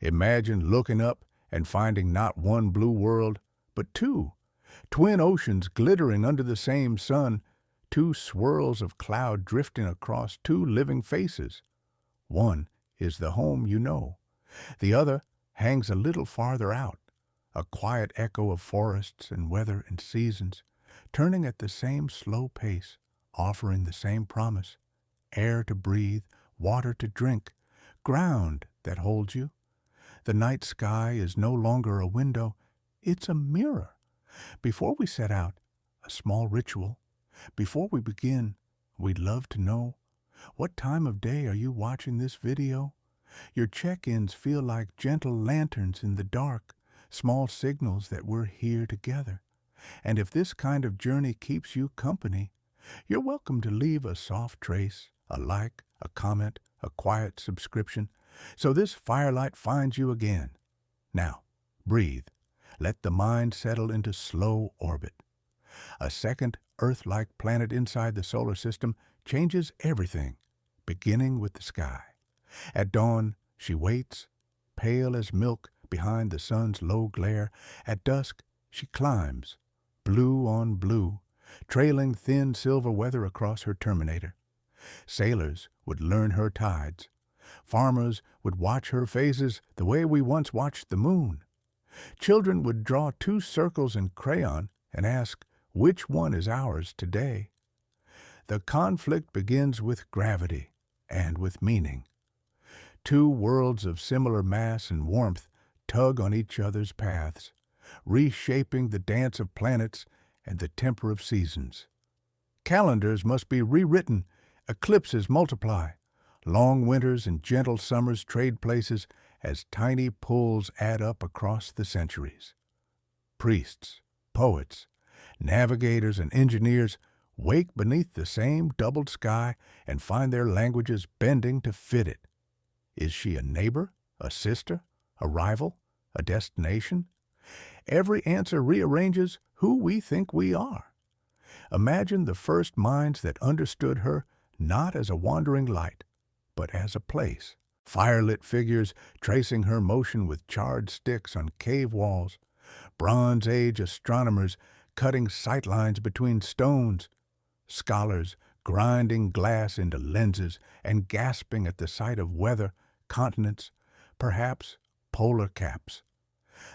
Imagine looking up and finding not one blue world, but two, twin oceans glittering under the same sun, two swirls of cloud drifting across two living faces. One is the home you know. The other hangs a little farther out, a quiet echo of forests and weather and seasons, turning at the same slow pace, offering the same promise: air to breathe, water to drink, ground that holds you. The night sky is no longer a window, it's a mirror. Before we set out, a small ritual. Before we begin, we'd love to know, what time of day are you watching this video? Your check-ins feel like gentle lanterns in the dark, small signals that we're here together. And if this kind of journey keeps you company, you're welcome to leave a soft trace, a like, a comment, a quiet subscription, so this firelight finds you again. Now, breathe. Let the mind settle into slow orbit. A second Earth-like planet inside the solar system changes everything, beginning with the sky. At dawn, she waits, pale as milk behind the sun's low glare. At dusk, she climbs, blue on blue, trailing thin silver weather across her terminator. Sailors would learn her tides. Farmers would watch her phases the way we once watched the moon. Children would draw two circles in crayon and ask, which one is ours today? The conflict begins with gravity and with meaning. Two worlds of similar mass and warmth tug on each other's paths, reshaping the dance of planets and the temper of seasons. Calendars must be rewritten, eclipses multiply, long winters and gentle summers trade places as tiny pulls add up across the centuries. Priests, poets, navigators, and engineers wake beneath the same doubled sky and find their languages bending to fit it. Is she a neighbor, a sister, a rival, a destination? Every answer rearranges who we think we are. Imagine the first minds that understood her not as a wandering light, but as a place. Firelit figures tracing her motion with charred sticks on cave walls. Bronze Age astronomers cutting sightlines between stones. Scholars grinding glass into lenses and gasping at the sight of weather, continents, perhaps polar caps.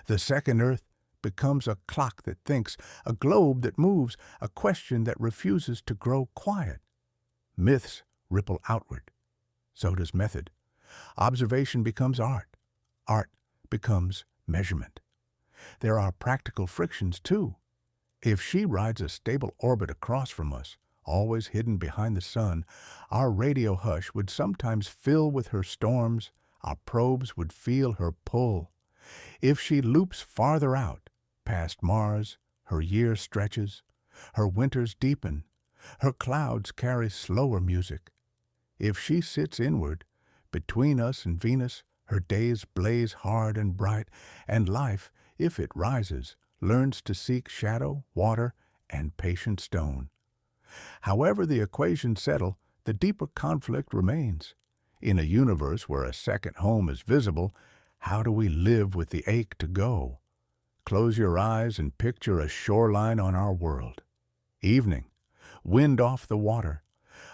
The second Earth becomes a clock that thinks, a globe that moves, a question that refuses to grow quiet. Myths ripple outward. So does method. Observation becomes art. Art becomes measurement. There are practical frictions, too. If she rides a stable orbit across from us, always hidden behind the sun, our radio hush would sometimes fill with her storms, our probes would feel her pull. If she loops farther out, past Mars, her year stretches, her winters deepen, her clouds carry slower music. If she sits inward, between us and Venus, her days blaze hard and bright, and life, if it rises, learns to seek shadow, water, and patient stone. However the equations settle, the deeper conflict remains. In a universe where a second home is visible, how do we live with the ache to go? Close your eyes and picture a shoreline on our world. Evening, wind off the water.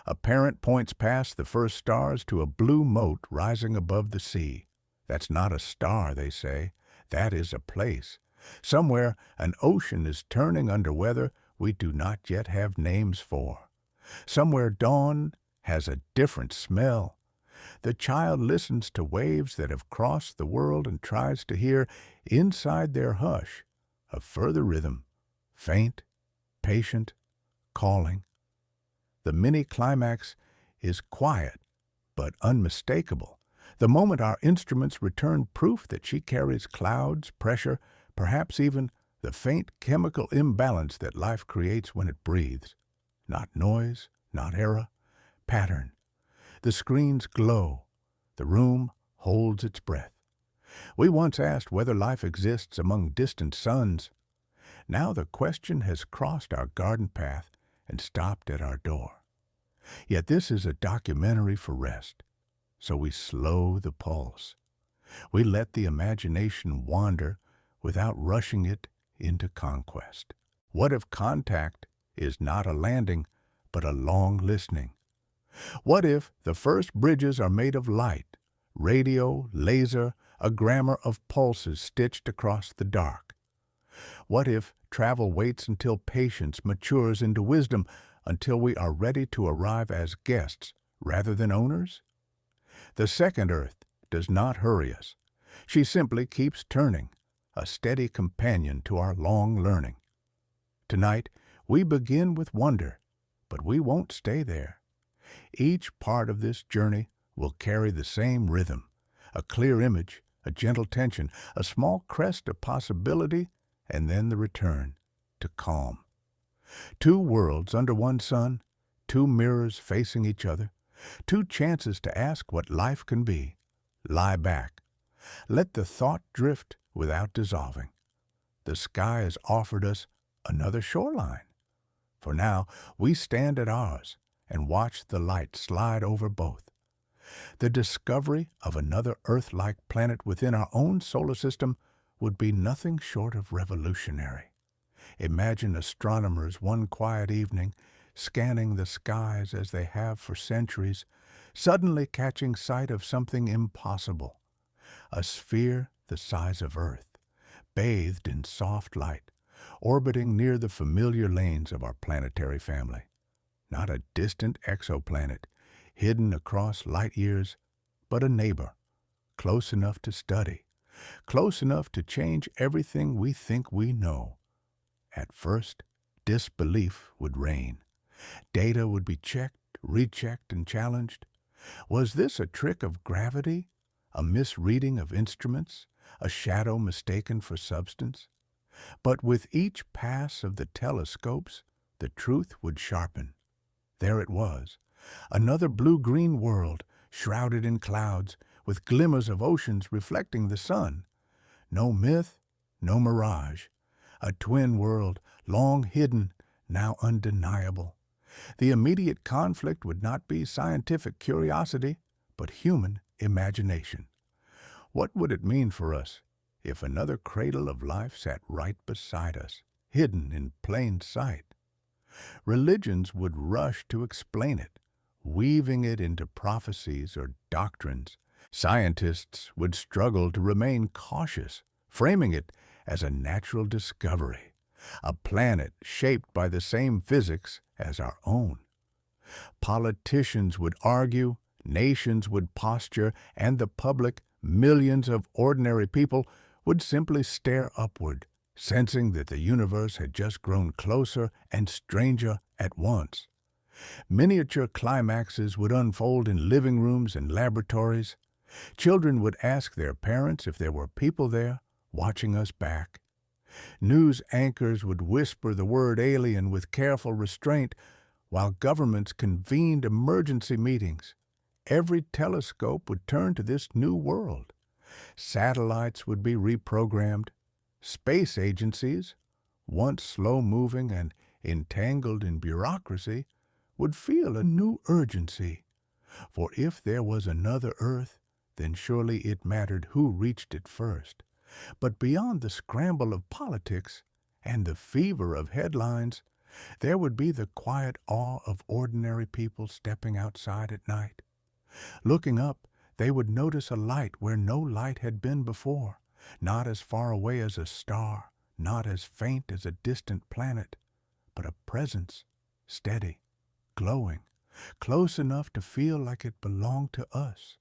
A parent points past the first stars to a blue moat rising above the sea. That's not a star, they say. That is a place. Somewhere an ocean is turning under weather we do not yet have names for. Somewhere dawn has a different smell. The child listens to waves that have crossed the world and tries to hear, inside their hush, a further rhythm, faint, patient, calling. The mini-climax is quiet, but unmistakable. The moment our instruments return proof that she carries clouds, pressure, perhaps even the faint chemical imbalance that life creates when it breathes. Not noise, not error, pattern. The screens glow. The room holds its breath. We once asked whether life exists among distant suns. Now the question has crossed our garden path and stopped at our door. Yet this is a documentary for rest, so we slow the pulse. We let the imagination wander without rushing it into conquest. What if contact is not a landing, but a long listening? What if the first bridges are made of light, radio, laser, a grammar of pulses stitched across the dark? What if travel waits until patience matures into wisdom, until we are ready to arrive as guests rather than owners? The second Earth does not hurry us. She simply keeps turning, a steady companion to our long learning. Tonight, we begin with wonder, but we won't stay there. Each part of this journey will carry the same rhythm, a clear image, a gentle tension, a small crest of possibility, and then the return to calm. Two worlds under one sun, two mirrors facing each other, two chances to ask what life can be. Lie back. Let the thought drift without dissolving. The sky has offered us another shoreline. For now, we stand at ours and watch the light slide over both. The discovery of another Earth-like planet within our own solar system would be nothing short of revolutionary. Imagine astronomers one quiet evening, scanning the skies as they have for centuries, suddenly catching sight of something impossible. A sphere the size of Earth, bathed in soft light, orbiting near the familiar lanes of our planetary family. Not a distant exoplanet, hidden across light years, but a neighbor, close enough to study, close enough to change everything we think we know. At first, disbelief would reign. Data would be checked, rechecked, and challenged. Was this a trick of gravity? A misreading of instruments? A shadow mistaken for substance? But with each pass of the telescopes, the truth would sharpen. There it was, another blue-green world, shrouded in clouds, with glimmers of oceans reflecting the sun. No myth, no mirage. A twin world, long hidden, now undeniable. The immediate conflict would not be scientific curiosity, but human imagination. What would it mean for us if another cradle of life sat right beside us, hidden in plain sight? Religions would rush to explain it, weaving it into prophecies or doctrines. Scientists would struggle to remain cautious, framing it as a natural discovery, a planet shaped by the same physics as our own. Politicians would argue, nations would posture, and the public, millions of ordinary people, would simply stare upward, sensing that the universe had just grown closer and stranger at once. Miniature climaxes would unfold in living rooms and laboratories. Children would ask their parents if there were people there, watching us back. News anchors would whisper the word alien with careful restraint, while governments convened emergency meetings. Every telescope would turn to this new world. Satellites would be reprogrammed. Space agencies, once slow-moving and entangled in bureaucracy, would feel a new urgency. For if there was another Earth, then surely it mattered who reached it first. But beyond the scramble of politics and the fever of headlines, there would be the quiet awe of ordinary people stepping outside at night. Looking up, they would notice a light where no light had been before, not as far away as a star, not as faint as a distant planet, but a presence, steady, glowing, close enough to feel like it belonged to us.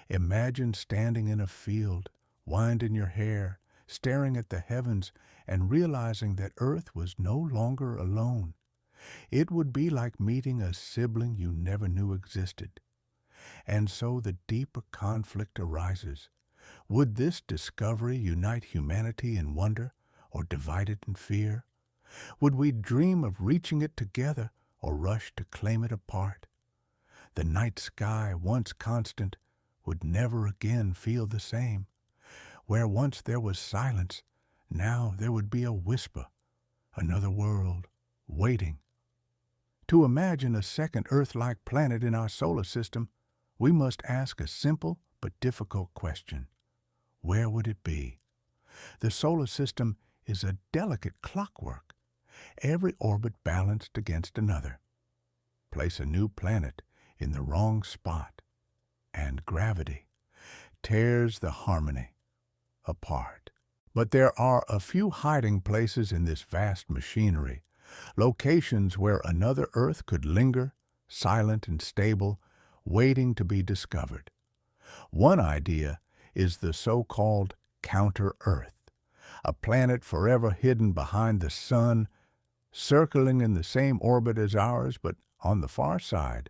Imagine standing in a field, winding your hair, staring at the heavens, and realizing that Earth was no longer alone. It would be like meeting a sibling you never knew existed. And so the deeper conflict arises. Would this discovery unite humanity in wonder or divide it in fear? Would we dream of reaching it together or rush to claim it apart? The night sky, once constant, would never again feel the same. Where once there was silence, now there would be a whisper, another world, waiting. To imagine a second Earth-like planet in our solar system, we must ask a simple but difficult question. where would it be? The solar system is a delicate clockwork, every orbit balanced against another. Place a new planet in the wrong spot, and gravity tears the harmony apart. But there are a few hiding places in this vast machinery, locations where another Earth could linger, silent and stable, waiting to be discovered. One idea is the so-called counter-Earth, a planet forever hidden behind the sun, circling in the same orbit as ours, but on the far side.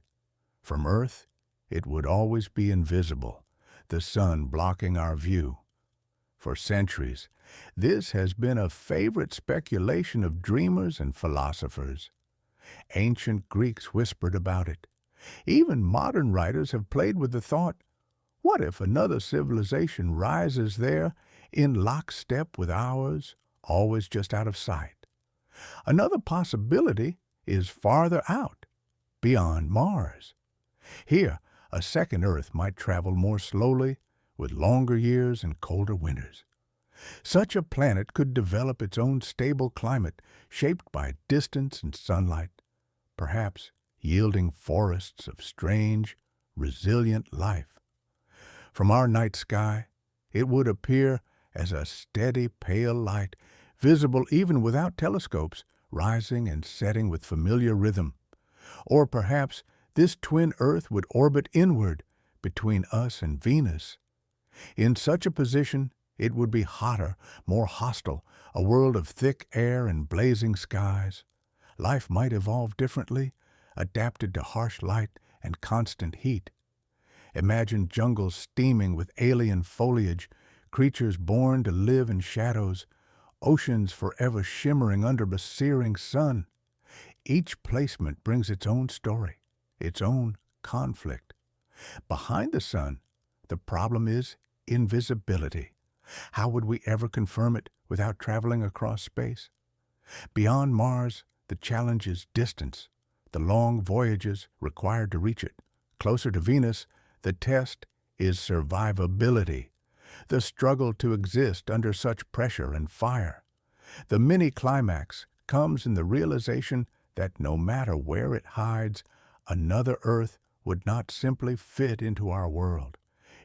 From Earth, it would always be invisible, the sun blocking our view. For centuries, this has been a favorite speculation of dreamers and philosophers. Ancient Greeks whispered about it. Even modern writers have played with the thought, what if another civilization rises there in lockstep with ours, always just out of sight? Another possibility is farther out, beyond Mars. Here, a second Earth might travel more slowly, with longer years and colder winters. Such a planet could develop its own stable climate, shaped by distance and sunlight, perhaps yielding forests of strange, resilient life. From our night sky, it would appear as a steady, pale light, visible even without telescopes, rising and setting with familiar rhythm. Or perhaps this twin Earth would orbit inward, between us and Venus. In such a position, it would be hotter, more hostile, a world of thick air and blazing skies. Life might evolve differently, adapted to harsh light and constant heat. Imagine jungles steaming with alien foliage, creatures born to live in shadows, oceans forever shimmering under a searing sun. Each placement brings its own story, its own conflict. Behind the sun, the problem is invisibility. How would we ever confirm it without traveling across space? Beyond Mars, the challenge is distance, the long voyages required to reach it. Closer to Venus, the test is survivability, the struggle to exist under such pressure and fire. The mini-climax comes in the realization that no matter where it hides, another Earth would not simply fit into our world.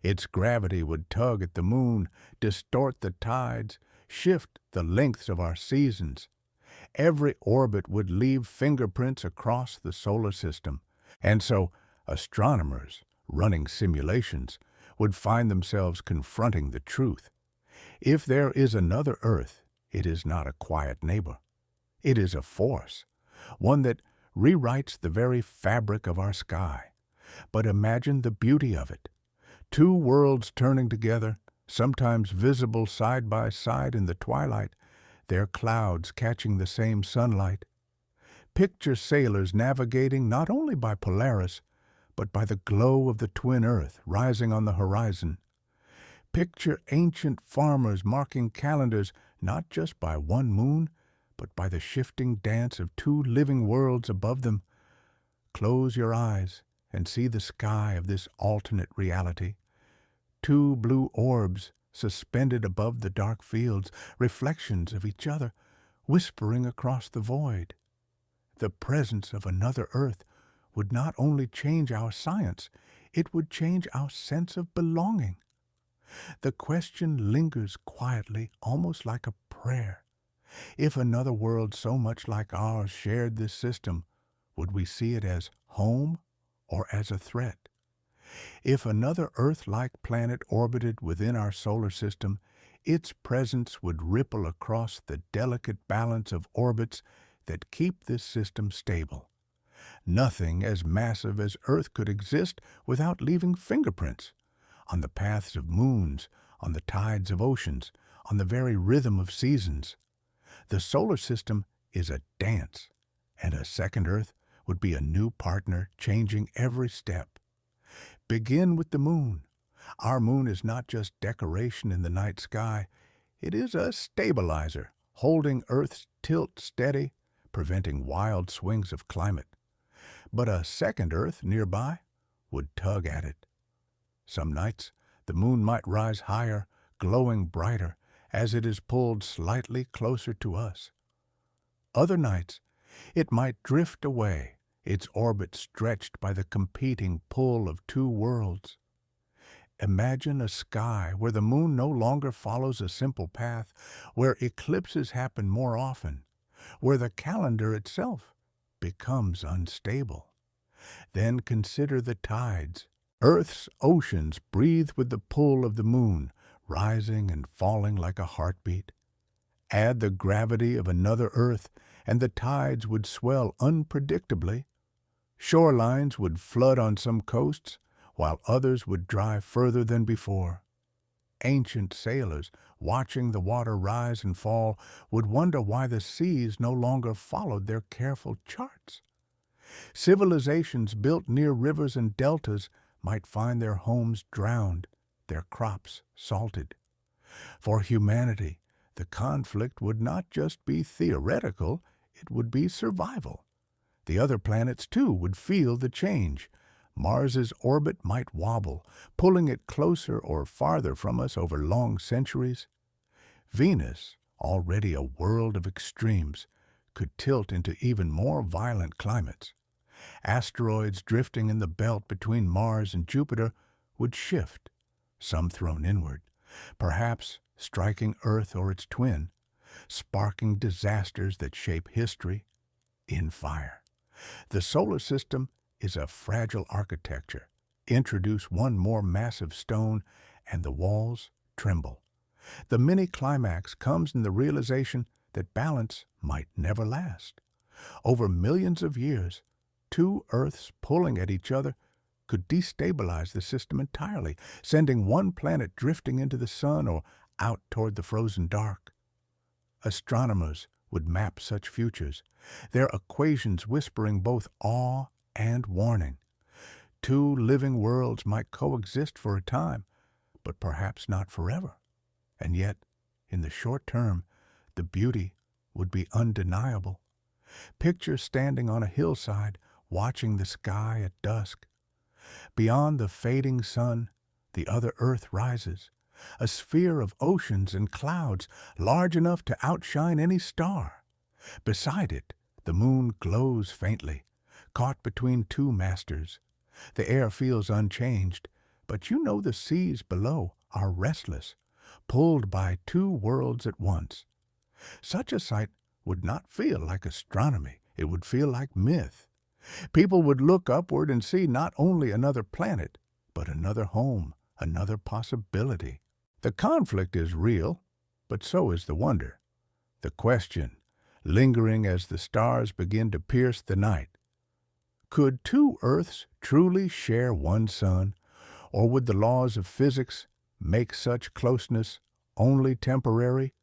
Its gravity would tug at the moon, distort the tides, shift the lengths of our seasons. Every orbit would leave fingerprints across the solar system, and so astronomers, running simulations, would find themselves confronting the truth. If there is another Earth, it is not a quiet neighbor. It is a force, one that rewrites the very fabric of our sky. But imagine the beauty of it. Two worlds turning together, sometimes visible side by side in the twilight, their clouds catching the same sunlight. Picture sailors navigating not only by Polaris, but by the glow of the twin Earth rising on the horizon. Picture ancient farmers marking calendars not just by one moon, but by the shifting dance of two living worlds above them. Close your eyes and see the sky of this alternate reality. Two blue orbs suspended above the dark fields, reflections of each other, whispering across the void. The presence of another Earth would not only change our science, it would change our sense of belonging. The question lingers quietly, almost like a prayer. If another world so much like ours shared this system, would we see it as home or as a threat? If another Earth-like planet orbited within our solar system, its presence would ripple across the delicate balance of orbits that keep this system stable. Nothing as massive as Earth could exist without leaving fingerprints on the paths of moons, on the tides of oceans, on the very rhythm of seasons. The solar system is a dance, and a second Earth would be a new partner changing every step. Begin with the moon. Our moon is not just decoration in the night sky. It is a stabilizer, holding Earth's tilt steady, preventing wild swings of climate. But a second Earth nearby would tug at it. Some nights, the moon might rise higher, glowing brighter as it is pulled slightly closer to us. Other nights, it might drift away, its orbit stretched by the competing pull of two worlds. Imagine a sky where the moon no longer follows a simple path, where eclipses happen more often, where the calendar itself becomes unstable. Then consider the tides. Earth's oceans breathe with the pull of the moon, rising and falling like a heartbeat. Add the gravity of another Earth, and the tides would swell unpredictably. Shorelines would flood on some coasts, while others would drive further than before. Ancient sailors, watching the water rise and fall, would wonder why the seas no longer followed their careful charts. Civilizations built near rivers and deltas might find their homes drowned, their crops salted. For humanity, the conflict would not just be theoretical, it would be survival. The other planets, too, would feel the change. Mars's orbit might wobble, pulling it closer or farther from us over long centuries. Venus, already a world of extremes, could tilt into even more violent climates. Asteroids drifting in the belt between Mars and Jupiter would shift, some thrown inward, perhaps striking Earth or its twin, sparking disasters that shape history in fire. The solar system is a fragile architecture. Introduce one more massive stone, and the walls tremble. The mini-climax comes in the realization that balance might never last. Over millions of years, two Earths pulling at each other could destabilize the system entirely, sending one planet drifting into the sun or out toward the frozen dark. Astronomers would map such futures, their equations whispering both awe and warning. Two living worlds might coexist for a time, but perhaps not forever. And yet, in the short term, the beauty would be undeniable. Picture standing on a hillside, watching the sky at dusk. Beyond the fading sun, the other Earth rises, a sphere of oceans and clouds large enough to outshine any star. Beside it, the moon glows faintly, caught between two masters. The air feels unchanged, but you know the seas below are restless, pulled by two worlds at once. Such a sight would not feel like astronomy, it would feel like myth. People would look upward and see not only another planet, but another home, another possibility. The conflict is real, but so is the wonder. The question, lingering as the stars begin to pierce the night. Could two Earths truly share one sun, or would the laws of physics make such closeness only temporary?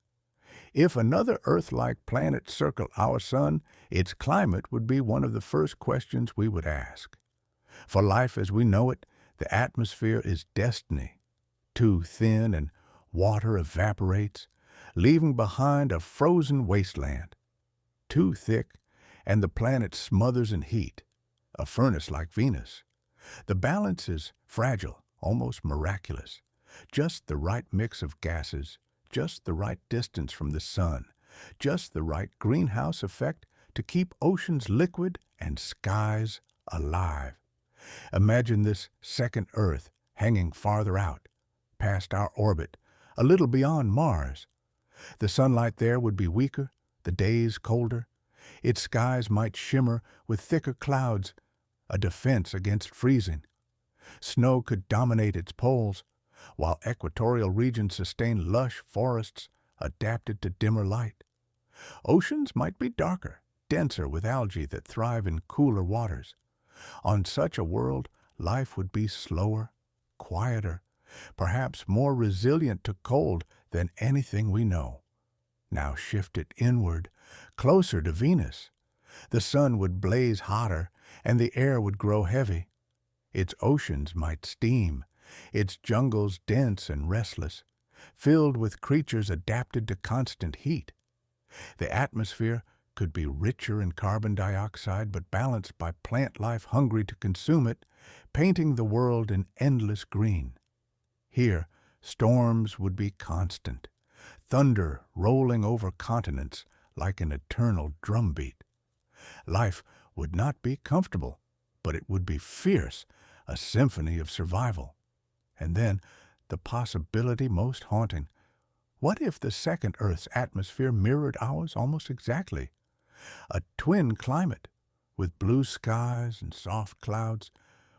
If another Earth-like planet circled our sun, its climate would be one of the first questions we would ask. For life as we know it, the atmosphere is destiny. Too thin and water evaporates, leaving behind a frozen wasteland. Too thick, and the planet smothers in heat, a furnace like Venus. The balance is fragile, almost miraculous. Just the right mix of gases, just the right distance from the sun, just the right greenhouse effect to keep oceans liquid and skies alive. Imagine this second Earth hanging farther out, past our orbit, a little beyond Mars. The sunlight there would be weaker, the days colder. Its skies might shimmer with thicker clouds, a defense against freezing. Snow could dominate its poles, while equatorial regions sustain lush forests adapted to dimmer light. Oceans might be darker, denser with algae that thrive in cooler waters. On such a world, life would be slower, quieter, perhaps more resilient to cold than anything we know. Now shift it inward, closer to Venus. The sun would blaze hotter, and the air would grow heavy. Its oceans might steam, its jungles dense and restless, filled with creatures adapted to constant heat. The atmosphere could be richer in carbon dioxide but balanced by plant life hungry to consume it, painting the world in endless green. Here, Storms would be constant, thunder rolling over continents like an eternal drumbeat. Life would not be comfortable, but it would be fierce, a symphony of survival. And then, the possibility most haunting. What if the second Earth's atmosphere mirrored ours almost exactly? A twin climate, with blue skies and soft clouds,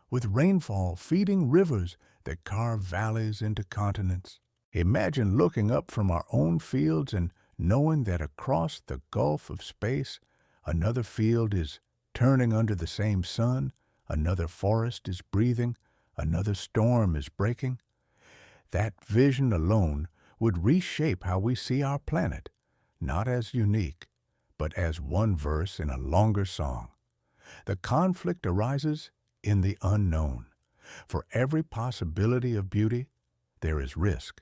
with rainfall feeding rivers that carve valleys into continents. Imagine looking up from our own fields and knowing that across the gulf of space, another field is turning under the same sun, another forest is breathing, another storm is breaking. That vision alone would reshape how we see our planet, not as unique, but as one verse in a longer song. The conflict arises in the unknown. For every possibility of beauty, there is risk.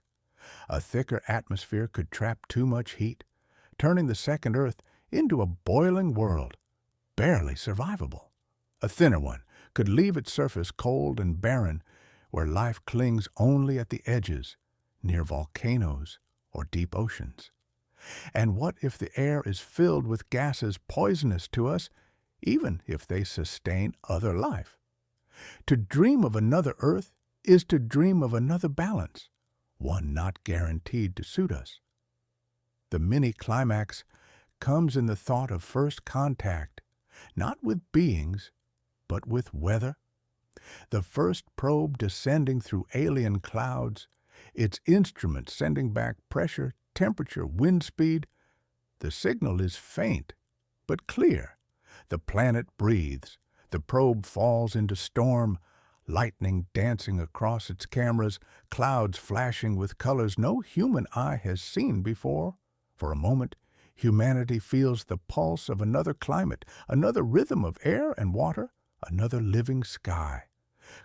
A thicker atmosphere could trap too much heat, turning the second Earth into a boiling world, barely survivable. A thinner one could leave its surface cold and barren, where life clings only at the edges, near volcanoes or deep oceans. And what if the air is filled with gases poisonous to us, even if they sustain other life? To dream of another Earth is to dream of another balance, one not guaranteed to suit us. The mini-climax comes in the thought of first contact, not with beings, but with weather. The first probe descending through alien clouds, its instruments sending back pressure, temperature, wind speed. The signal is faint, but clear. The planet breathes. The probe falls into storm, lightning dancing across its cameras, clouds flashing with colors no human eye has seen before. For a moment, humanity feels the pulse of another climate, another rhythm of air and water, another living sky.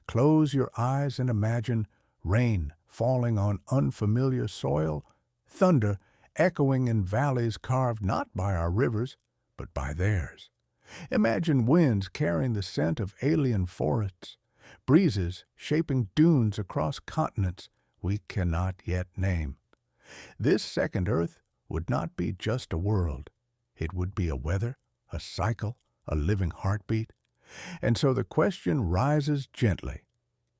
Close your eyes and imagine rain falling on unfamiliar soil, thunder echoing in valleys carved not by our rivers, but by theirs. Imagine winds carrying the scent of alien forests, breezes shaping dunes across continents we cannot yet name. This second Earth would not be just a world. It would be a weather, a cycle, a living heartbeat. And so the question rises gently.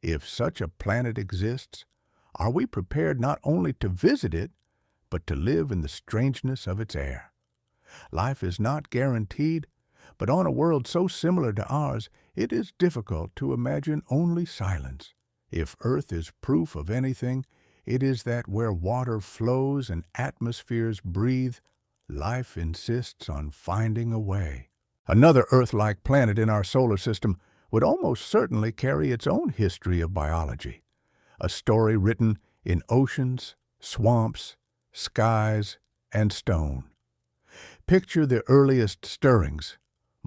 If such a planet exists, are we prepared not only to visit it, but to live in the strangeness of its air? Life is not guaranteed, but on a world so similar to ours, it is difficult to imagine only silence. If Earth is proof of anything, it is that where water flows and atmospheres breathe, life insists on finding a way. Another Earth-like planet in our solar system would almost certainly carry its own history of biology, a story written in oceans, swamps, skies, and stone. Picture the earliest stirrings,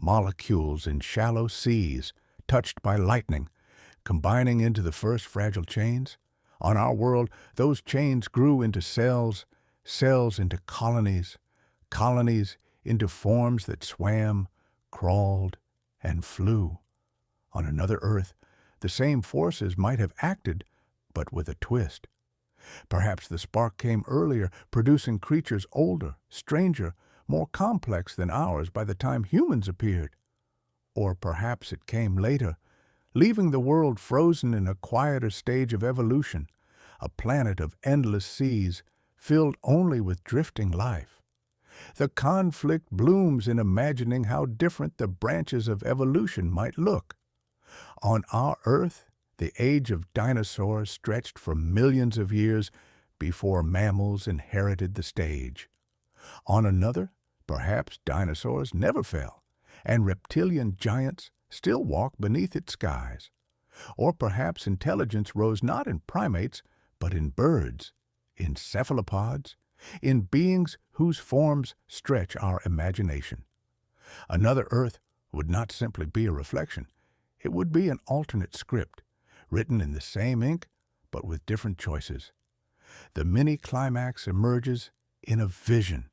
molecules in shallow seas, touched by lightning, combining into the first fragile chains. On our world, those chains grew into cells, cells into colonies, colonies into forms that swam, crawled, and flew. On another Earth, the same forces might have acted, but with a twist. Perhaps the spark came earlier, producing creatures older, stranger, more complex than ours by the time humans appeared. Or perhaps it came later, leaving the world frozen in a quieter stage of evolution, a planet of endless seas, filled only with drifting life. The conflict blooms in imagining how different the branches of evolution might look. On our Earth, the age of dinosaurs stretched for millions of years before mammals inherited the stage. On another, perhaps dinosaurs never fell, and reptilian giants still walk beneath its skies. Or perhaps intelligence rose not in primates, but in birds, in cephalopods, in beings whose forms stretch our imagination. Another Earth would not simply be a reflection. It would be an alternate script, written in the same ink, but with different choices. The mini-climax emerges in a vision.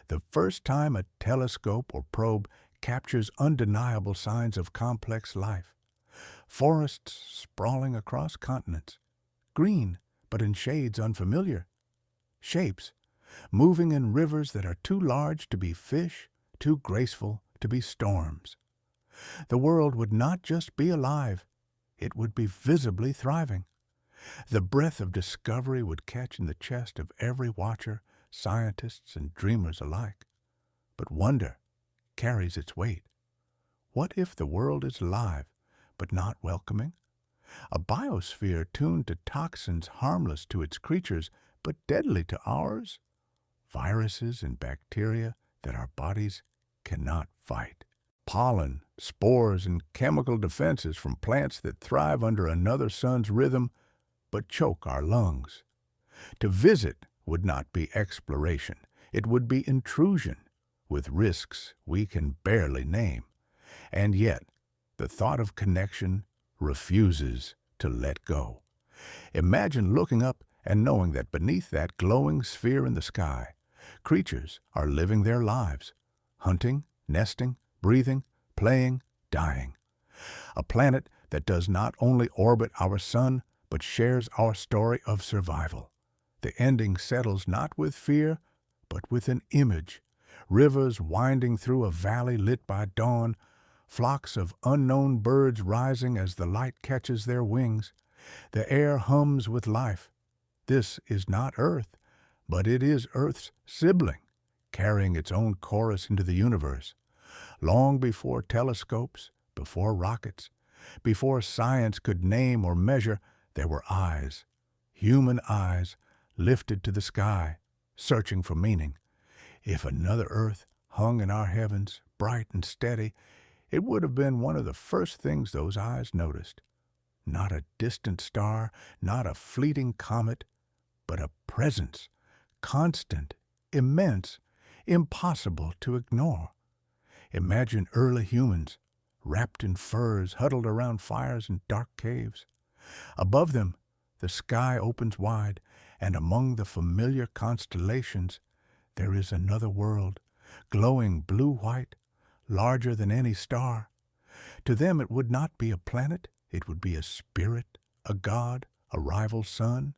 The first time a telescope or probe captures undeniable signs of complex life. Forests sprawling across continents, green but in shades unfamiliar. Shapes, moving in rivers that are too large to be fish, too graceful to be storms. The world would not just be alive, it would be visibly thriving. The breath of discovery would catch in the chest of every watcher, scientists and dreamers alike. But wonder carries its weight. What if the world is alive, but not welcoming? A biosphere tuned to toxins harmless to its creatures, but deadly to ours? Viruses and bacteria that our bodies cannot fight. Pollen, spores, and chemical defenses from plants that thrive under another sun's rhythm, but choke our lungs. To visit would not be exploration. It would be intrusion, with risks we can barely name. And yet, the thought of connection refuses to let go. Imagine looking up and knowing that beneath that glowing sphere in the sky, creatures are living their lives, hunting, nesting, breathing, playing, dying. A planet that does not only orbit our sun, but shares our story of survival. The ending settles not with fear, but with an image. Rivers winding through a valley lit by dawn, flocks of unknown birds rising as the light catches their wings. The air hums with life. This is not Earth, but it is Earth's sibling, carrying its own chorus into the universe. Long before telescopes, before rockets, before science could name or measure, there were eyes, human eyes, lifted to the sky, searching for meaning. If another Earth hung in our heavens, bright and steady, it would have been one of the first things those eyes noticed. Not a distant star, not a fleeting comet, but a presence, constant, immense, impossible to ignore. Imagine early humans, wrapped in furs, huddled around fires in dark caves. Above them, the sky opens wide, and among the familiar constellations, there is another world, glowing blue-white, larger than any star. To them it would not be a planet, it would be a spirit, a god, a rival sun.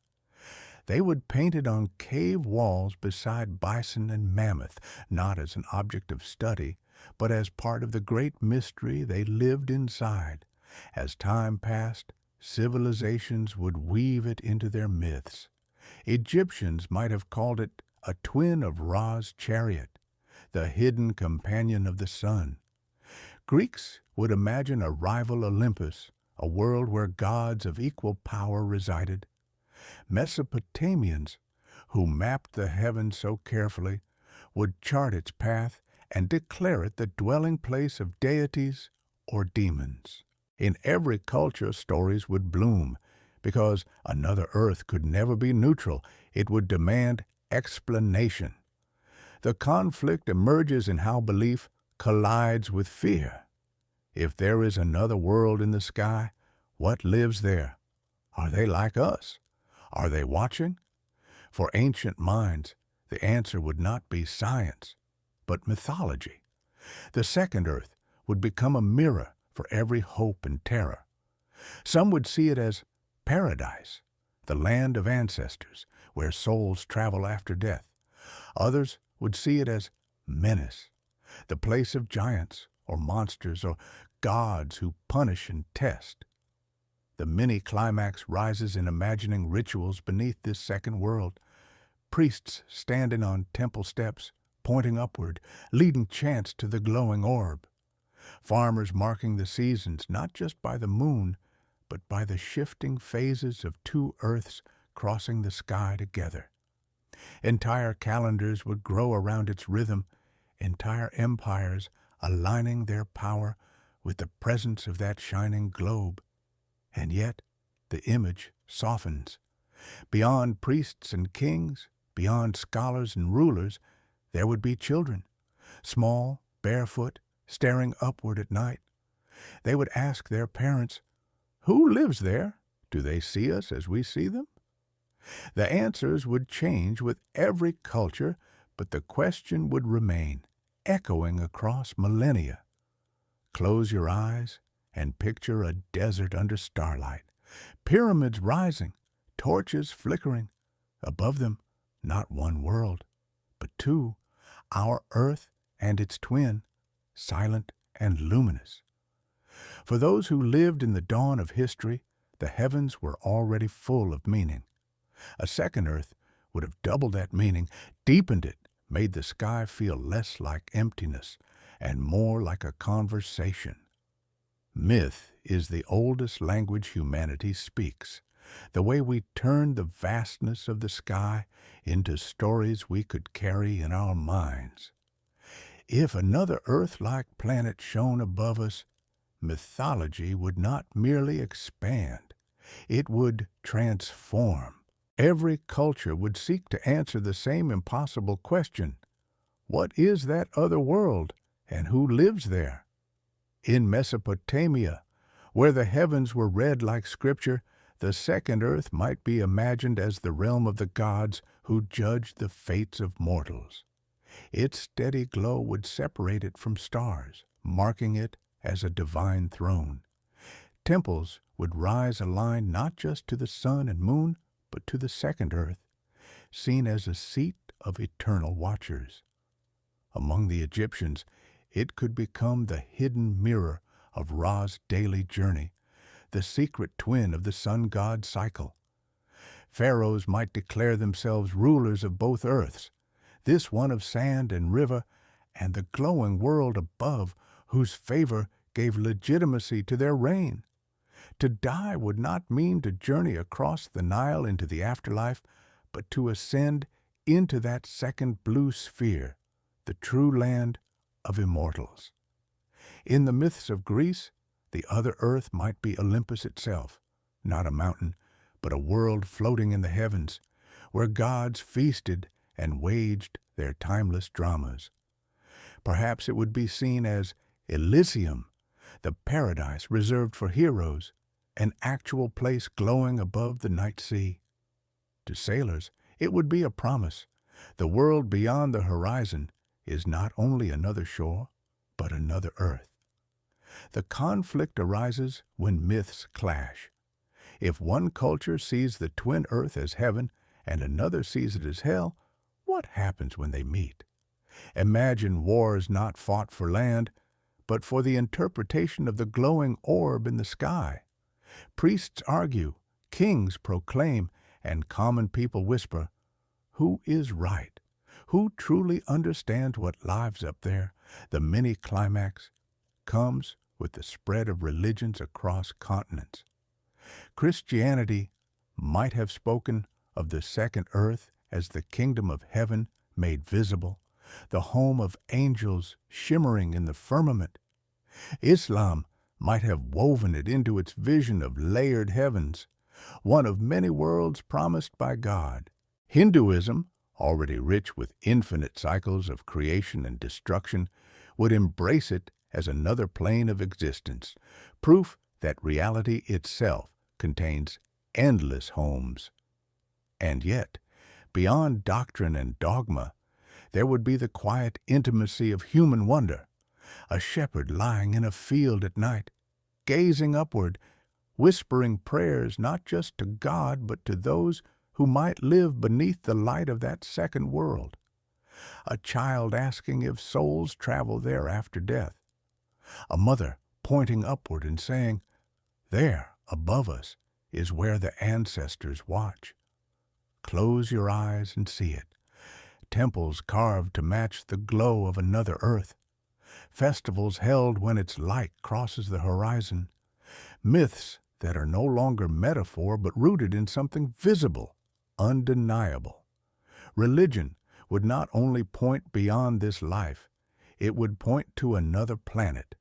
They would paint it on cave walls beside bison and mammoth, not as an object of study, but as part of the great mystery they lived inside. As time passed, civilizations would weave it into their myths. Egyptians might have called it a twin of Ra's chariot, the hidden companion of the sun. Greeks would imagine a rival Olympus, a world where gods of equal power resided. Mesopotamians, who mapped the heavens so carefully, would chart its path and declare it the dwelling place of deities or demons. In every culture, stories would bloom, because another Earth could never be neutral. It would demand explanation. The conflict emerges in how belief collides with fear. If there is another world in the sky, what lives there? Are they like us? Are they watching? For ancient minds, the answer would not be science, but mythology. The second Earth would become a mirror for every hope and terror. Some would see it as paradise, the land of ancestors, where souls travel after death. Others would see it as menace, the place of giants or monsters or gods who punish and test. The mini-climax rises in imagining rituals beneath this second world. Priests standing on temple steps, pointing upward, leading chants to the glowing orb. Farmers marking the seasons not just by the moon, but by the shifting phases of two Earths crossing the sky together. Entire calendars would grow around its rhythm, entire empires aligning their power with the presence of that shining globe. And yet, the image softens. Beyond priests and kings, beyond scholars and rulers, there would be children, small, barefoot, staring upward at night. They would ask their parents, "Who lives there? Do they see us as we see them?" The answers would change with every culture, but the question would remain, echoing across millennia. Close your eyes and picture a desert under starlight, pyramids rising, torches flickering. Above them, not one world, but two, our Earth and its twin, silent and luminous. For those who lived in the dawn of history, the heavens were already full of meaning. A second Earth would have doubled that meaning, deepened it, made the sky feel less like emptiness and more like a conversation. Myth is the oldest language humanity speaks, the way we turn the vastness of the sky into stories we could carry in our minds. If another Earth-like planet shone above us, mythology would not merely expand, it would transform. Every culture would seek to answer the same impossible question: what is that other world, and who lives there? In Mesopotamia, where the heavens were read like scripture, the second Earth might be imagined as the realm of the gods who judged the fates of mortals. Its steady glow would separate it from stars, marking it as a divine throne. Temples would rise aligned not just to the sun and moon, but to the second Earth, seen as a seat of eternal watchers. Among the Egyptians, it could become the hidden mirror of Ra's daily journey, the secret twin of the sun god's cycle. Pharaohs might declare themselves rulers of both Earths, this one of sand and river, and the glowing world above, whose favor gave legitimacy to their reign. To die would not mean to journey across the Nile into the afterlife, but to ascend into that second blue sphere, the true land of immortals. In the myths of Greece, the other Earth might be Olympus itself, not a mountain, but a world floating in the heavens, where gods feasted and waged their timeless dramas. Perhaps it would be seen as Elysium, the paradise reserved for heroes, an actual place glowing above the night sea. To sailors, it would be a promise. The world beyond the horizon is not only another shore, but another Earth. The conflict arises when myths clash. If one culture sees the twin Earth as heaven and another sees it as hell, what happens when they meet? Imagine wars not fought for land, but for the interpretation of the glowing orb in the sky. Priests argue, kings proclaim, and common people whisper, who is right? Who truly understands what lives up there? The mini-climax comes with the spread of religions across continents. Christianity might have spoken of the second Earth as the kingdom of heaven made visible, the home of angels shimmering in the firmament. Islam might have woven it into its vision of layered heavens, one of many worlds promised by God. Hinduism, already rich with infinite cycles of creation and destruction, would embrace it as another plane of existence, proof that reality itself contains endless homes. And yet, beyond doctrine and dogma, there would be the quiet intimacy of human wonder, a shepherd lying in a field at night, gazing upward, whispering prayers not just to God but to those who might live beneath the light of that second world. A child asking if souls travel there after death. A mother pointing upward and saying, there, above us, is where the ancestors watch. Close your eyes and see it. Temples carved to match the glow of another Earth. Festivals held when its light crosses the horizon. Myths that are no longer metaphor but rooted in something visible, undeniable. Religion would not only point beyond this life, it would point to another planet,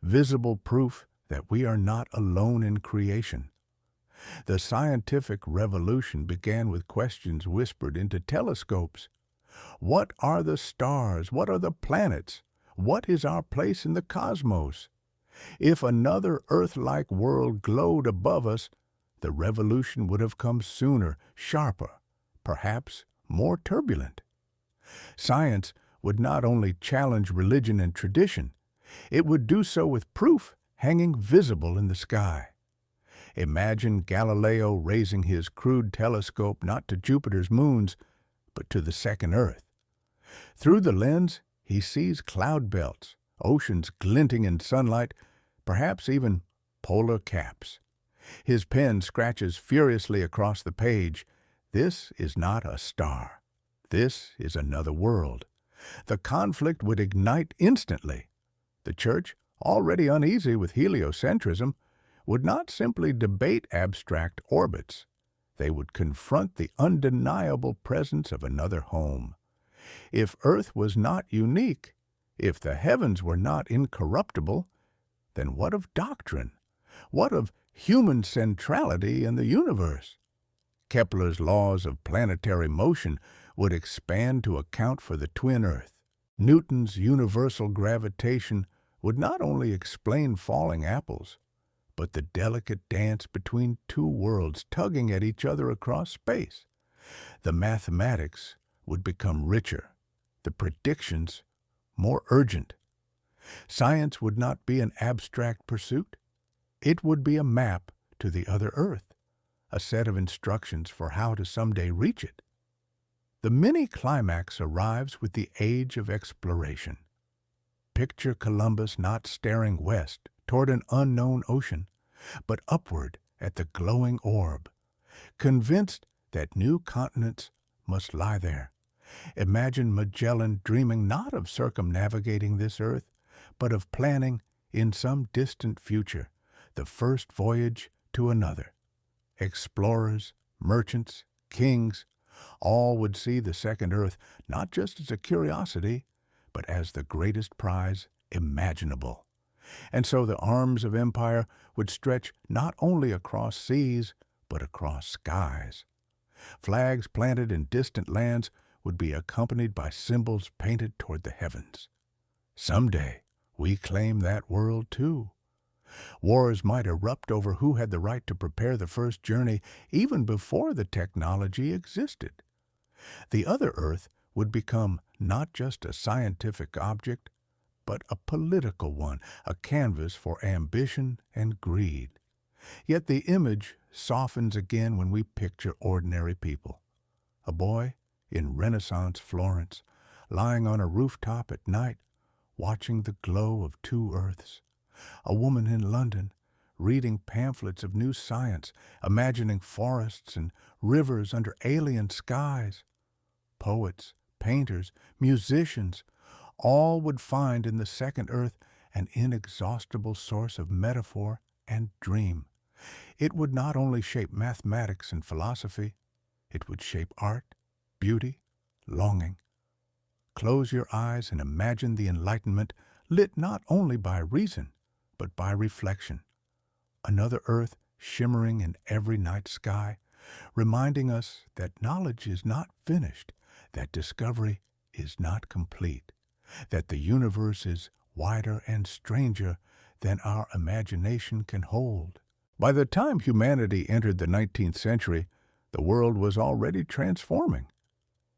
visible proof that we are not alone in creation. The scientific revolution began with questions whispered into telescopes. What are the stars? What are the planets? What is our place in the cosmos? If another Earth-like world glowed above us, the revolution would have come sooner, sharper, perhaps more turbulent. Science would not only challenge religion and tradition, it would do so with proof hanging visible in the sky. Imagine Galileo raising his crude telescope not to Jupiter's moons, but to the second Earth. Through the lens, he sees cloud belts, oceans glinting in sunlight, perhaps even polar caps. His pen scratches furiously across the page. This is not a star. This is another world. The conflict would ignite instantly. The Church, already uneasy with heliocentrism, would not simply debate abstract orbits. They would confront the undeniable presence of another home. If Earth was not unique, if the heavens were not incorruptible, then what of doctrine? What of human centrality in the universe? Kepler's laws of planetary motion would expand to account for the twin Earth. Newton's universal gravitation would not only explain falling apples, but the delicate dance between two worlds tugging at each other across space. The mathematics would become richer, the predictions more urgent. Science would not be an abstract pursuit. It would be a map to the other Earth, a set of instructions for how to someday reach it. The mini-climax arrives with the age of exploration. Picture Columbus not staring west toward an unknown ocean, but upward at the glowing orb, convinced that new continents must lie there. Imagine Magellan dreaming not of circumnavigating this Earth, but of planning, in some distant future, the first voyage to another. Explorers, merchants, kings, all would see the second Earth not just as a curiosity, but as the greatest prize imaginable. And so the arms of empire would stretch not only across seas, but across skies. Flags planted in distant lands would be accompanied by symbols painted toward the heavens. Someday, we claim that world too. Wars might erupt over who had the right to prepare the first journey even before the technology existed. The other Earth would become not just a scientific object, but a political one, a canvas for ambition and greed. Yet the image softens again when we picture ordinary people. A boy in Renaissance Florence, lying on a rooftop at night, watching the glow of two Earths. A woman in London, reading pamphlets of new science, imagining forests and rivers under alien skies. Poets, painters, musicians, all would find in the second Earth an inexhaustible source of metaphor and dream. It would not only shape mathematics and philosophy, it would shape art, beauty, longing. Close your eyes and imagine the Enlightenment lit not only by reason, but by reflection. Another Earth shimmering in every night sky, reminding us that knowledge is not finished, that discovery is not complete, that the universe is wider and stranger than our imagination can hold. By the time humanity entered the 19th century, the world was already transforming.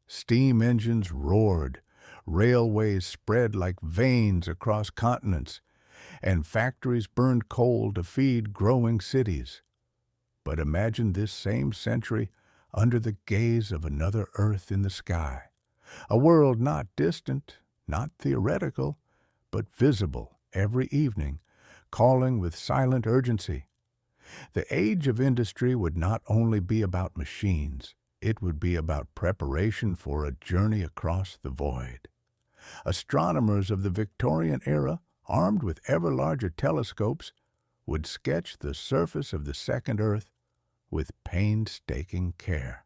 Steam engines roared, railways spread like veins across continents, and factories burned coal to feed growing cities. But imagine this same century under the gaze of another Earth in the sky, a world not distant, not theoretical, but visible every evening, calling with silent urgency. The age of industry would not only be about machines, it would be about preparation for a journey across the void. Astronomers of the Victorian era, armed with ever larger telescopes, would sketch the surface of the second Earth with painstaking care.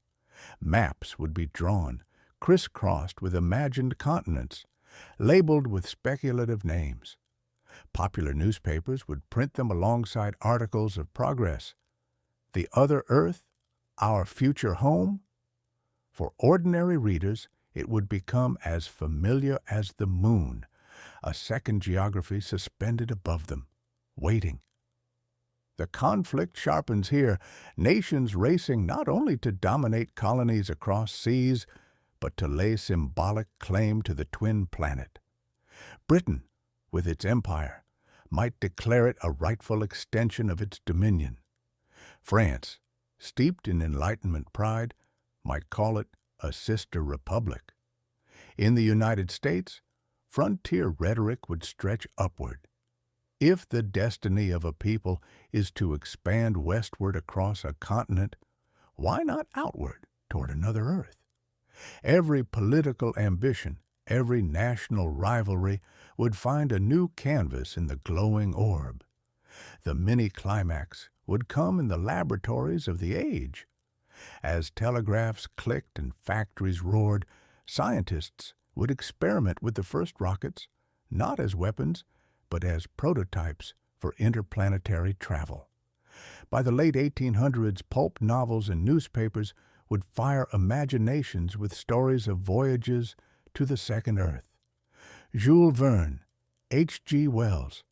Maps would be drawn, crisscrossed with imagined continents, labeled with speculative names. Popular newspapers would print them alongside articles of progress. The other Earth, our future home? For ordinary readers, it would become as familiar as the moon, a second geography suspended above them, waiting. The conflict sharpens here, nations racing not only to dominate colonies across seas, but to lay symbolic claim to the twin planet. Britain, with its empire, might declare it a rightful extension of its dominion. France, steeped in Enlightenment pride, might call it a sister republic. In the United States, frontier rhetoric would stretch upward. If the destiny of a people is to expand westward across a continent, why not outward toward another Earth? Every political ambition, every national rivalry would find a new canvas in the glowing orb. The mini-climax would come in the laboratories of the age. As telegraphs clicked and factories roared, scientists would experiment with the first rockets, not as weapons, but as prototypes for interplanetary travel. By the late 1800s, pulp novels and newspapers would fire imaginations with stories of voyages to the second Earth. Jules Verne, H.G. Wells,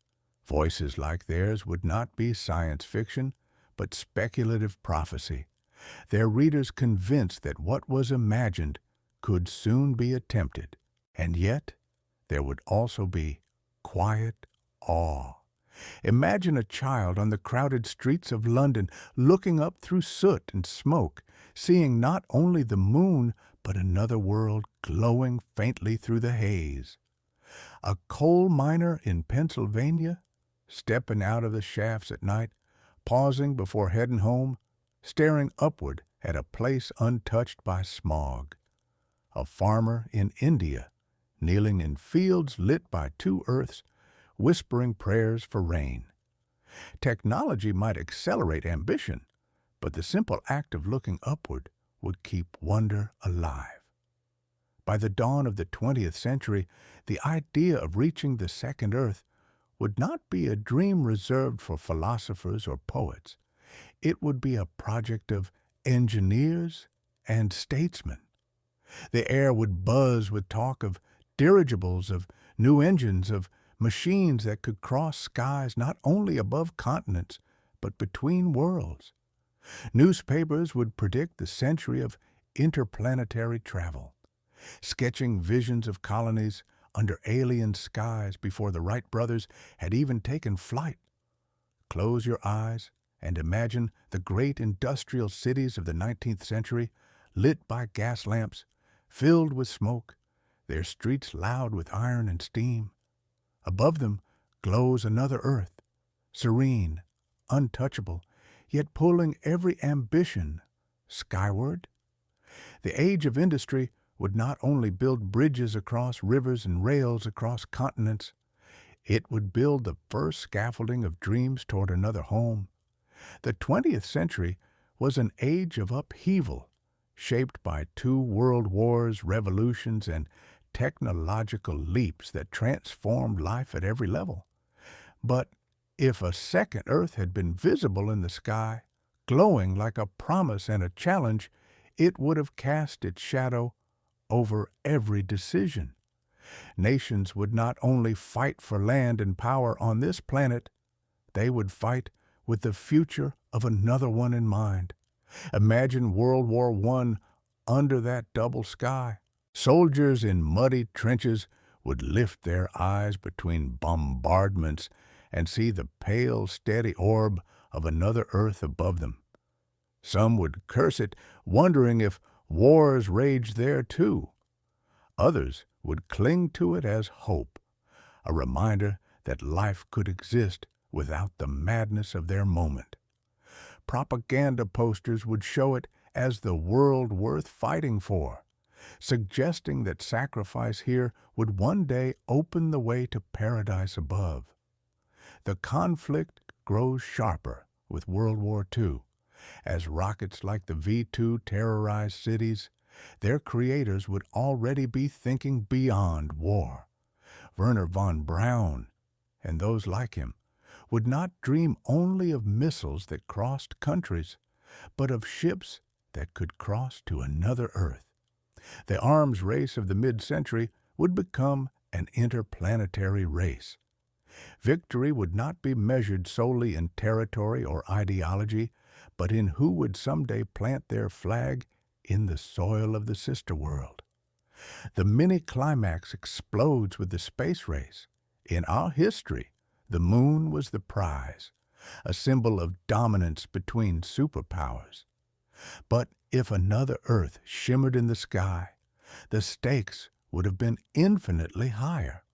voices like theirs would not be science fiction, but speculative prophecy, their readers convinced that what was imagined could soon be attempted. And yet, there would also be quiet awe. Imagine a child on the crowded streets of London looking up through soot and smoke, seeing not only the moon, but another world glowing faintly through the haze. A coal miner in Pennsylvania, stepping out of the shafts at night, pausing before heading home, staring upward at a place untouched by smog. A farmer in India, kneeling in fields lit by two Earths, whispering prayers for rain. Technology might accelerate ambition, but the simple act of looking upward would keep wonder alive. By the dawn of the 20th century, the idea of reaching the second Earth would not be a dream reserved for philosophers or poets. It would be a project of engineers and statesmen. The air would buzz with talk of dirigibles, of new engines, of machines that could cross skies not only above continents, but between worlds. Newspapers would predict the century of interplanetary travel, sketching visions of colonies under alien skies before the Wright brothers had even taken flight. Close your eyes and imagine the great industrial cities of the 19th century, lit by gas lamps, filled with smoke, their streets loud with iron and steam. Above them glows another Earth, serene, untouchable, yet pulling every ambition skyward. The age of industry would not only build bridges across rivers and rails across continents, it would build the first scaffolding of dreams toward another home. The 20th century was an age of upheaval, shaped by 2 world wars, revolutions, and technological leaps that transformed life at every level. But if a second Earth had been visible in the sky, glowing like a promise and a challenge, it would have cast its shadow over every decision. Nations would not only fight for land and power on this planet, they would fight with the future of another one in mind. Imagine World War I under that double sky. Soldiers in muddy trenches would lift their eyes between bombardments and see the pale, steady orb of another Earth above them. Some would curse it, wondering if wars raged there too. Others would cling to it as hope, a reminder that life could exist without the madness of their moment. Propaganda posters would show it as the world worth fighting for, suggesting that sacrifice here would one day open the way to paradise above. The conflict grows sharper with World War II. As rockets like the V-2 terrorize cities, their creators would already be thinking beyond war. Wernher von Braun, and those like him, would not dream only of missiles that crossed countries, but of ships that could cross to another Earth. The arms race of the mid-century would become an interplanetary race. Victory would not be measured solely in territory or ideology, but in who would someday plant their flag in the soil of the sister world. The mini-climax explodes with the space race. In our history, the moon was the prize. a symbol of dominance between superpowers. But if another Earth shimmered in the sky, the stakes would have been infinitely higher.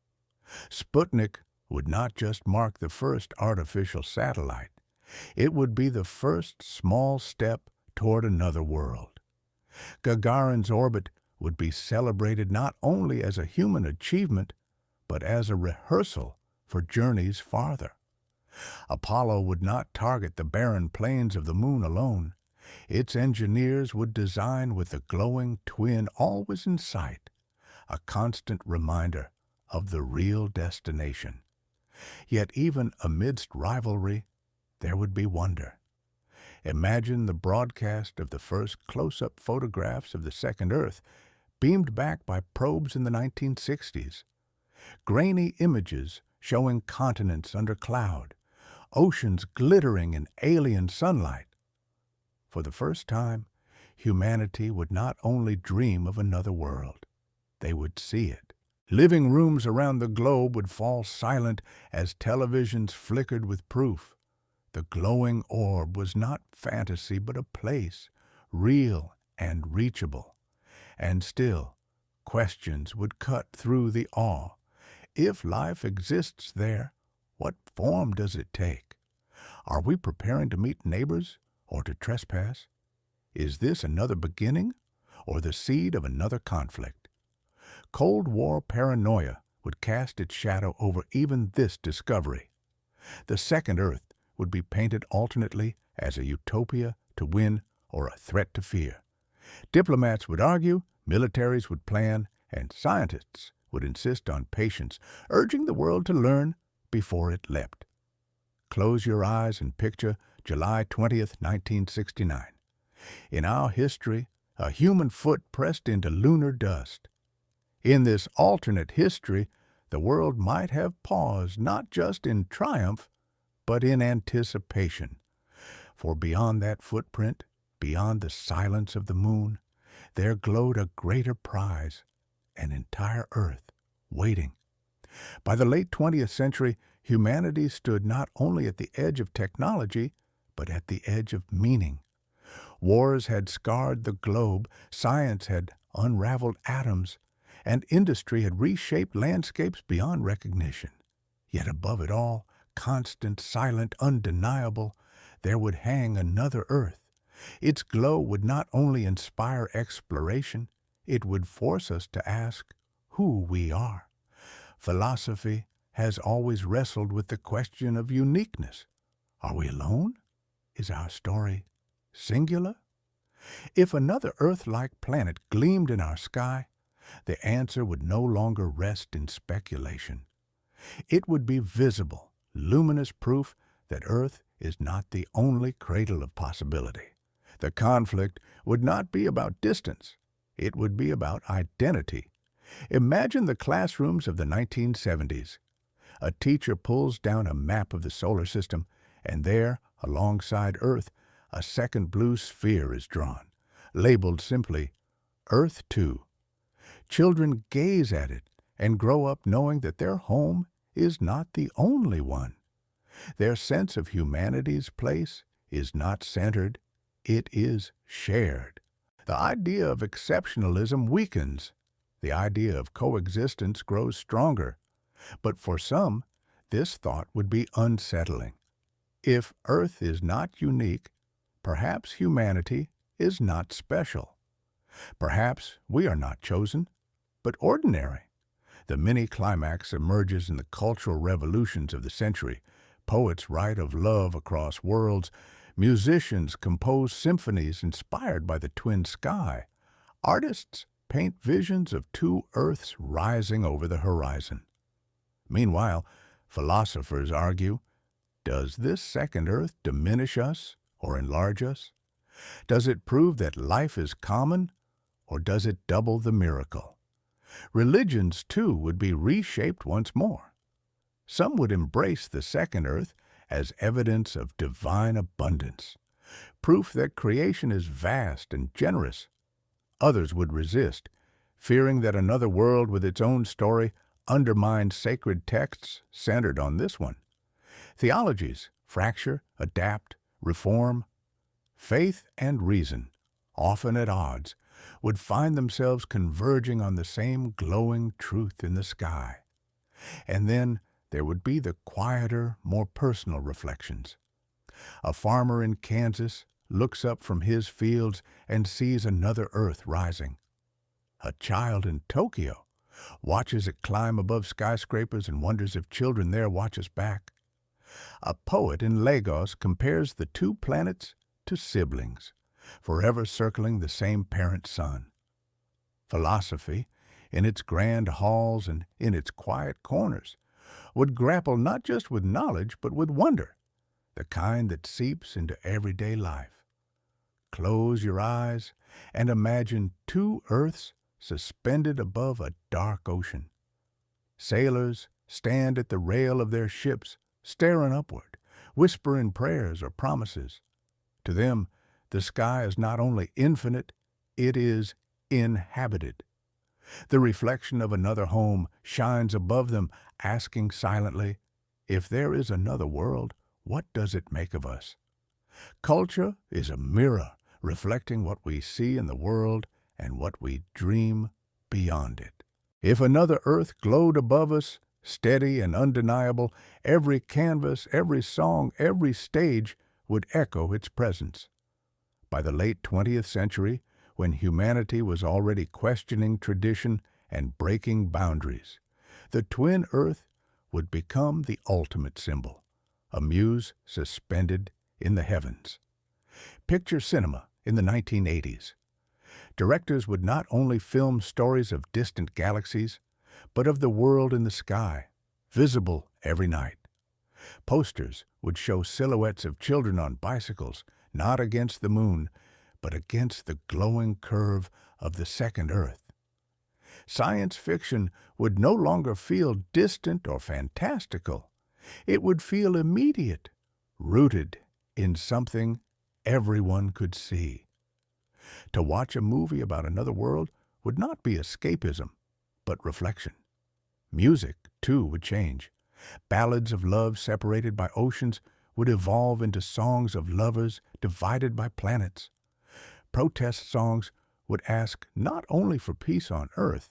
Sputnik would not just mark the first artificial satellite. It would be the first small step toward another world. Gagarin's orbit would be celebrated not only as a human achievement, but as a rehearsal for journeys farther. Apollo would not target the barren plains of the moon alone. Its engineers would design with the glowing twin always in sight, a constant reminder of the real destination. Yet even amidst rivalry, there would be wonder. Imagine the broadcast of the first close-up photographs of the second Earth, beamed back by probes in the 1960s. Grainy images showing continents under cloud, oceans glittering in alien sunlight. For the first time, humanity would not only dream of another world, they would see it. Living rooms around the globe would fall silent as televisions flickered with proof. The glowing orb was not fantasy but a place, real and reachable. And still, questions would cut through the awe. If life exists there, what form does it take? Are we preparing to meet neighbors or to trespass? Is this another beginning or the seed of another conflict? Cold War paranoia would cast its shadow over even this discovery. The second Earth would be painted alternately as a utopia to win or a threat to fear. Diplomats would argue, militaries would plan, and scientists would insist on patience, urging the world to learn before it leapt. Close your eyes and picture July 20th, 1969. In our history, a human foot pressed into lunar dust. In this alternate history, the world might have paused not just in triumph, but in anticipation. For beyond that footprint, beyond the silence of the moon, there glowed a greater prize, an entire Earth, waiting. By the late 20th century, humanity stood not only at the edge of technology, but at the edge of meaning. Wars had scarred the globe, science had unraveled atoms, and industry had reshaped landscapes beyond recognition. Yet above it all, constant, silent, undeniable, there would hang another Earth. Its glow would not only inspire exploration, it would force us to ask who we are. Philosophy has always wrestled with the question of uniqueness. Are we alone? Is our story singular? If another Earth-like planet gleamed in our sky, the answer would no longer rest in speculation. It would be visible, luminous proof that Earth is not the only cradle of possibility. The conflict would not be about distance. It would be about identity. Imagine the classrooms of the 1970s. A teacher pulls down a map of the solar system, and there, alongside Earth, a second blue sphere is drawn, labeled simply Earth 2. Children gaze at it and grow up knowing that their home is not the only one. Their sense of humanity's place is not centered, it is shared. The idea of exceptionalism weakens. The idea of coexistence grows stronger. But for some, this thought would be unsettling. If Earth is not unique, perhaps humanity is not special. Perhaps we are not chosen, but ordinary. The mini-climax emerges in the cultural revolutions of the century. Poets write of love across worlds. Musicians compose symphonies inspired by the twin sky. Artists paint visions of two Earths rising over the horizon. Meanwhile, philosophers argue, does this second Earth diminish us or enlarge us? Does it prove that life is common, or does it double the miracle? Religions, too, would be reshaped once more. Some would embrace the second Earth as evidence of divine abundance, proof that creation is vast and generous. Others would resist, fearing that another world with its own story undermined sacred texts centered on this one. Theologies, fracture, adapt, reform. Faith and reason, often at odds, would find themselves converging on the same glowing truth in the sky. And then there would be the quieter, more personal reflections. A farmer in Kansas looks up from his fields and sees another Earth rising. A child in Tokyo watches it climb above skyscrapers and wonders if children there watch us back. A poet in Lagos compares the two planets to siblings, forever circling the same parent sun. Philosophy, in its grand halls and in its quiet corners, would grapple not just with knowledge but with wonder, the kind that seeps into everyday life. Close your eyes and imagine two Earths suspended above a dark ocean. Sailors stand at the rail of their ships, staring upward, whispering prayers or promises. To them, the sky is not only infinite, it is inhabited. The reflection of another home shines above them, asking silently, if there is another world, what does it make of us? Culture is a mirror reflecting what we see in the world and what we dream beyond it. If another Earth glowed above us, steady and undeniable, every canvas, every song, every stage would echo its presence. By the late 20th century, when humanity was already questioning tradition and breaking boundaries, the twin Earth would become the ultimate symbol, a muse suspended in the heavens. Picture cinema in the 1980s. Directors would not only film stories of distant galaxies, but of the world in the sky, visible every night. Posters would show silhouettes of children on bicycles, not against the moon, but against the glowing curve of the second Earth. Science fiction would no longer feel distant or fantastical. It would feel immediate, rooted in something everyone could see. To watch a movie about another world would not be escapism, but reflection. Music, too, would change. Ballads of love separated by oceans would evolve into songs of lovers divided by planets. Protest songs would ask not only for peace on Earth,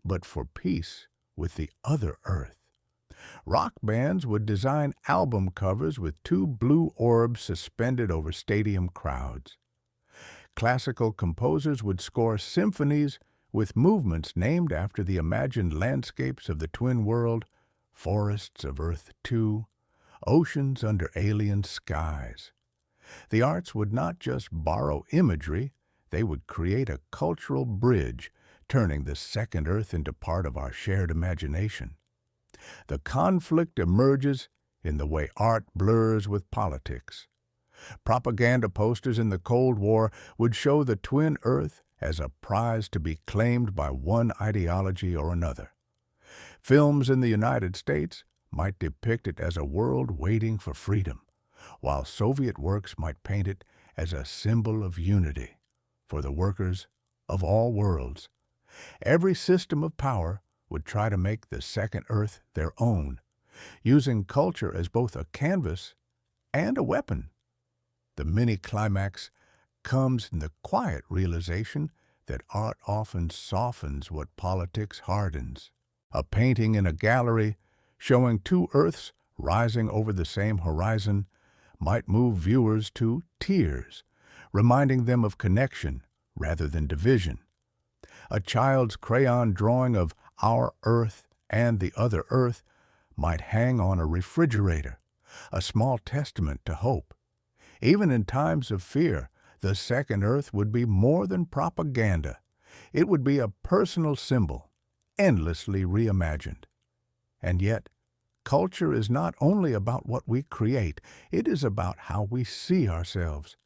but for peace with the other Earth. Rock bands would design album covers with two blue orbs suspended over stadium crowds. Classical composers would score symphonies with movements named after the imagined landscapes of the twin world, forests of Earth 2, oceans under alien skies. The arts would not just borrow imagery, they would create a cultural bridge, turning the second Earth into part of our shared imagination. The conflict emerges in the way art blurs with politics. Propaganda posters in the Cold War would show the twin Earth as a prize to be claimed by one ideology or another. Films in the United States might depict it as a world waiting for freedom, while Soviet works might paint it as a symbol of unity for the workers of all worlds. Every system of power would try to make the second Earth their own, using culture as both a canvas and a weapon. The mini-climax comes in the quiet realization that art often softens what politics hardens. A painting in a gallery showing two Earths rising over the same horizon might move viewers to tears, reminding them of connection rather than division. A child's crayon drawing of our Earth and the other Earth might hang on a refrigerator, a small testament to hope. Even in times of fear, the second Earth would be more than propaganda. It would be a personal symbol, endlessly reimagined. And yet, culture is not only about what we create, it is about how we see ourselves.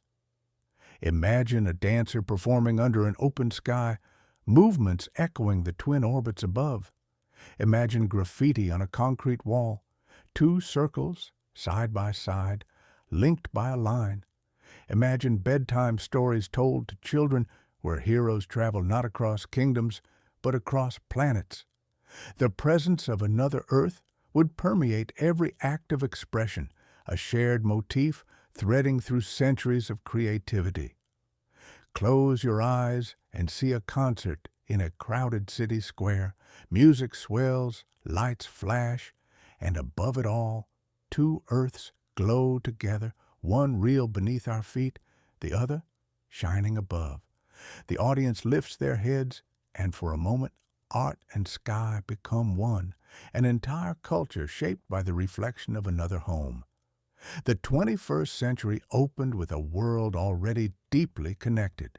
Imagine a dancer performing under an open sky, movements echoing the twin orbits above. Imagine graffiti on a concrete wall, two circles, side by side, linked by a line. Imagine bedtime stories told to children where heroes travel not across kingdoms, but across planets. The presence of another Earth would permeate every act of expression, a shared motif threading through centuries of creativity. Close your eyes and see a concert in a crowded city square. Music swells, lights flash, and above it all, two earths glow together, one real beneath our feet, the other shining above. The audience lifts their heads, and for a moment, art and sky become one, an entire culture shaped by the reflection of another home. The 21st century opened with a world already deeply connected.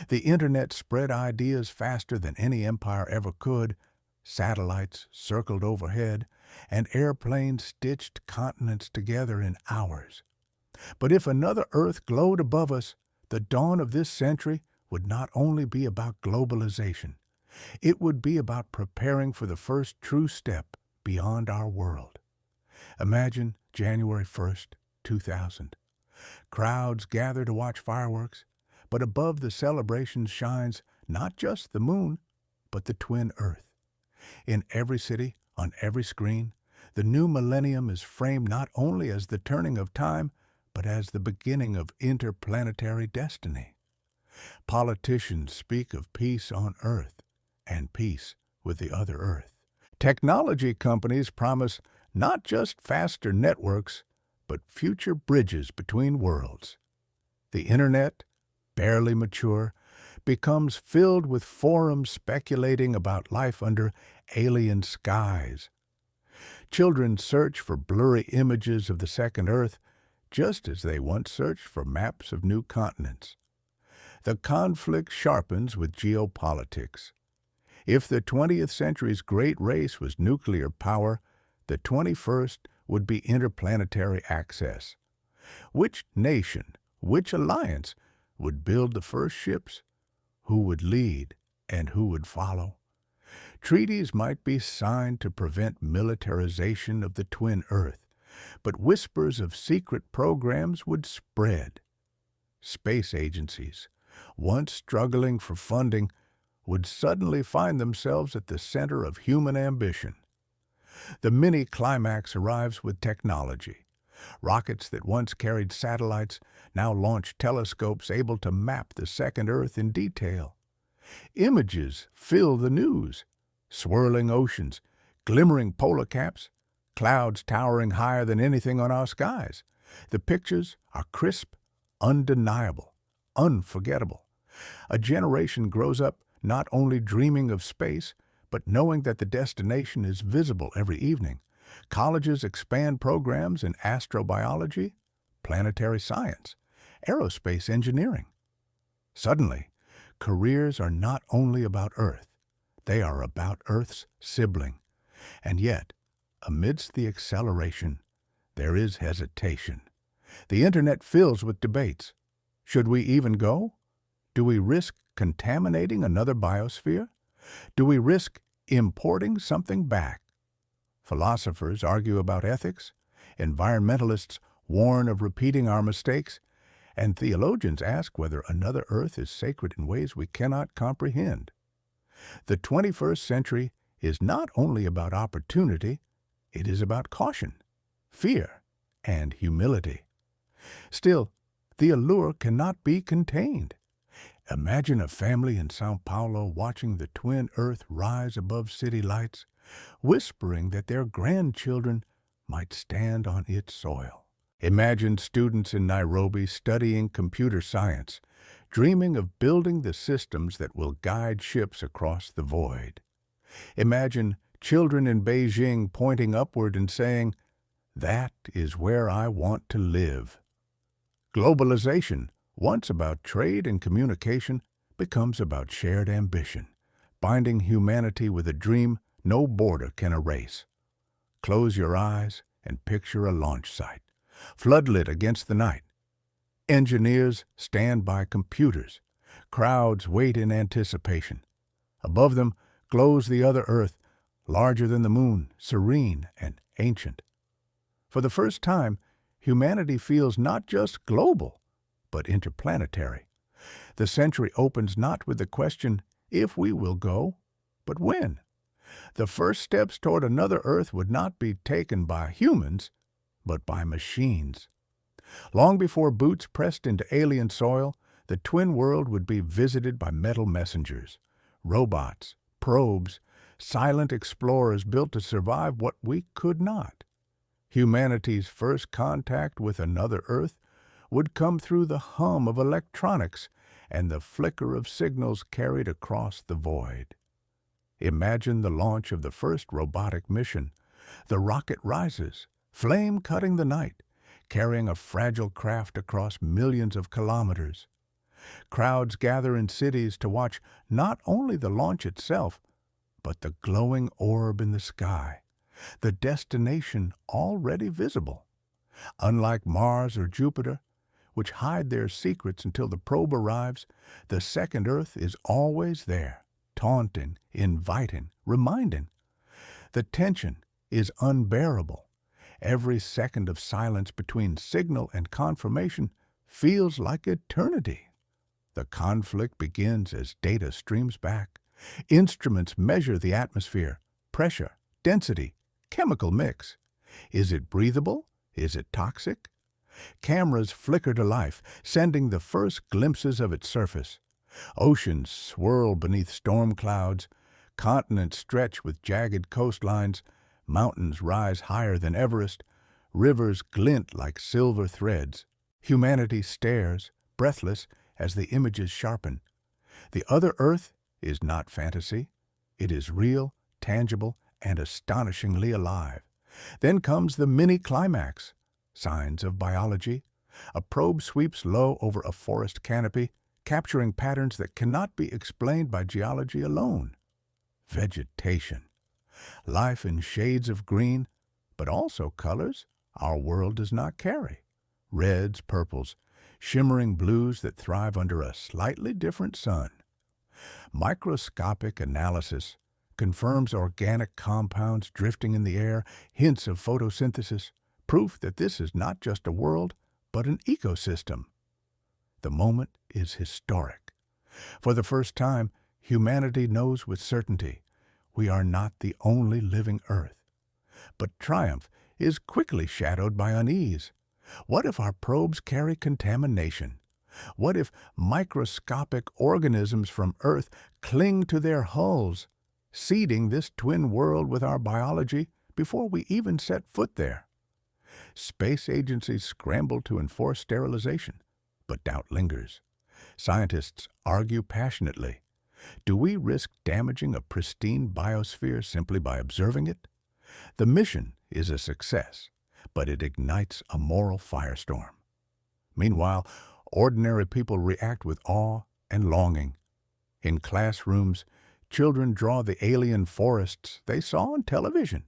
The internet spread ideas faster than any empire ever could. Satellites circled overhead, and airplanes stitched continents together in hours. But if another Earth glowed above us, the dawn of this century would not only be about globalization. It would be about preparing for the first true step beyond our world. Imagine January 1st, 2000. Crowds gather to watch fireworks, but above the celebration shines not just the moon, but the twin Earth. In every city, on every screen, the new millennium is framed not only as the turning of time, but as the beginning of interplanetary destiny. Politicians speak of peace on Earth and peace with the other Earth. Technology companies promise not just faster networks, but future bridges between worlds. The internet, barely mature, becomes filled with forums speculating about life under alien skies. Children search for blurry images of the second Earth, just as they once searched for maps of new continents. The conflict sharpens with geopolitics. If the 20th century's great race was nuclear power, the 21st would be interplanetary access. Which nation, which alliance would build the first ships? Who would lead and who would follow? Treaties might be signed to prevent militarization of the twin Earth, but whispers of secret programs would spread. Space agencies, once struggling for funding, would suddenly find themselves at the center of human ambition. The mini-climax arrives with technology. Rockets that once carried satellites now launch telescopes able to map the second Earth in detail. Images fill the news: swirling oceans, glimmering polar caps, clouds towering higher than anything on our skies. The pictures are crisp, undeniable, unforgettable. A generation grows up not only dreaming of space, but knowing that the destination is visible every evening. Colleges expand programs in astrobiology, planetary science, aerospace engineering. Suddenly, careers are not only about Earth, they are about Earth's sibling. And yet, amidst the acceleration, there is hesitation. The internet fills with debates. Should we even go? Do we risk contaminating another biosphere? Do we risk importing something back? Philosophers argue about ethics, environmentalists warn of repeating our mistakes, and theologians ask whether another Earth is sacred in ways we cannot comprehend. The 21st century is not only about opportunity, it is about caution, fear, and humility. Still, the allure cannot be contained. Imagine a family in Sao Paulo watching the twin Earth rise above city lights, whispering that their grandchildren might stand on its soil. Imagine students in Nairobi studying computer science, dreaming of building the systems that will guide ships across the void. Imagine children in Beijing pointing upward and saying, "That is where I want to live." Globalization, once about trade and communication, becomes about shared ambition, binding humanity with a dream no border can erase. Close your eyes and picture a launch site, floodlit against the night. Engineers stand by computers. Crowds wait in anticipation. Above them glows the other Earth, larger than the moon, serene and ancient. For the first time, humanity feels not just global, but interplanetary. The century opens not with the question if we will go, but when. The first steps toward another Earth would not be taken by humans, but by machines. Long before boots pressed into alien soil, the twin world would be visited by metal messengers, robots, probes, silent explorers built to survive what we could not. Humanity's first contact with another Earth would come through the hum of electronics and the flicker of signals carried across the void. Imagine the launch of the first robotic mission. The rocket rises, flame cutting the night, carrying a fragile craft across millions of kilometers. Crowds gather in cities to watch not only the launch itself, but the glowing orb in the sky, the destination already visible. Unlike Mars or Jupiter, which hide their secrets until the probe arrives, the second Earth is always there, taunting, inviting, reminding. The tension is unbearable. Every second of silence between signal and confirmation feels like eternity. The conflict begins as data streams back. Instruments measure the atmosphere, pressure, density, chemical mix. Is it breathable? Is it toxic? Cameras flicker to life, sending the first glimpses of its surface. Oceans swirl beneath storm clouds, continents stretch with jagged coastlines, mountains rise higher than Everest, rivers glint like silver threads. Humanity stares, breathless, as the images sharpen. The other Earth is not fantasy. It is real, tangible, and astonishingly alive. Then comes the mini-climax. Signs of biology. A probe sweeps low over a forest canopy, capturing patterns that cannot be explained by geology alone. Vegetation. Life in shades of green, but also colors our world does not carry. Reds, purples, shimmering blues that thrive under a slightly different sun. Microscopic analysis confirms organic compounds drifting in the air, hints of photosynthesis, proof that this is not just a world, but an ecosystem. The moment is historic. For the first time, humanity knows with certainty we are not the only living Earth. But triumph is quickly shadowed by unease. What if our probes carry contamination? What if microscopic organisms from Earth cling to their hulls, seeding this twin world with our biology before we even set foot there? Space agencies scramble to enforce sterilization, but doubt lingers. Scientists argue passionately. Do we risk damaging a pristine biosphere simply by observing it? The mission is a success, but it ignites a moral firestorm. Meanwhile, ordinary people react with awe and longing. In classrooms, children draw the alien forests they saw on television.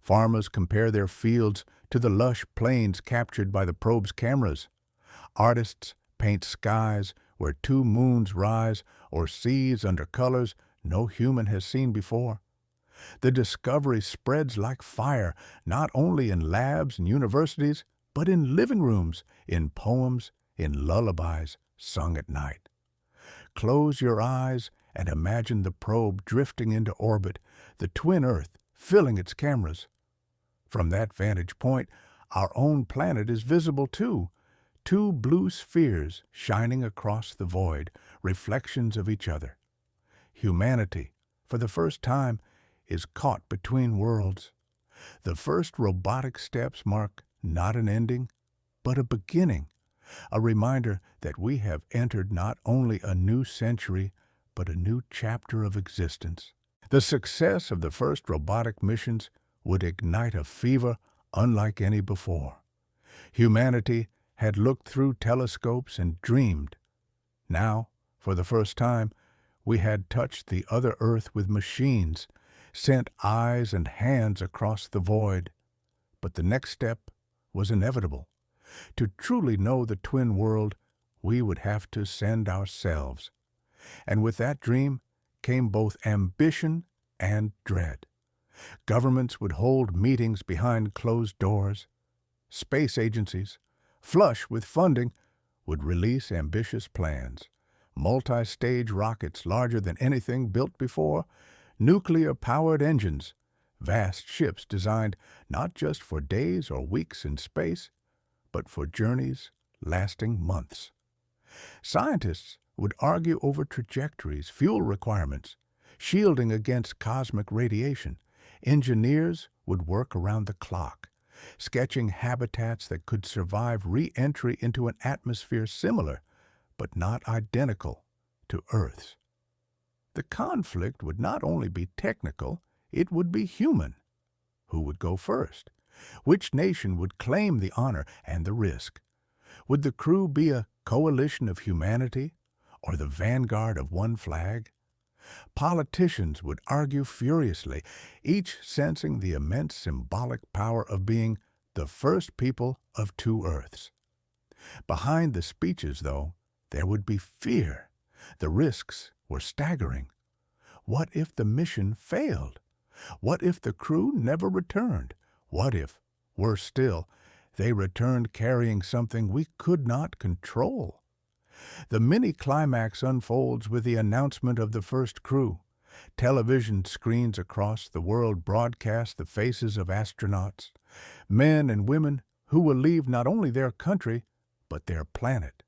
Farmers compare their fields to the lush plains captured by the probe's cameras. Artists paint skies where two moons rise or seas under colors no human has seen before. The discovery spreads like fire, not only in labs and universities, but in living rooms, in poems, in lullabies sung at night. Close your eyes and imagine the probe drifting into orbit, the twin Earth filling its cameras. From that vantage point, our own planet is visible too. Two blue spheres shining across the void, reflections of each other. Humanity, for the first time, is caught between worlds. The first robotic steps mark not an ending, but a beginning, a reminder that we have entered not only a new century, but a new chapter of existence. The success of the first robotic missions would ignite a fever unlike any before. Humanity had looked through telescopes and dreamed. Now, for the first time, we had touched the other Earth with machines, sent eyes and hands across the void. But the next step was inevitable. To truly know the twin world, we would have to send ourselves. And with that dream came both ambition and dread. Governments would hold meetings behind closed doors. Space agencies, flush with funding, would release ambitious plans. Multi-stage rockets larger than anything built before, nuclear-powered engines, vast ships designed not just for days or weeks in space, but for journeys lasting months. Scientists would argue over trajectories, fuel requirements, shielding against cosmic radiation. Engineers would work around the clock, sketching habitats that could survive re-entry into an atmosphere similar, but not identical, to Earth's. The conflict would not only be technical, it would be human. Who would go first? Which nation would claim the honor and the risk? Would the crew be a coalition of humanity or the vanguard of one flag? Politicians would argue furiously, each sensing the immense symbolic power of being the first people of two Earths. Behind the speeches, though, there would be fear. The risks were staggering. What if the mission failed? What if the crew never returned? What if, worse still, they returned carrying something we could not control? The mini-climax unfolds with the announcement of the first crew. Television screens across the world broadcast the faces of astronauts, men and women who will leave not only their country, but their planet.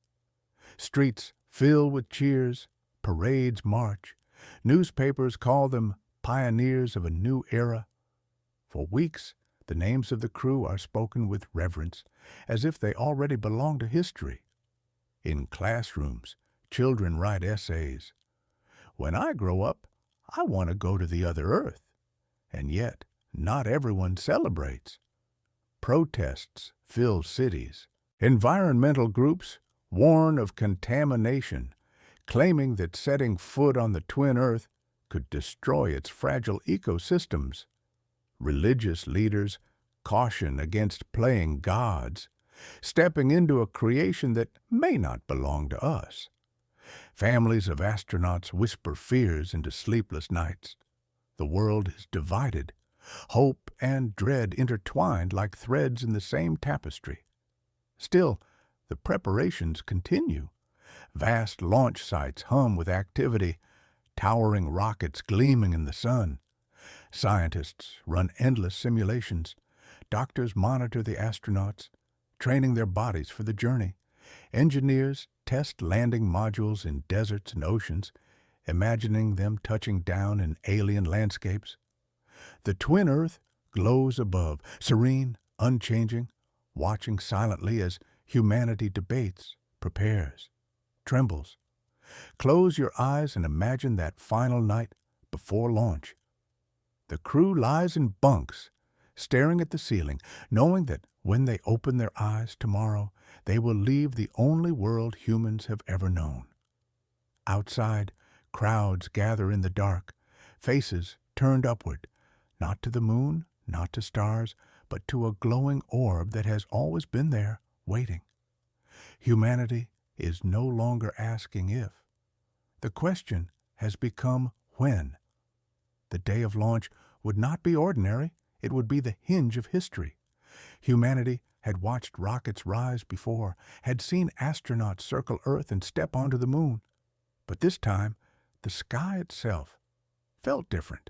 Streets fill with cheers, parades march, newspapers call them pioneers of a new era. For weeks, the names of the crew are spoken with reverence, as if they already belong to history. In classrooms, children write essays. When I grow up, I want to go to the other Earth. And yet, not everyone celebrates. Protests fill cities. Environmental groups warn of contamination, claiming that setting foot on the twin Earth could destroy its fragile ecosystems. Religious leaders caution against playing gods, stepping into a creation that may not belong to us. Families of astronauts whisper fears into sleepless nights. The world is divided, hope and dread intertwined like threads in the same tapestry. Still, the preparations continue. Vast launch sites hum with activity, towering rockets gleaming in the sun. Scientists run endless simulations. Doctors monitor the astronauts, training their bodies for the journey. Engineers test landing modules in deserts and oceans, imagining them touching down in alien landscapes. The twin Earth glows above, serene, unchanging, watching silently as humanity debates, prepares, trembles. Close your eyes and imagine that final night before launch. The crew lies in bunks, staring at the ceiling, knowing that when they open their eyes tomorrow, they will leave the only world humans have ever known. Outside, crowds gather in the dark, faces turned upward, not to the moon, not to stars, but to a glowing orb that has always been there, waiting. Humanity is no longer asking if. The question has become when. The day of launch would not be ordinary, it would be the hinge of history. Humanity had watched rockets rise before, had seen astronauts circle Earth and step onto the moon. But this time, the sky itself felt different.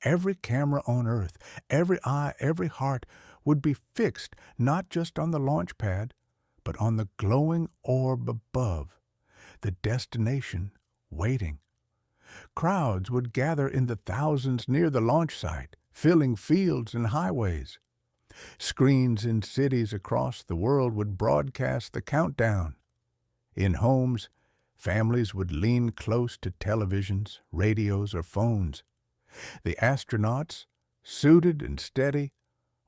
Every camera on Earth, every eye, every heart would be fixed not just on the launch pad, but on the glowing orb above, the destination waiting. Crowds would gather in the thousands near the launch site, filling fields and highways. Screens in cities across the world would broadcast the countdown. In homes, families would lean close to televisions, radios, or phones. The astronauts, suited and steady,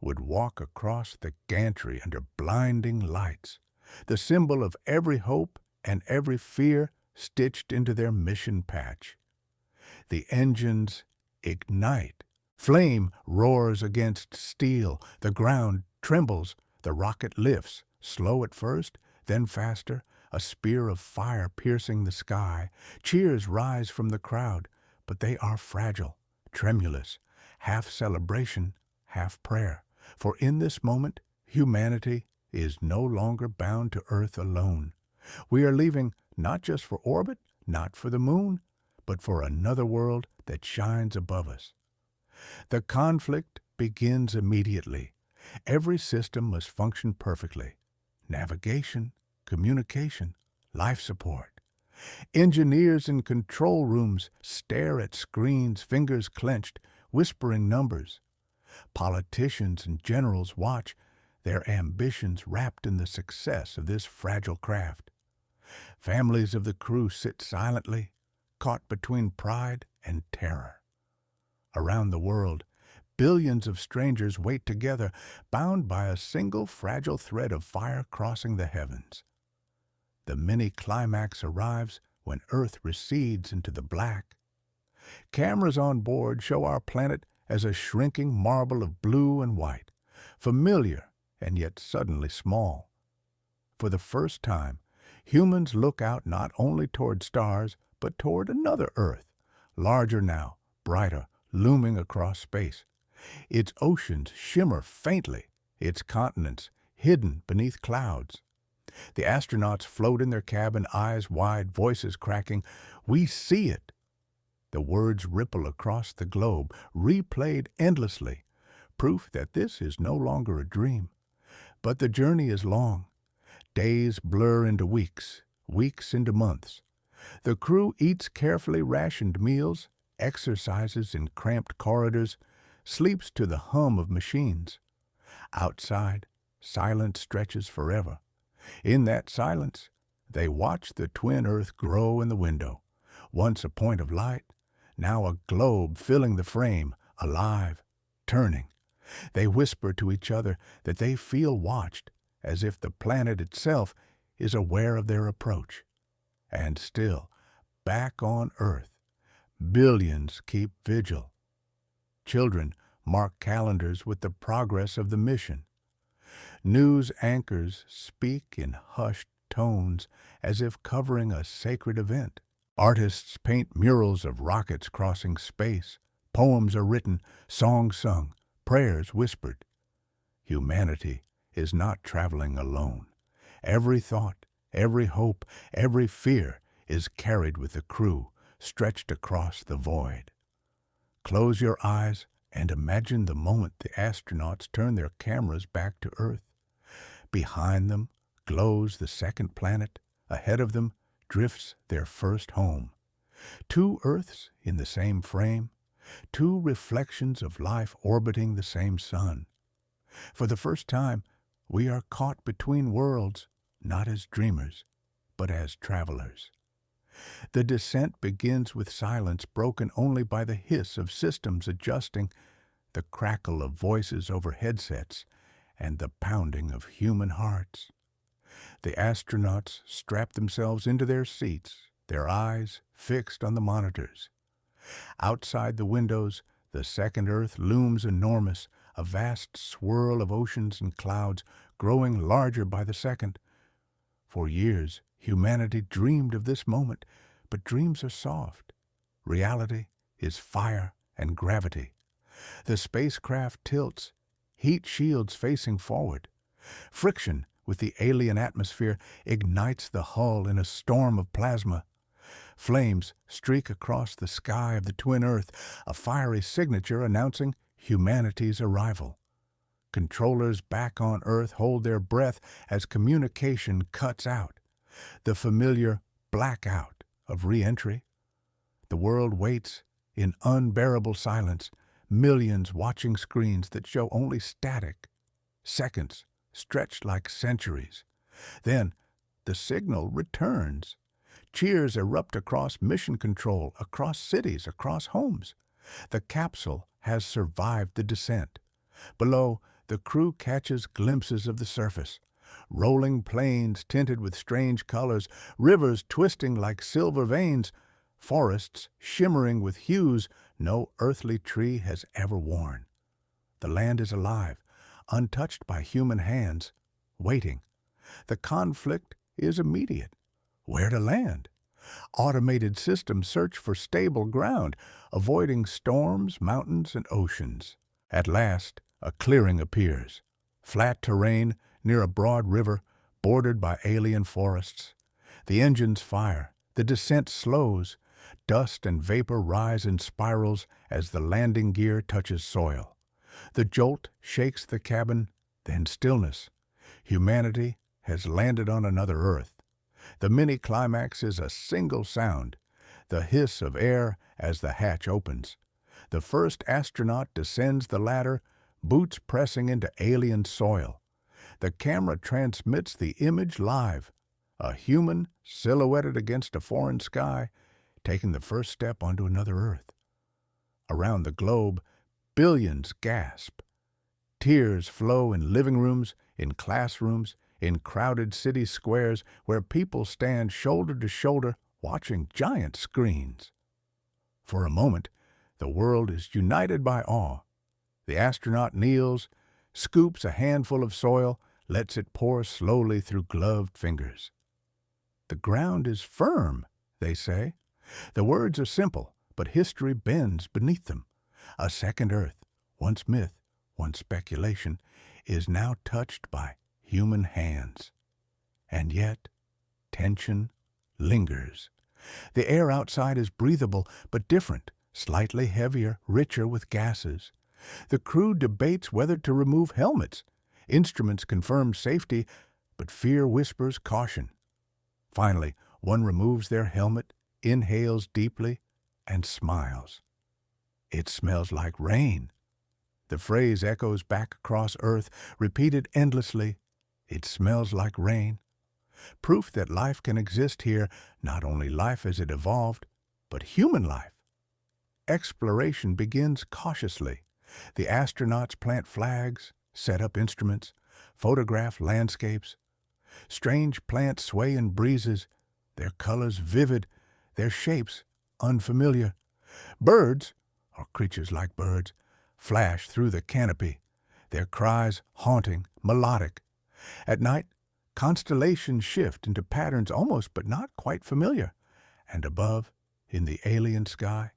would walk across the gantry under blinding lights, the symbol of every hope and every fear stitched into their mission patch. The engines ignite. Flame roars against steel. The ground trembles. The rocket lifts, slow at first, then faster, a spear of fire piercing the sky. Cheers rise from the crowd, but they are fragile, tremulous, half celebration, half prayer. For in this moment, humanity is no longer bound to Earth alone. We are leaving not just for orbit, not for the moon, but for another world that shines above us. The conflict begins immediately. Every system must function perfectly. Navigation, communication, life support. Engineers in control rooms stare at screens, fingers clenched, whispering numbers. Politicians and generals watch, their ambitions wrapped in the success of this fragile craft. Families of the crew sit silently, caught between pride and terror. Around the world, billions of strangers wait together, bound by a single fragile thread of fire crossing the heavens. The mini-climax arrives when Earth recedes into the black. Cameras on board show our planet as a shrinking marble of blue and white, familiar and yet suddenly small. For the first time, humans look out not only toward stars, but toward another Earth, larger now, brighter, looming across space. Its oceans shimmer faintly, its continents hidden beneath clouds. The astronauts float in their cabin, eyes wide, voices cracking. We see it. The words ripple across the globe, replayed endlessly, proof that this is no longer a dream. But the journey is long. Days blur into weeks, weeks into months. The crew eats carefully rationed meals, exercises in cramped corridors, sleeps to the hum of machines. Outside, silence stretches forever. In that silence, they watch the twin Earth grow in the window. Once a point of light, now a globe filling the frame, alive, turning. They whisper to each other that they feel watched, as if the planet itself is aware of their approach. And still, back on Earth, billions keep vigil. Children mark calendars with the progress of the mission. News anchors speak in hushed tones as if covering a sacred event. Artists paint murals of rockets crossing space. Poems are written, songs sung, prayers whispered. Humanity is not traveling alone. Every thought, every hope, every fear is carried with the crew, stretched across the void. Close your eyes and imagine the moment the astronauts turn their cameras back to Earth. Behind them glows the second planet. Ahead of them drifts their first home. Two Earths in the same frame, two reflections of life orbiting the same sun. For the first time, we are caught between worlds, not as dreamers, but as travelers. The descent begins with silence broken only by the hiss of systems adjusting, the crackle of voices over headsets, and the pounding of human hearts. The astronauts strap themselves into their seats, their eyes fixed on the monitors. Outside the windows, the second Earth looms enormous, a vast swirl of oceans and clouds growing larger by the second. For years, humanity dreamed of this moment, but dreams are soft. Reality is fire and gravity. The spacecraft tilts, heat shields facing forward. Friction with the alien atmosphere ignites the hull in a storm of plasma. Flames streak across the sky of the twin Earth, a fiery signature announcing humanity's arrival. Controllers back on Earth hold their breath as communication cuts out. The familiar blackout of re-entry. The world waits in unbearable silence, millions watching screens that show only static. Seconds stretched like centuries. Then the signal returns. Cheers erupt across mission control, across cities, across homes. The capsule has survived the descent. Below, the crew catches glimpses of the surface. Rolling plains tinted with strange colors, rivers twisting like silver veins, forests shimmering with hues no earthly tree has ever worn. The land is alive, untouched by human hands, waiting. The conflict is immediate. Where to land? Automated systems search for stable ground, avoiding storms, mountains, and oceans. At last, a clearing appears. Flat terrain near a broad river bordered by alien forests. The engines fire. The descent slows. Dust and vapor rise in spirals as the landing gear touches soil. The jolt shakes the cabin, then stillness. Humanity has landed on another Earth. The mini-climax is a single sound, the hiss of air as the hatch opens. The first astronaut descends the ladder, boots pressing into alien soil. The camera transmits the image live, a human silhouetted against a foreign sky, taking the first step onto another Earth. Around the globe, billions gasp. Tears flow in living rooms, in classrooms, in crowded city squares where people stand shoulder to shoulder watching giant screens. For a moment, the world is united by awe. The astronaut kneels, scoops a handful of soil, lets it pour slowly through gloved fingers. The ground is firm, they say. The words are simple, but history bends beneath them. A second Earth, once myth, once speculation, is now touched by human hands. And yet, tension lingers. The air outside is breathable, but different, slightly heavier, richer with gases. The crew debates whether to remove helmets. Instruments confirm safety, but fear whispers caution. Finally, one removes their helmet, inhales deeply, and smiles. It smells like rain. The phrase echoes back across Earth, repeated endlessly. It smells like rain. Proof that life can exist here, not only life as it evolved, but human life. Exploration begins cautiously. The astronauts plant flags, set up instruments, photograph landscapes. Strange plants sway in breezes, their colors vivid, their shapes unfamiliar. Birds, or creatures like birds, flash through the canopy, their cries haunting, melodic. At night, constellations shift into patterns almost but not quite familiar, and above, in the alien sky,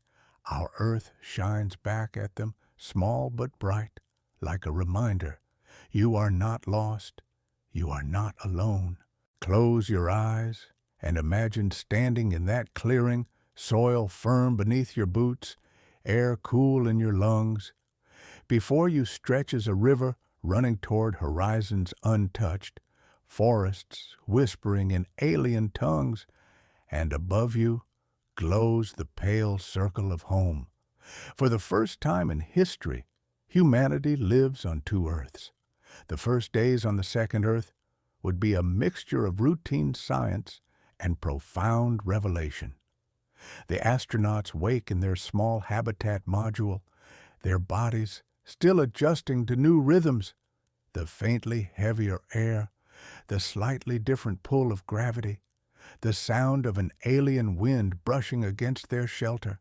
our Earth shines back at them, small but bright, like a reminder. You are not lost. You are not alone. Close your eyes and imagine standing in that clearing, soil firm beneath your boots, air cool in your lungs. Before you stretches a river running toward horizons untouched, forests whispering in alien tongues, and above you glows the pale circle of home. For the first time in history, humanity lives on two Earths. The first days on the second Earth would be a mixture of routine science and profound revelation. The astronauts wake in their small habitat module, their bodies still adjusting to new rhythms, the faintly heavier air, the slightly different pull of gravity, the sound of an alien wind brushing against their shelter.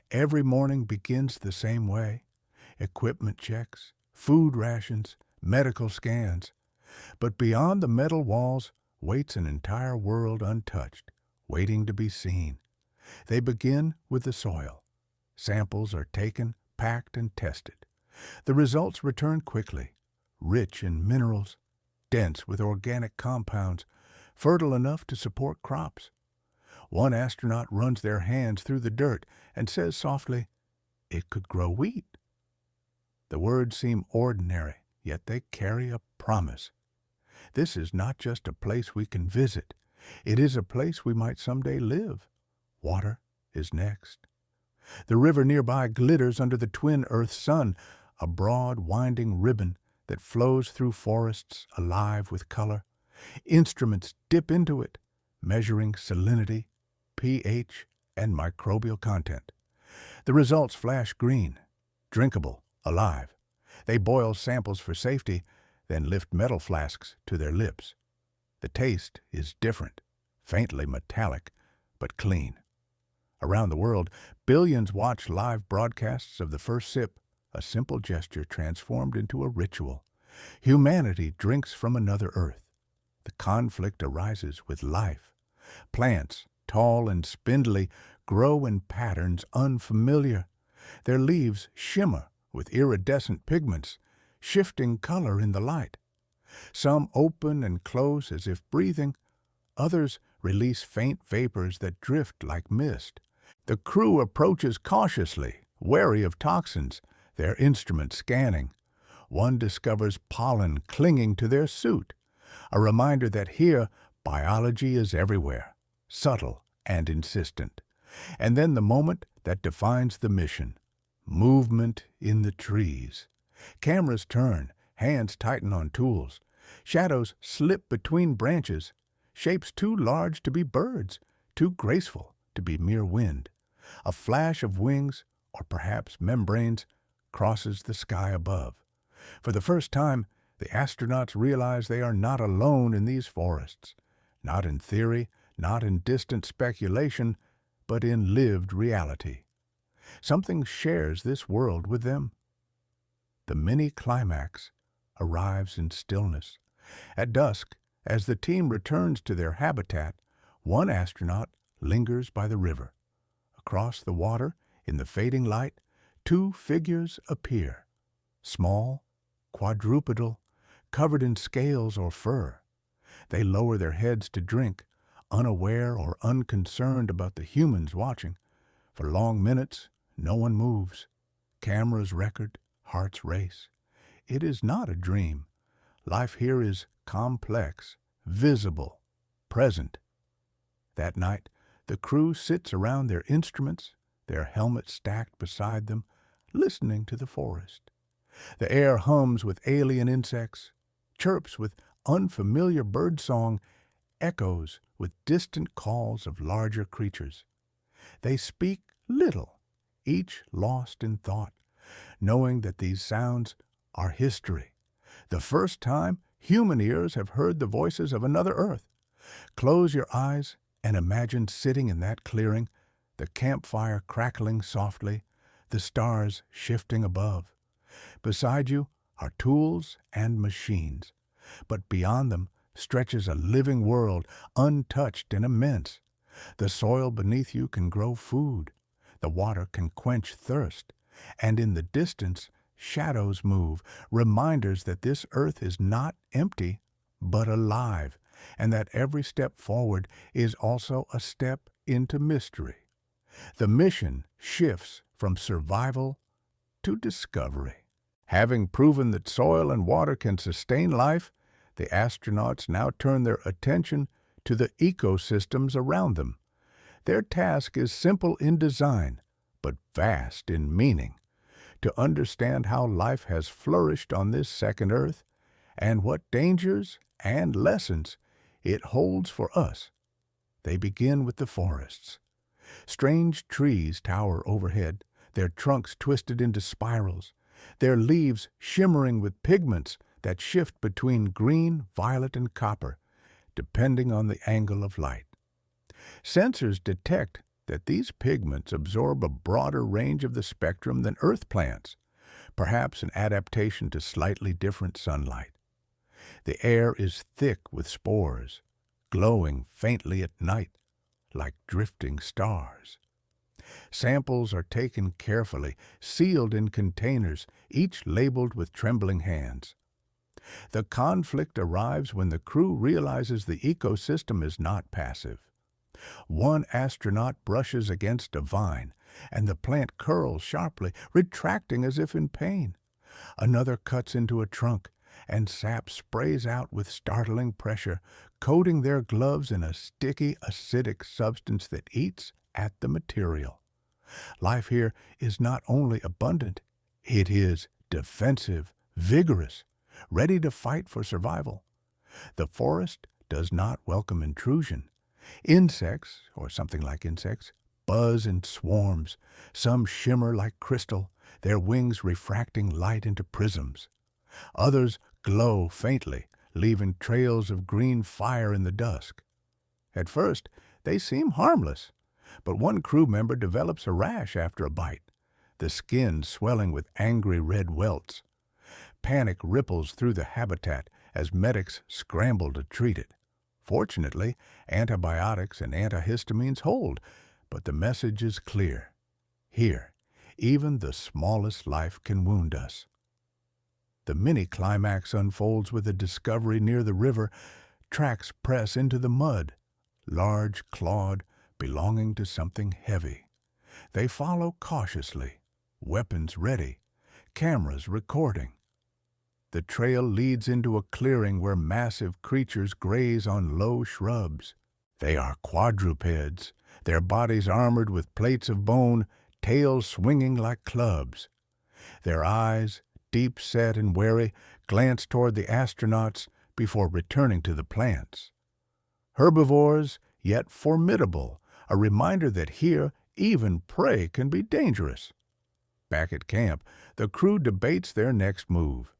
Every morning begins the same way. Equipment checks, food rations, medical scans. But beyond the metal walls waits an entire world untouched, waiting to be seen. They begin with the soil. Samples are taken, packed, and tested. The results return quickly, rich in minerals, dense with organic compounds, fertile enough to support crops. One astronaut runs their hands through the dirt and says softly, "It could grow wheat." The words seem ordinary, yet they carry a promise. This is not just a place we can visit. It is a place we might someday live. Water is next. The river nearby glitters under the twin Earth sun, a broad, winding ribbon that flows through forests alive with color. Instruments dip into it, measuring salinity, pH, and microbial content. The results flash green, drinkable, alive. They boil samples for safety, then lift metal flasks to their lips. The taste is different, faintly metallic, but clean. Around the world, billions watch live broadcasts of the first sip, a simple gesture transformed into a ritual. Humanity drinks from another Earth. The conflict arises with life. Plants, tall and spindly, grow in patterns unfamiliar. Their leaves shimmer with iridescent pigments, shifting color in the light. Some open and close as if breathing. Others release faint vapors that drift like mist. The crew approaches cautiously, wary of toxins, their instruments scanning. One discovers pollen clinging to their suit, a reminder that here biology is everywhere, subtle and insistent. And then the moment that defines the mission: movement in the trees. Cameras turn, hands tighten on tools. Shadows slip between branches, shapes too large to be birds, too graceful to be mere wind. A flash of wings, or perhaps membranes, crosses the sky above. For the first time, the astronauts realize they are not alone in these forests, not in theory, not in distant speculation, but in lived reality. Something shares this world with them. The mini-climax arrives in stillness. At dusk, as the team returns to their habitat, one astronaut lingers by the river. Across the water, in the fading light, two figures appear, small, quadrupedal, covered in scales or fur. They lower their heads to drink, unaware or unconcerned about the humans watching. For long minutes, no one moves. Cameras record, hearts race. It is not a dream. Life here is complex, visible, present. That night, the crew sits around their instruments, their helmets stacked beside them, listening to the forest. The air hums with alien insects, chirps with unfamiliar birdsong, echoes with distant calls of larger creatures. They speak little, each lost in thought, knowing that these sounds are history. The first time human ears have heard the voices of another Earth. Close your eyes and imagine sitting in that clearing, the campfire crackling softly, the stars shifting above. Beside you are tools and machines, but beyond them stretches a living world, untouched and immense. The soil beneath you can grow food, the water can quench thirst, and in the distance shadows move, reminders that this earth is not empty, but alive, and that every step forward is also a step into mystery. The mission shifts from survival to discovery. Having proven that soil and water can sustain life, the astronauts now turn their attention to the ecosystems around them. Their task is simple in design, but vast in meaning: to understand how life has flourished on this second Earth, and what dangers and lessons it holds for us. They begin with the forests. Strange trees tower overhead, their trunks twisted into spirals, their leaves shimmering with pigments that shift between green, violet, and copper, depending on the angle of light. Sensors detect that these pigments absorb a broader range of the spectrum than Earth plants, perhaps an adaptation to slightly different sunlight. The air is thick with spores, glowing faintly at night, like drifting stars. Samples are taken carefully, sealed in containers, each labeled with trembling hands. The conflict arrives when the crew realizes the ecosystem is not passive. One astronaut brushes against a vine, and the plant curls sharply, retracting as if in pain. Another cuts into a trunk, and sap sprays out with startling pressure, coating their gloves in a sticky, acidic substance that eats at the material. Life here is not only abundant, it is defensive, vigorous, ready to fight for survival. The forest does not welcome intrusion. Insects, or something like insects, buzz in swarms. Some shimmer like crystal, their wings refracting light into prisms. Others glow faintly, leaving trails of green fire in the dusk. At first, they seem harmless, but one crew member develops a rash after a bite, the skin swelling with angry red welts. Panic ripples through the habitat as medics scramble to treat it. Fortunately, antibiotics and antihistamines hold, but the message is clear. Here, even the smallest life can wound us. The mini-climax unfolds with a discovery near the river. Tracks press into the mud, large, clawed, belonging to something heavy. They follow cautiously, weapons ready, cameras recording. The trail leads into a clearing where massive creatures graze on low shrubs. They are quadrupeds, their bodies armored with plates of bone, tails swinging like clubs. Their eyes, deep set and wary, glance toward the astronauts before returning to the plants. Herbivores, yet formidable, a reminder that here even prey can be dangerous. Back at camp, the crew debates their next move.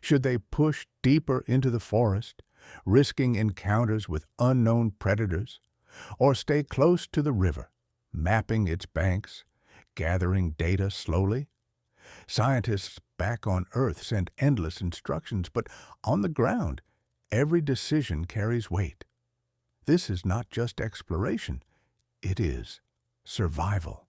Should they push deeper into the forest, risking encounters with unknown predators, or stay close to the river, mapping its banks, gathering data slowly? Scientists back on Earth sent endless instructions, but on the ground, every decision carries weight. This is not just exploration, it is survival.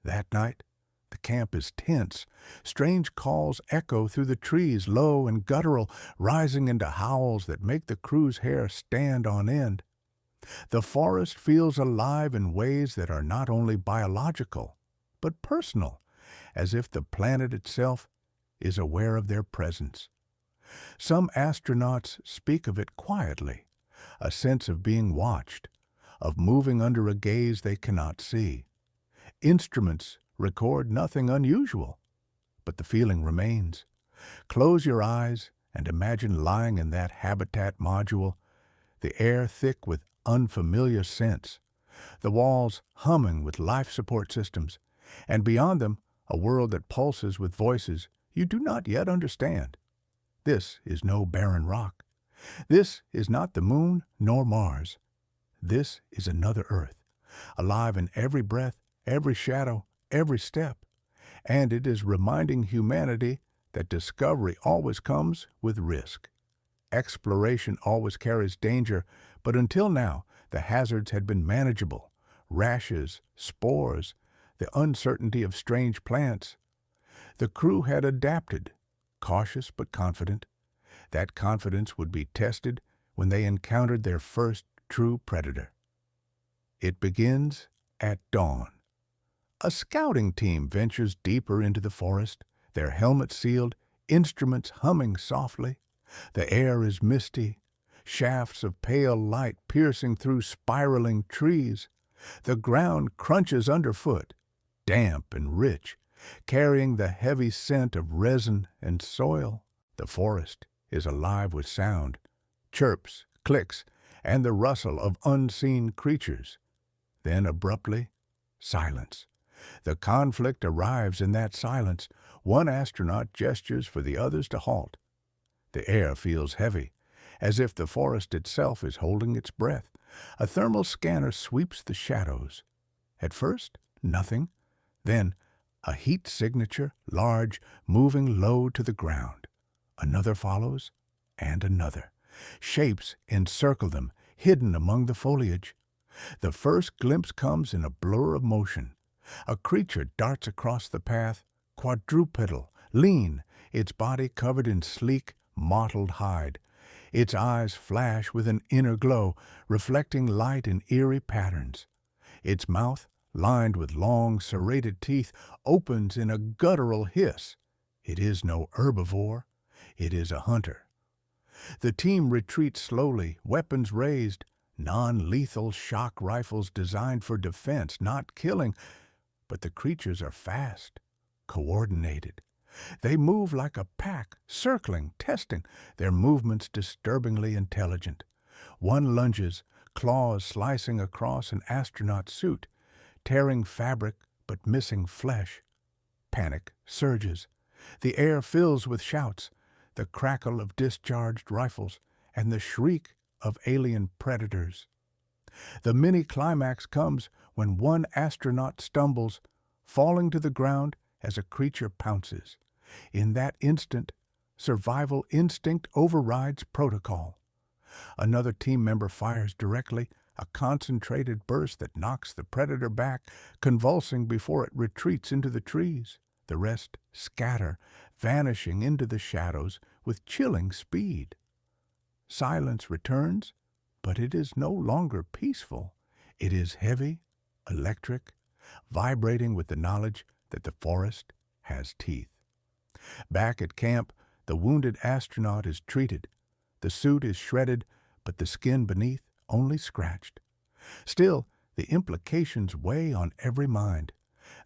That night, the camp is tense. Strange calls echo through the trees, low and guttural, rising into howls that make the crew's hair stand on end. The forest feels alive in ways that are not only biological, but personal, as if the planet itself is aware of their presence. Some astronauts speak of it quietly, a sense of being watched, of moving under a gaze they cannot see. Instruments record nothing unusual, but the feeling remains. Close your eyes and imagine lying in that habitat module, the air thick with unfamiliar scents, the walls humming with life support systems, and beyond them, a world that pulses with voices you do not yet understand. This is no barren rock. This is not the moon nor Mars. This is another Earth, alive in every breath, every shadow, every step. And it is reminding humanity that discovery always comes with risk. Exploration always carries danger, but until now, the hazards had been manageable. Rashes, spores, the uncertainty of strange plants. The crew had adapted, cautious but confident. That confidence would be tested when they encountered their first true predator. It begins at dawn. A scouting team ventures deeper into the forest, their helmets sealed, instruments humming softly. The air is misty, shafts of pale light piercing through spiraling trees. The ground crunches underfoot, damp and rich, carrying the heavy scent of resin and soil. The forest is alive with sound, chirps, clicks, and the rustle of unseen creatures. Then abruptly, silence. The conflict arrives in that silence. One astronaut gestures for the others to halt. The air feels heavy, as if the forest itself is holding its breath. A thermal scanner sweeps the shadows. At first, nothing. Then, a heat signature, large, moving low to the ground. Another follows, and another. Shapes encircle them, hidden among the foliage. The first glimpse comes in a blur of motion. A creature darts across the path, quadrupedal, lean, its body covered in sleek, mottled hide. Its eyes flash with an inner glow, reflecting light in eerie patterns. Its mouth, lined with long, serrated teeth, opens in a guttural hiss. It is no herbivore. It is a hunter. The team retreats slowly, weapons raised, non-lethal shock rifles designed for defense, not killing. But the creatures are fast, coordinated. They move like a pack, circling, testing, their movements disturbingly intelligent. One lunges, claws slicing across an astronaut suit, tearing fabric but missing flesh. Panic surges. The air fills with shouts, the crackle of discharged rifles, and the shriek of alien predators. The mini-climax comes when one astronaut stumbles, falling to the ground as a creature pounces. In that instant, survival instinct overrides protocol. Another team member fires directly, a concentrated burst that knocks the predator back, convulsing before it retreats into the trees. The rest scatter, vanishing into the shadows with chilling speed. Silence returns, but it is no longer peaceful. It is heavy, electric. vibrating with the knowledge that the forest has teeth. Back at camp, the wounded astronaut is treated. The suit is shredded, but the skin beneath only scratched. Still, the implications weigh on every mind.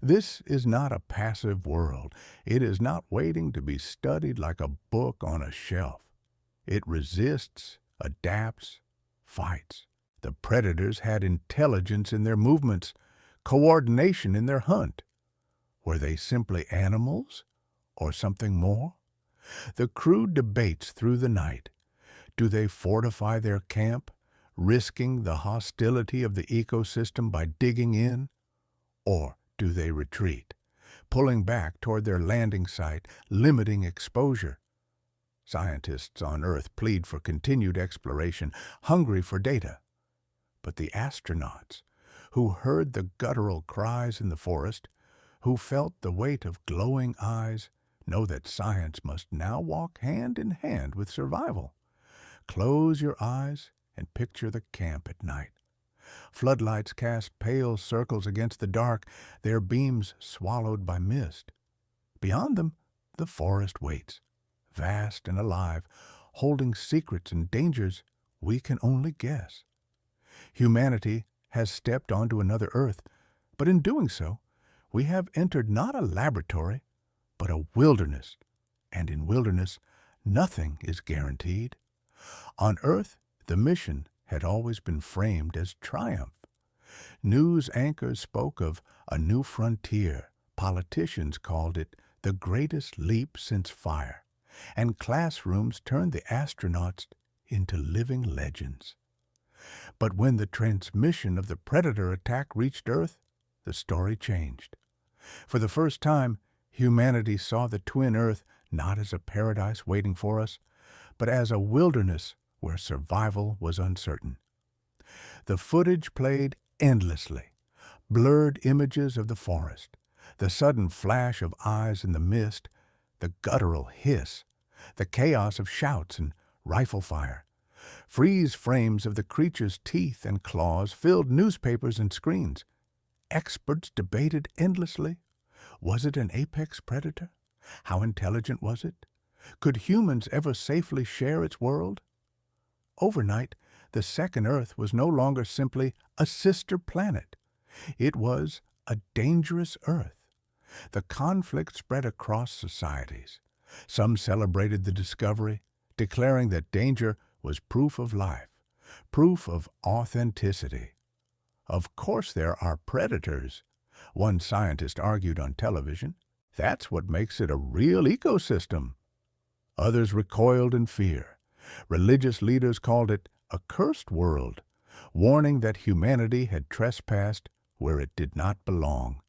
This is not a passive world. It is not waiting to be studied like a book on a shelf. It resists, adapts, fights. The predators had intelligence in their movements, coordination in their hunt. Were they simply animals or something more? The crew debates through the night. Do they fortify their camp, risking the hostility of the ecosystem by digging in? Or do they retreat, pulling back toward their landing site, limiting exposure? Scientists on Earth plead for continued exploration, hungry for data. But the astronauts, who heard the guttural cries in the forest, who felt the weight of glowing eyes, know that science must now walk hand in hand with survival. Close your eyes and picture the camp at night. Floodlights cast pale circles against the dark, their beams swallowed by mist. Beyond them, the forest waits, vast and alive, holding secrets and dangers we can only guess. Humanity has stepped onto another Earth, but in doing so, we have entered not a laboratory, but a wilderness, and in wilderness, nothing is guaranteed. On Earth, the mission had always been framed as triumph. News anchors spoke of a new frontier, politicians called it the greatest leap since fire, and classrooms turned the astronauts into living legends. But when the transmission of the Predator attack reached Earth, the story changed. For the first time, humanity saw the twin Earth not as a paradise waiting for us, but as a wilderness where survival was uncertain. The footage played endlessly, blurred images of the forest, the sudden flash of eyes in the mist, the guttural hiss, the chaos of shouts and rifle fire. Freeze frames of the creature's teeth and claws filled newspapers and screens. Experts debated endlessly. Was it an apex predator? How intelligent was it? Could humans ever safely share its world? Overnight, the second Earth was no longer simply a sister planet. It was a dangerous Earth. The conflict spread across societies. Some celebrated the discovery, declaring that danger was proof of life, proof of authenticity. Of course there are predators, one scientist argued on television. That's what makes it a real ecosystem. Others recoiled in fear. Religious leaders called it a cursed world, warning that humanity had trespassed where it did not belong.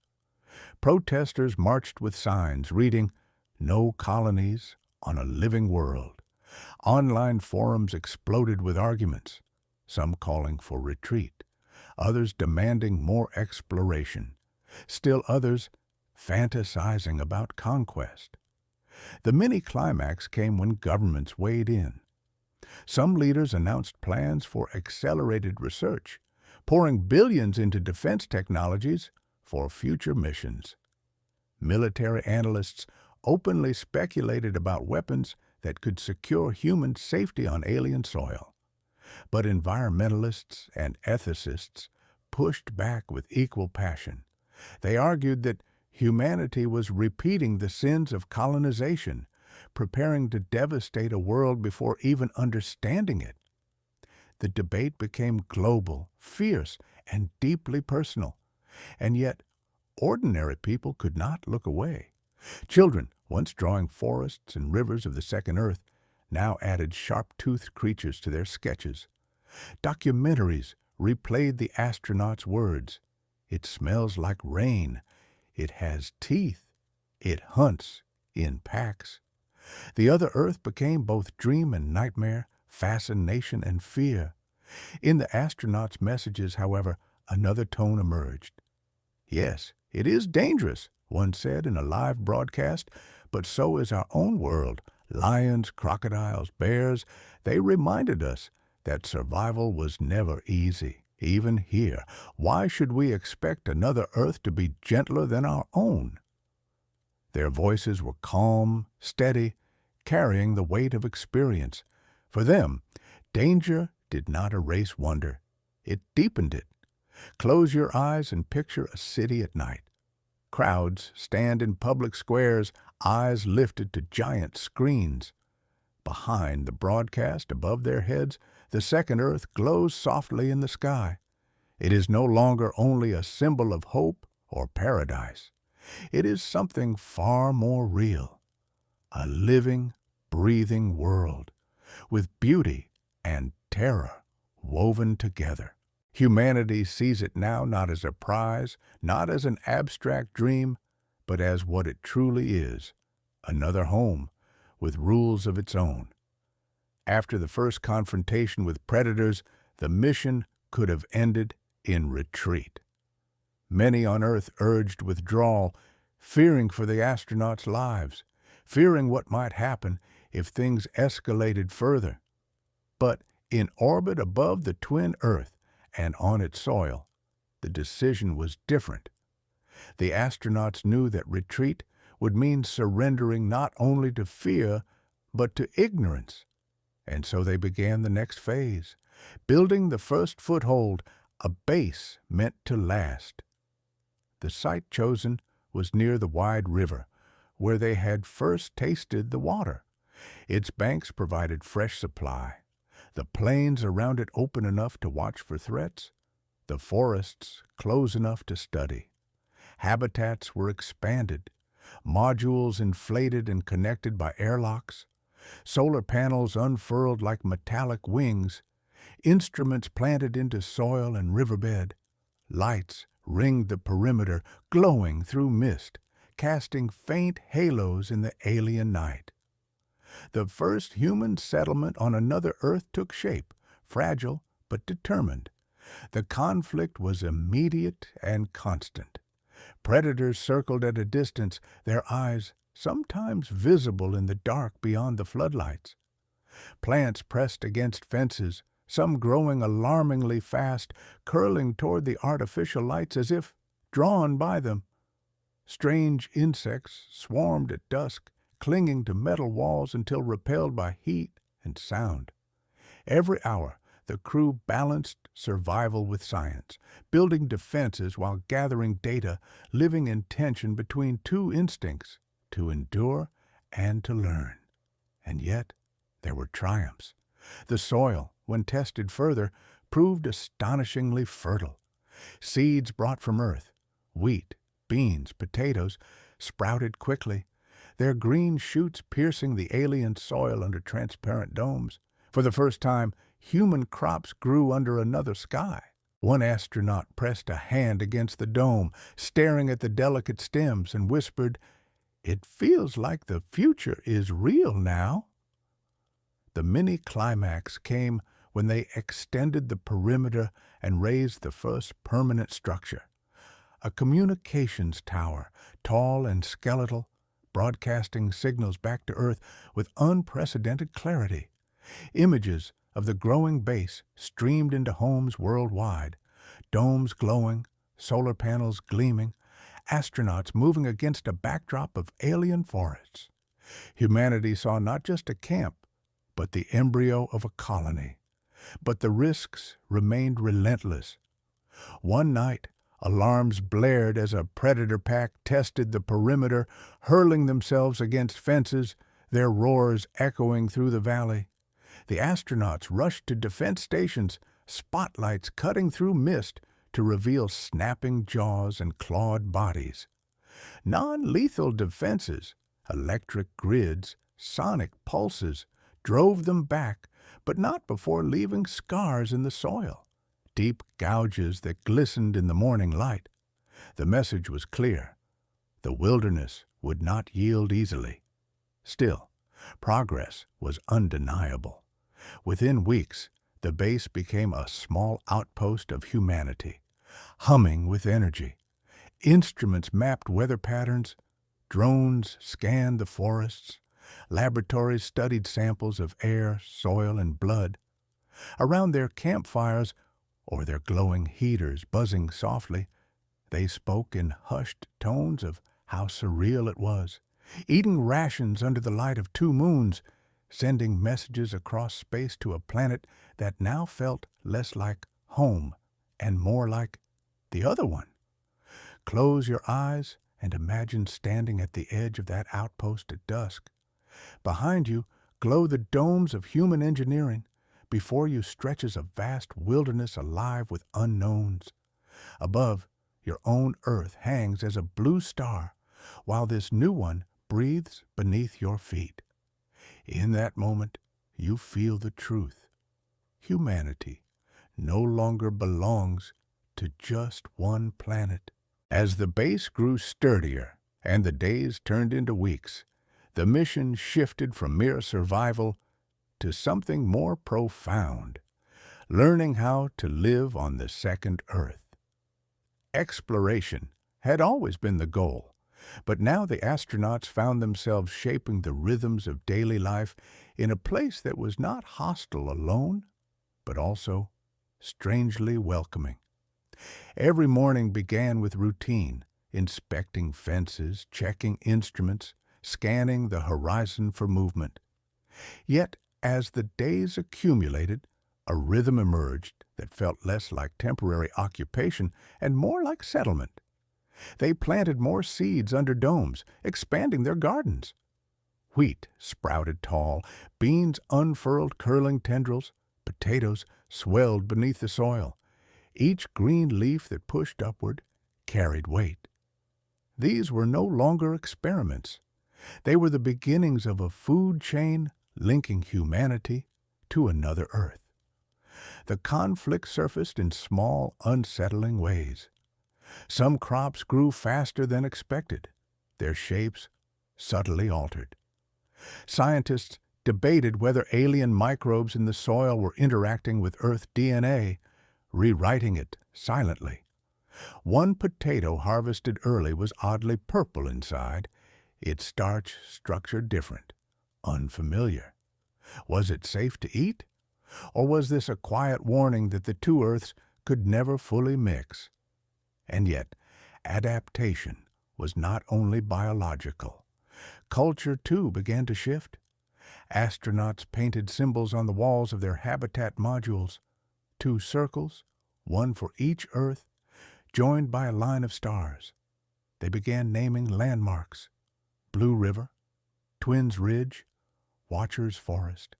Protesters marched with signs reading, "No colonies on a living world." Online forums exploded with arguments, some calling for retreat, others demanding more exploration, still others fantasizing about conquest. The mini-climax came when governments weighed in. Some leaders announced plans for accelerated research, pouring billions into defense technologies for future missions. Military analysts openly speculated about weapons that could secure human safety on alien soil. But environmentalists and ethicists pushed back with equal passion. They argued that humanity was repeating the sins of colonization, preparing to devastate a world before even understanding it. The debate became global, fierce, and deeply personal. And yet, ordinary people could not look away. Children, once drawing forests and rivers of the second Earth, now added sharp-toothed creatures to their sketches. Documentaries replayed the astronauts' words. It smells like rain. It has teeth. It hunts in packs. The other Earth became both dream and nightmare, fascination and fear. In the astronauts' messages, however, another tone emerged. Yes, it is dangerous, one said in a live broadcast, but so is our own world. Lions, crocodiles, bears, they reminded us that survival was never easy. Even here, why should we expect another Earth to be gentler than our own? Their voices were calm, steady, carrying the weight of experience. For them, danger did not erase wonder. It deepened it. Close your eyes and picture a city at night. Crowds stand in public squares, eyes lifted to giant screens. Behind the broadcast, above their heads, the second Earth glows softly in the sky. It is no longer only a symbol of hope or paradise. It is something far more real, a living, breathing world, with beauty and terror woven together. Humanity sees it now not as a prize, not as an abstract dream, but as what it truly is, another home with rules of its own. After the first confrontation with predators, the mission could have ended in retreat. Many on Earth urged withdrawal, fearing for the astronauts' lives, fearing what might happen if things escalated further. But in orbit above the twin Earth and on its soil, the decision was different. The astronauts knew that retreat would mean surrendering not only to fear, but to ignorance. And so they began the next phase, building the first foothold, a base meant to last. The site chosen was near the wide river, where they had first tasted the water. Its banks provided fresh supply, the plains around it open enough to watch for threats, the forests close enough to study. Habitats were expanded, modules inflated and connected by airlocks, solar panels unfurled like metallic wings, instruments planted into soil and riverbed. Lights ringed the perimeter, glowing through mist, casting faint halos in the alien night. The first human settlement on another Earth took shape, fragile but determined. The conflict was immediate and constant. Predators circled at a distance, their eyes sometimes visible in the dark beyond the floodlights. Plants pressed against fences, some growing alarmingly fast, curling toward the artificial lights as if drawn by them. Strange insects swarmed at dusk, clinging to metal walls until repelled by heat and sound. Every hour, the crew balanced survival with science, building defenses while gathering data, living in tension between two instincts, to endure and to learn. And yet, there were triumphs. The soil, when tested further, proved astonishingly fertile. Seeds brought from Earth, wheat, beans, potatoes, sprouted quickly, their green shoots piercing the alien soil under transparent domes. For the first time, human crops grew under another sky. One astronaut pressed a hand against the dome, staring at the delicate stems, and whispered, "It feels like the future is real now." The mini-climax came when they extended the perimeter and raised the first permanent structure. A communications tower, tall and skeletal, broadcasting signals back to Earth with unprecedented clarity. Images of the growing base streamed into homes worldwide, domes glowing, solar panels gleaming, astronauts moving against a backdrop of alien forests. Humanity saw not just a camp, but the embryo of a colony. But the risks remained relentless. One night, alarms blared as a predator pack tested the perimeter, hurling themselves against fences, their roars echoing through the valley. The astronauts rushed to defense stations, spotlights cutting through mist to reveal snapping jaws and clawed bodies. Non-lethal defenses, electric grids, sonic pulses, drove them back, but not before leaving scars in the soil, deep gouges that glistened in the morning light. The message was clear. The wilderness would not yield easily. Still, progress was undeniable. Within weeks, the base became a small outpost of humanity, humming with energy. Instruments mapped weather patterns, drones scanned the forests, laboratories studied samples of air, soil, and blood. Around their campfires, or their glowing heaters buzzing softly, they spoke in hushed tones of how surreal it was, eating rations under the light of two moons, sending messages across space to a planet that now felt less like home and more like the other one. Close your eyes and imagine standing at the edge of that outpost at dusk. Behind you glow the domes of human engineering. Before you stretches a vast wilderness alive with unknowns. Above, your own Earth hangs as a blue star, while this new one breathes beneath your feet. In that moment, you feel the truth. Humanity no longer belongs to just one planet. As the base grew sturdier and the days turned into weeks, the mission shifted from mere survival to something more profound, learning how to live on the second Earth. Exploration had always been the goal, but now the astronauts found themselves shaping the rhythms of daily life in a place that was not hostile alone, but also strangely welcoming. Every morning began with routine, inspecting fences, checking instruments, scanning the horizon for movement. Yet, as the days accumulated, a rhythm emerged that felt less like temporary occupation and more like settlement. They planted more seeds under domes, expanding their gardens. Wheat sprouted tall, beans unfurled curling tendrils, potatoes swelled beneath the soil. Each green leaf that pushed upward carried weight. These were no longer experiments. They were the beginnings of a food chain linking humanity to another Earth. The conflict surfaced in small, unsettling ways. Some crops grew faster than expected, their shapes subtly altered. Scientists debated whether alien microbes in the soil were interacting with Earth DNA, rewriting it silently. One potato harvested early was oddly purple inside, its starch structure different, unfamiliar. Was it safe to eat? Or was this a quiet warning that the two Earths could never fully mix? And yet, adaptation was not only biological. Culture, too, began to shift. Astronauts painted symbols on the walls of their habitat modules, two circles, one for each Earth, joined by a line of stars. They began naming landmarks: Blue River, Twins Ridge, Watcher's Forest.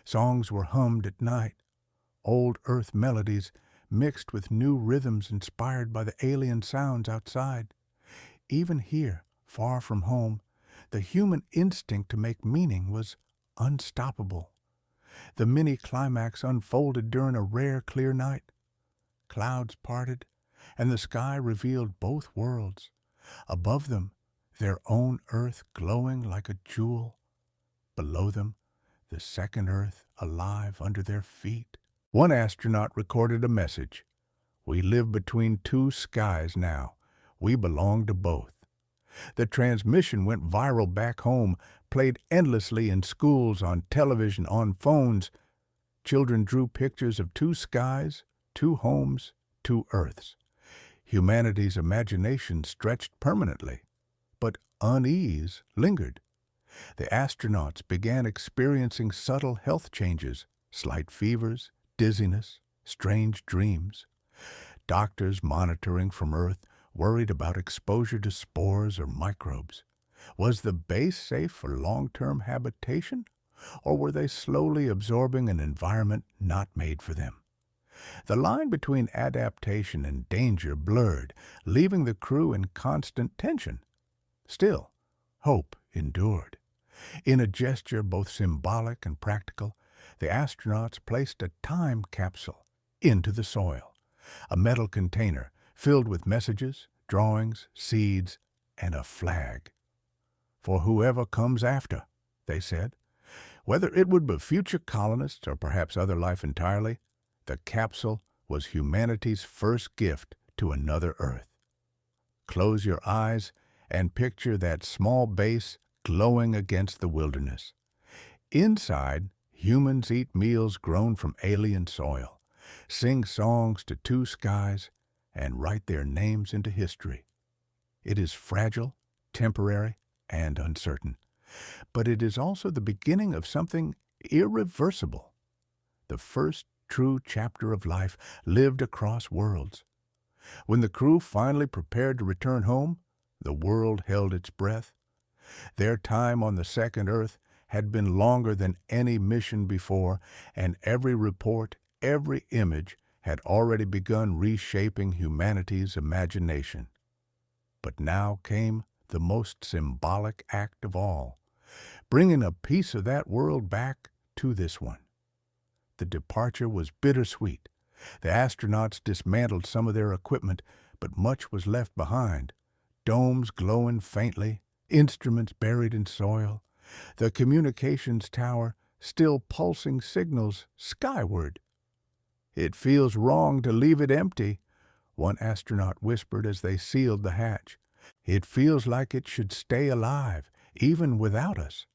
Songs were hummed at night, old Earth melodies mixed with new rhythms inspired by the alien sounds outside. Even here, far from home, the human instinct to make meaning was unstoppable. The mini-climax unfolded during a rare clear night. Clouds parted, and the sky revealed both worlds. Above them, their own Earth glowing like a jewel. Below them, the second Earth alive under their feet. One astronaut recorded a message: "We live between two skies now. We belong to both." The transmission went viral back home, played endlessly in schools, on television, on phones. Children drew pictures of two skies, two homes, two Earths. Humanity's imagination stretched permanently, but unease lingered. The astronauts began experiencing subtle health changes, slight fevers, dizziness, strange dreams. Doctors monitoring from Earth worried about exposure to spores or microbes. Was the base safe for long-term habitation, or were they slowly absorbing an environment not made for them? The line between adaptation and danger blurred, leaving the crew in constant tension. Still, hope endured. In a gesture both symbolic and practical, the astronauts placed a time capsule into the soil, a metal container filled with messages, drawings, seeds, and a flag. "For whoever comes after," they said. Whether it would be future colonists or perhaps other life entirely, the capsule was humanity's first gift to another Earth. Close your eyes and picture that small base glowing against the wilderness. Inside, humans eat meals grown from alien soil, sing songs to two skies, and write their names into history. It is fragile, temporary, and uncertain, but it is also the beginning of something irreversible, the first true chapter of life lived across worlds. When the crew finally prepared to return home, the world held its breath. Their time on the second Earth had been longer than any mission before, and every report, every image had already begun reshaping humanity's imagination. But now came the most symbolic act of all, bringing a piece of that world back to this one. The departure was bittersweet. The astronauts dismantled some of their equipment, but much was left behind. Domes glowing faintly, instruments buried in soil, the communications tower still pulsing signals skyward. "It feels wrong to leave it empty," one astronaut whispered as they sealed the hatch. "It feels like it should stay alive, even without us."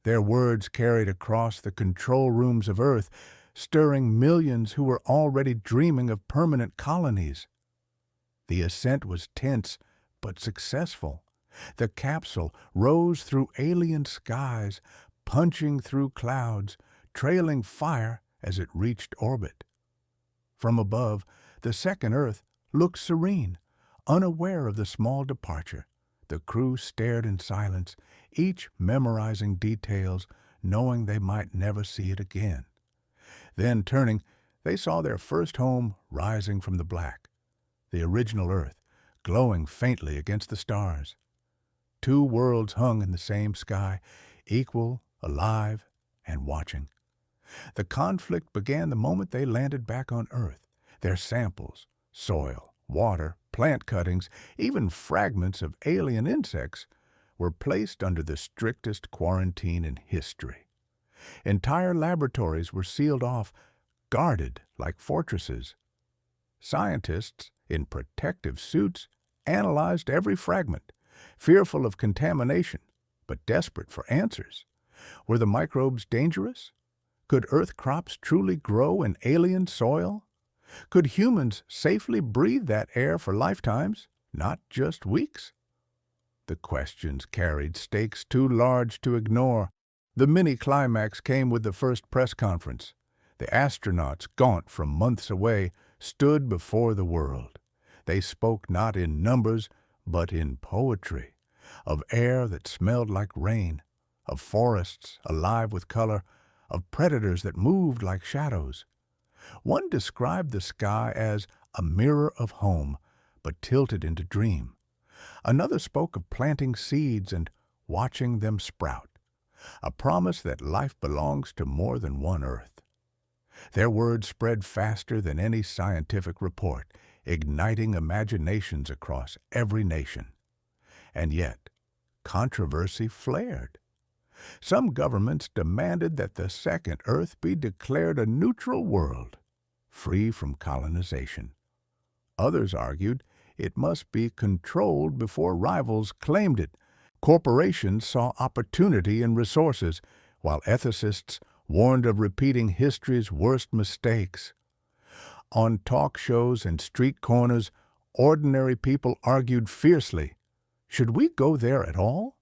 Their words carried across the control rooms of Earth, stirring millions who were already dreaming of permanent colonies. The ascent was tense, but successful. The capsule rose through alien skies, punching through clouds, trailing fire as it reached orbit. From above, the second Earth looked serene, unaware of the small departure. The crew stared in silence, each memorizing details, knowing they might never see it again. Then, turning, they saw their first home rising from the black, the original Earth, glowing faintly against the stars. Two worlds hung in the same sky, equal, alive, and watching. The conflict began the moment they landed back on Earth. Their samples, soil, water, plant cuttings, even fragments of alien insects, were placed under the strictest quarantine in history. Entire laboratories were sealed off, guarded like fortresses. Scientists, in protective suits, analyzed every fragment, fearful of contamination, but desperate for answers. Were the microbes dangerous? Could Earth crops truly grow in alien soil? Could humans safely breathe that air for lifetimes, not just weeks? The questions carried stakes too large to ignore. The mini-climax came with the first press conference. The astronauts, gaunt from months away, stood before the world. They spoke not in numbers, but in poetry, of air that smelled like rain, of forests alive with color, of predators that moved like shadows. One described the sky as a mirror of home, but tilted into dream. Another spoke of planting seeds and watching them sprout, a promise that life belongs to more than one Earth. Their words spread faster than any scientific report, igniting imaginations across every nation. And yet, controversy flared. Some governments demanded that the second Earth be declared a neutral world, free from colonization. Others argued it must be controlled before rivals claimed it. Corporations saw opportunity in resources, while ethicists warned of repeating history's worst mistakes. On talk shows and street corners, ordinary people argued fiercely. Should we go there at all?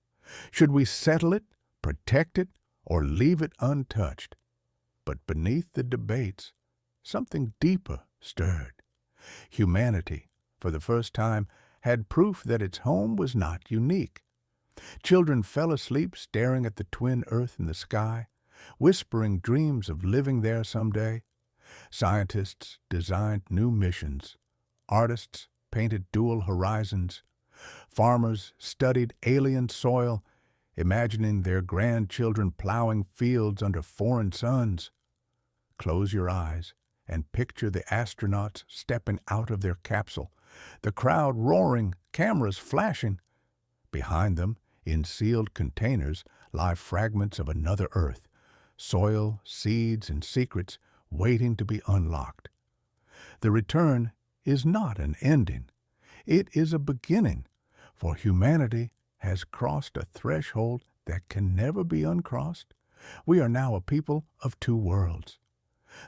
Should we settle it, protect it, or leave it untouched? But beneath the debates, something deeper stirred. Humanity, for the first time, had proof that its home was not unique. Children fell asleep staring at the twin Earth in the sky, whispering dreams of living there someday. Scientists designed new missions. Artists painted dual horizons. Farmers studied alien soil, imagining their grandchildren plowing fields under foreign suns. Close your eyes and picture the astronauts stepping out of their capsule, the crowd roaring, cameras flashing. Behind them, in sealed containers, lie fragments of another Earth, soil, seeds, and secrets waiting to be unlocked. The return is not an ending. It is a beginning, for humanity has crossed a threshold that can never be uncrossed. We are now a people of two worlds.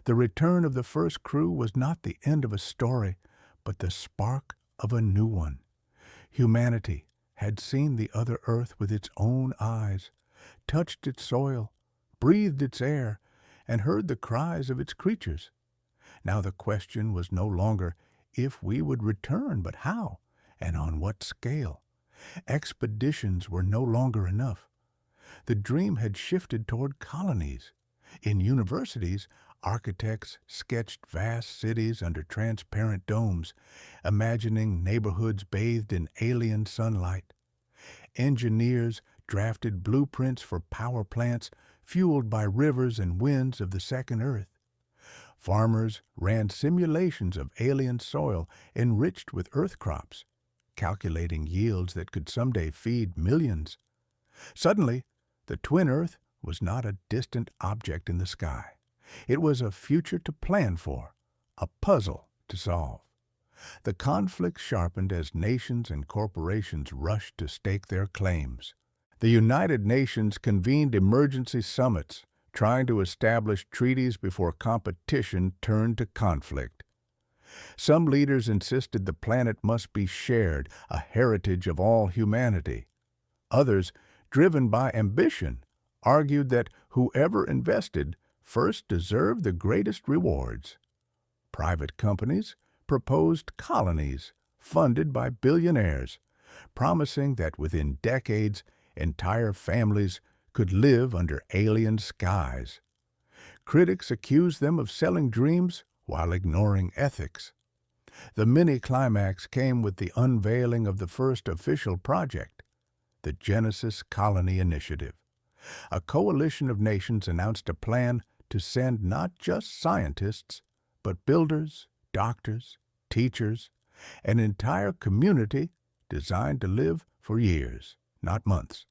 The return of the first crew was not the end of a story, but the spark of a new one. Humanity had seen the other earth with its own eyes, touched its soil, breathed its air, and heard the cries of its creatures. Now the question was no longer if we would return, but how and on what scale. Expeditions were no longer enough. The dream had shifted toward colonies. In universities, architects sketched vast cities under transparent domes, imagining neighborhoods bathed in alien sunlight. Engineers drafted blueprints for power plants fueled by rivers and winds of the second earth. Farmers ran simulations of alien soil enriched with earth crops, calculating yields that could someday feed millions. Suddenly, the twin Earth was not a distant object in the sky. It was a future to plan for, a puzzle to solve. The conflict sharpened as nations and corporations rushed to stake their claims. The United Nations convened emergency summits, trying to establish treaties before competition turned to conflict. Some leaders insisted the planet must be shared, a heritage of all humanity. Others, driven by ambition, argued that whoever invested first deserved the greatest rewards. Private companies proposed colonies funded by billionaires, promising that within decades entire families could live under alien skies. Critics accused them of selling dreams while ignoring ethics. The mini-climax came with the unveiling of the first official project, the Genesis Colony Initiative. A coalition of nations announced a plan to send not just scientists, but builders, doctors, teachers, an entire community designed to live for years, not months.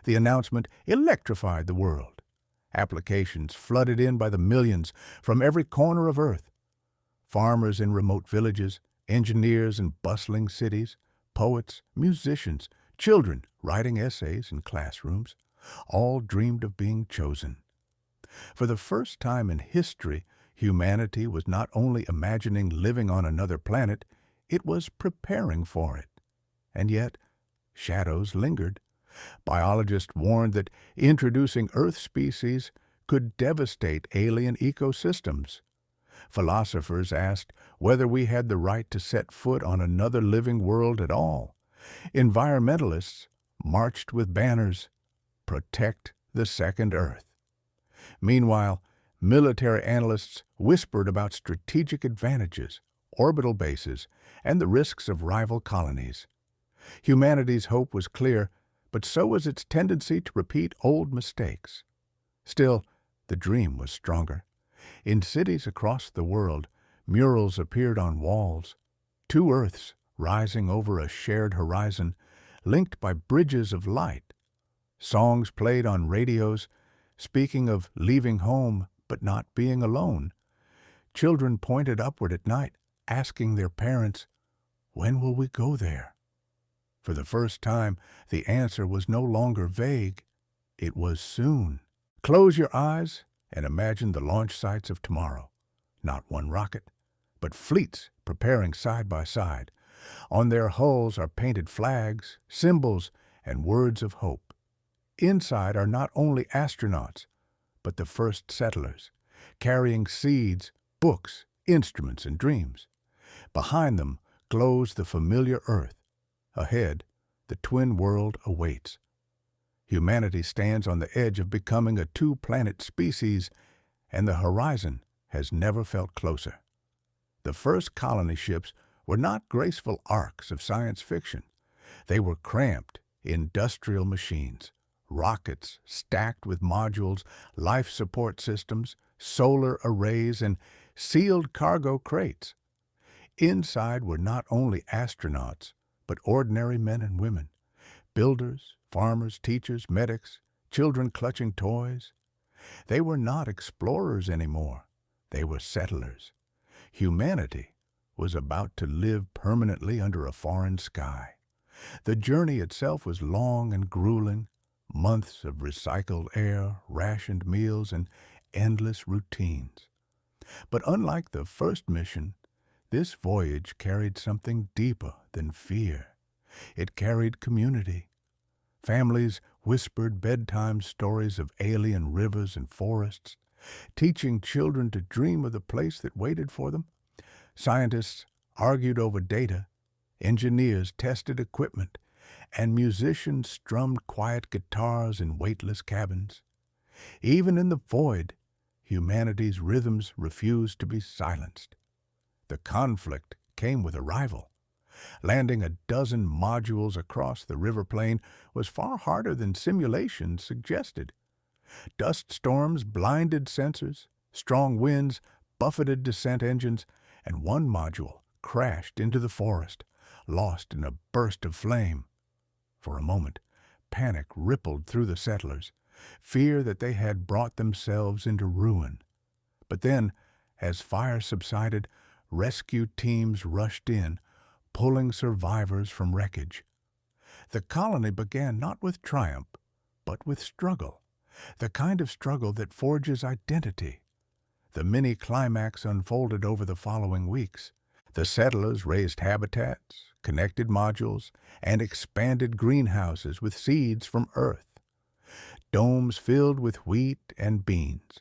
The announcement electrified the world. Applications flooded in by the millions from every corner of Earth. Farmers in remote villages, engineers in bustling cities, poets, musicians, children writing essays in classrooms, all dreamed of being chosen. For the first time in history, humanity was not only imagining living on another planet, it was preparing for it. And yet, shadows lingered. Biologists warned that introducing Earth species could devastate alien ecosystems. Philosophers asked whether we had the right to set foot on another living world at all. Environmentalists marched with banners, "Protect the Second Earth." Meanwhile, military analysts whispered about strategic advantages, orbital bases, and the risks of rival colonies. Humanity's hope was clear, but so was its tendency to repeat old mistakes. Still, the dream was stronger. In cities across the world, murals appeared on walls, two Earths rising over a shared horizon, linked by bridges of light. Songs played on radios, speaking of leaving home but not being alone. Children pointed upward at night, asking their parents, "When will we go there?" For the first time, the answer was no longer vague. It was soon. Close your eyes and imagine the launch sites of tomorrow. Not one rocket, but fleets preparing side by side. On their hulls are painted flags, symbols, and words of hope. Inside are not only astronauts, but the first settlers, carrying seeds, books, instruments, and dreams. Behind them glows the familiar Earth. Ahead, the twin world awaits. Humanity stands on the edge of becoming a two-planet species, and the horizon has never felt closer. The first colony ships were not graceful arcs of science fiction. They were cramped, industrial machines, rockets stacked with modules, life support systems, solar arrays, and sealed cargo crates. Inside were not only astronauts, but ordinary men and women, builders, farmers, teachers, medics, children clutching toys. They were not explorers anymore. They were settlers. Humanity was about to live permanently under a foreign sky. The journey itself was long and grueling, months of recycled air, rationed meals, and endless routines. But unlike the first mission, this voyage carried something deeper than fear. It carried community. Families whispered bedtime stories of alien rivers and forests, teaching children to dream of the place that waited for them. Scientists argued over data, engineers tested equipment, and musicians strummed quiet guitars in weightless cabins. Even in the void, humanity's rhythms refused to be silenced. The conflict came with a rival. Landing a dozen modules across the river plain was far harder than simulations suggested. Dust storms blinded sensors, strong winds buffeted descent engines, and one module crashed into the forest, lost in a burst of flame. For a moment, panic rippled through the settlers, fear that they had brought themselves into ruin. But then, as fire subsided, rescue teams rushed in, pulling survivors from wreckage. The colony began not with triumph, but with struggle, the kind of struggle that forges identity. The mini-climax unfolded over the following weeks. The settlers raised habitats, connected modules, and expanded greenhouses with seeds from Earth. Domes filled with wheat and beans,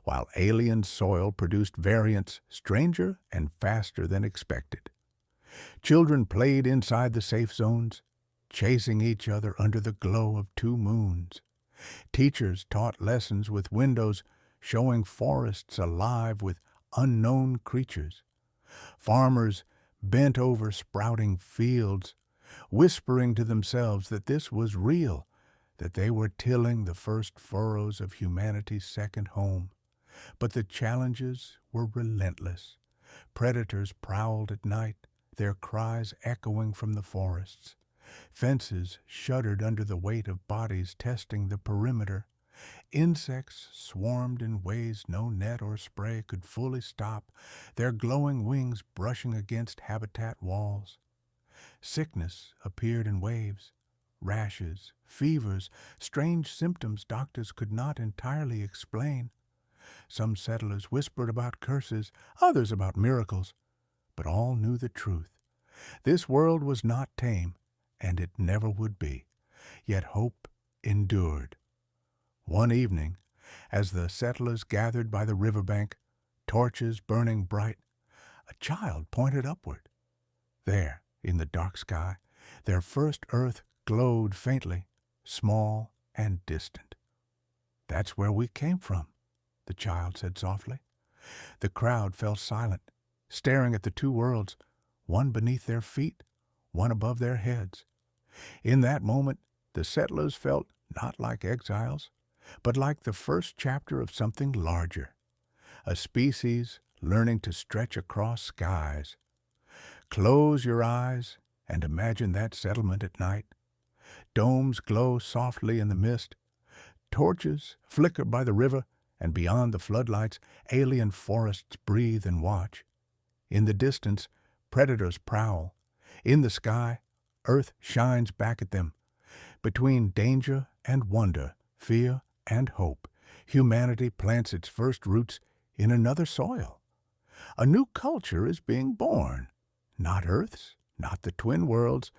while alien soil produced variants stranger and faster than expected. Children played inside the safe zones, chasing each other under the glow of two moons. Teachers taught lessons with windows showing forests alive with unknown creatures. Farmers bent over sprouting fields, whispering to themselves that this was real, that they were tilling the first furrows of humanity's second home. But the challenges were relentless. Predators prowled at night, their cries echoing from the forests. Fences shuddered under the weight of bodies testing the perimeter. Insects swarmed in ways no net or spray could fully stop, their glowing wings brushing against habitat walls. Sickness appeared in waves. Rashes, fevers, strange symptoms doctors could not entirely explain. Some settlers whispered about curses, others about miracles, but all knew the truth. This world was not tame, and it never would be. Yet hope endured. One evening, as the settlers gathered by the riverbank, torches burning bright, a child pointed upward. There, in the dark sky, their first Earth glowed faintly, small and distant. "That's where we came from," the child said softly. The crowd fell silent, staring at the two worlds, one beneath their feet, one above their heads. In that moment, the settlers felt not like exiles, but like the first chapter of something larger, a species learning to stretch across skies. Close your eyes and imagine that settlement at night. Domes glow softly in the mist. Torches flicker by the river, and beyond the floodlights, alien forests breathe and watch. In the distance, predators prowl. In the sky, Earth shines back at them. Between danger and wonder, fear and hope, humanity plants its first roots in another soil. A new culture is being born. Not Earth's, not the twin worlds,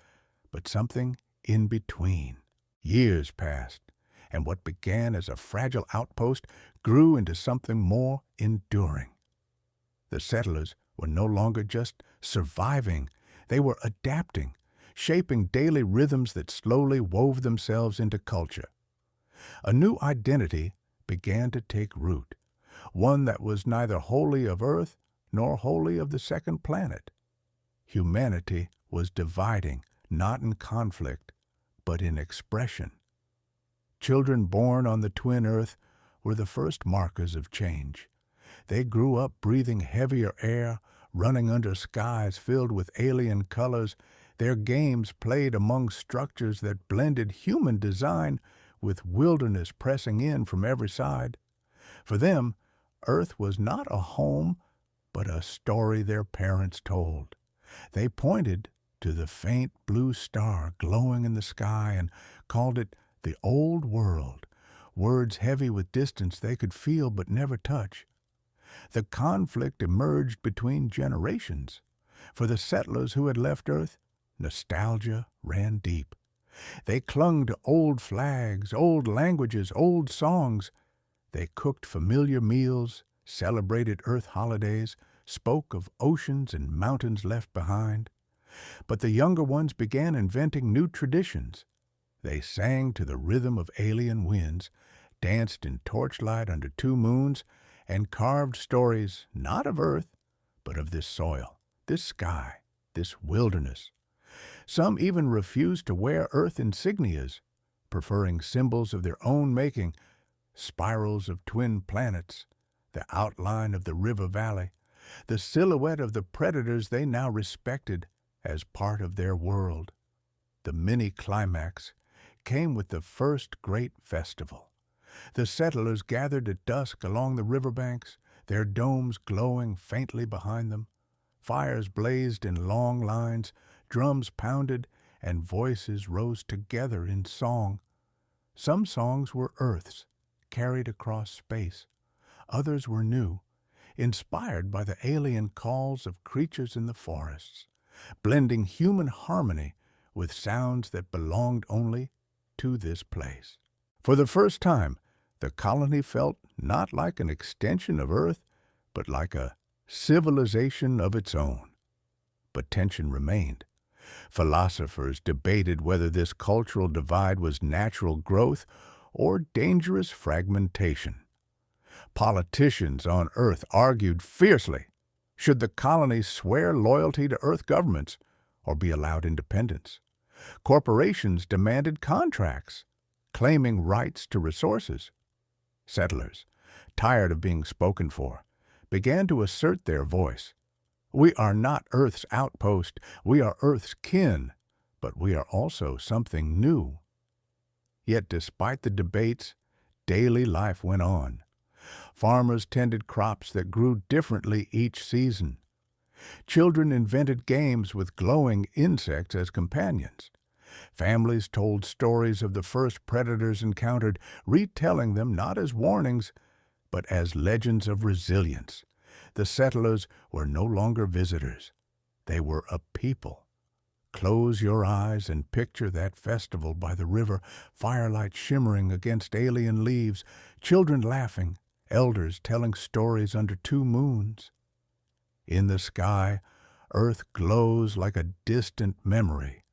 but something in between. Years passed, and what began as a fragile outpost grew into something more enduring. The settlers were no longer just surviving, they were adapting, shaping daily rhythms that slowly wove themselves into culture. A new identity began to take root, one that was neither wholly of Earth nor wholly of the second planet. Humanity was dividing, not in conflict, but in expression. Children born on the twin Earth were the first markers of change. They grew up breathing heavier air, running under skies filled with alien colors. Their games played among structures that blended human design with wilderness pressing in from every side. For them, Earth was not a home, but a story their parents told. They pointed to the faint blue star glowing in the sky and called it the Old World, words heavy with distance they could feel but never touch. The conflict emerged between generations. For the settlers who had left Earth, nostalgia ran deep. They clung to old flags, old languages, old songs. They cooked familiar meals, celebrated Earth holidays, spoke of oceans and mountains left behind. But the younger ones began inventing new traditions. They sang to the rhythm of alien winds, danced in torchlight under two moons, and carved stories not of Earth, but of this soil, this sky, this wilderness. Some even refused to wear Earth insignias, preferring symbols of their own making, spirals of twin planets, the outline of the river valley, the silhouette of the predators they now respected as part of their world. The mini-climax came with the first great festival. The settlers gathered at dusk along the riverbanks, their domes glowing faintly behind them. Fires blazed in long lines, drums pounded, and voices rose together in song. Some songs were Earth's, carried across space. Others were new, inspired by the alien calls of creatures in the forests, blending human harmony with sounds that belonged only to this place. For the first time, the colony felt not like an extension of Earth, but like a civilization of its own. But tension remained. Philosophers debated whether this cultural divide was natural growth or dangerous fragmentation. Politicians on Earth argued fiercely. Should the colonies swear loyalty to Earth governments or be allowed independence? Corporations demanded contracts, claiming rights to resources. Settlers, tired of being spoken for, began to assert their voice. We are not Earth's outpost, we are Earth's kin, but we are also something new. Yet despite the debates, daily life went on. Farmers tended crops that grew differently each season. Children invented games with glowing insects as companions. Families told stories of the first predators encountered, retelling them not as warnings, but as legends of resilience. The settlers were no longer visitors. They were a people. Close your eyes and picture that festival by the river, firelight shimmering against alien leaves, children laughing, elders telling stories under two moons. In the sky, Earth glows like a distant memory.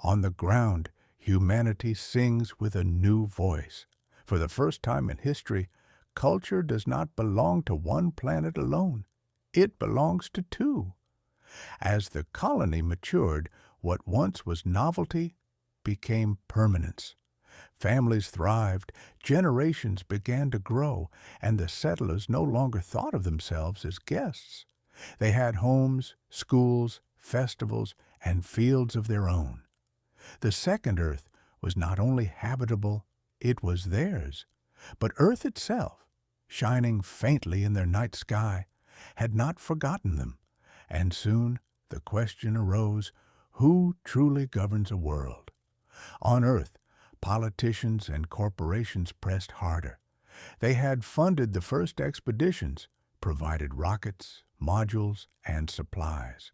On the ground, humanity sings with a new voice. For the first time in history, culture does not belong to one planet alone. It belongs to two. As the colony matured, what once was novelty became permanence. Families thrived, generations began to grow, and the settlers no longer thought of themselves as guests. They had homes, schools, festivals, and fields of their own. The second Earth was not only habitable, it was theirs. But Earth itself, shining faintly in their night sky, had not forgotten them, and soon the question arose, who truly governs a world? On Earth, politicians and corporations pressed harder. They had funded the first expeditions, provided rockets, modules, and supplies.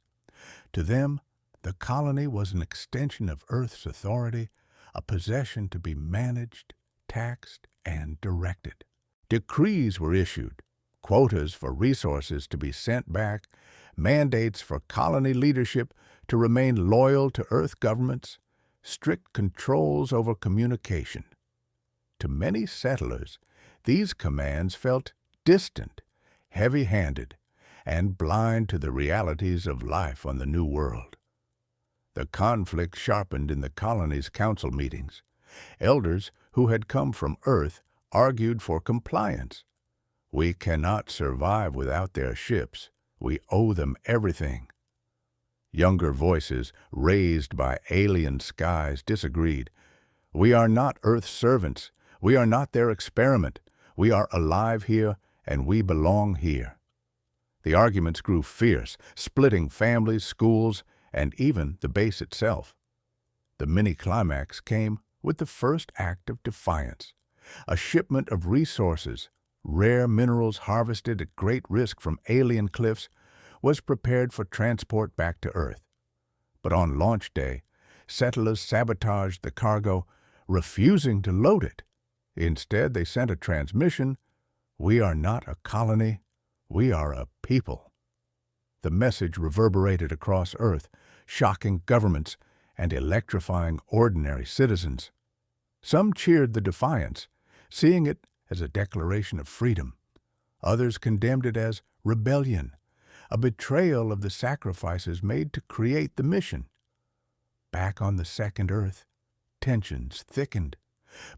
To them, the colony was an extension of Earth's authority, a possession to be managed, taxed, and directed. Decrees were issued, quotas for resources to be sent back, mandates for colony leadership to remain loyal to Earth governments, strict controls over communication. To many settlers, these commands felt distant, heavy-handed, and blind to the realities of life on the New World. The conflict sharpened in the colony's council meetings. Elders who had come from Earth argued for compliance. We cannot survive without their ships. We owe them everything. Younger voices, raised by alien skies, disagreed. We are not Earth's servants. We are not their experiment. We are alive here, and we belong here. The arguments grew fierce, splitting families, schools, and even the base itself. The mini-climax came with the first act of defiance. A shipment of resources, rare minerals harvested at great risk from alien cliffs, was prepared for transport back to Earth. But on launch day, settlers sabotaged the cargo, refusing to load it. Instead, they sent a transmission: "We are not a colony, we are a people." The message reverberated across Earth, shocking governments and electrifying ordinary citizens. Some cheered the defiance, seeing it as a declaration of freedom. Others condemned it as rebellion, a betrayal of the sacrifices made to create the mission. Back on the second Earth, tensions thickened.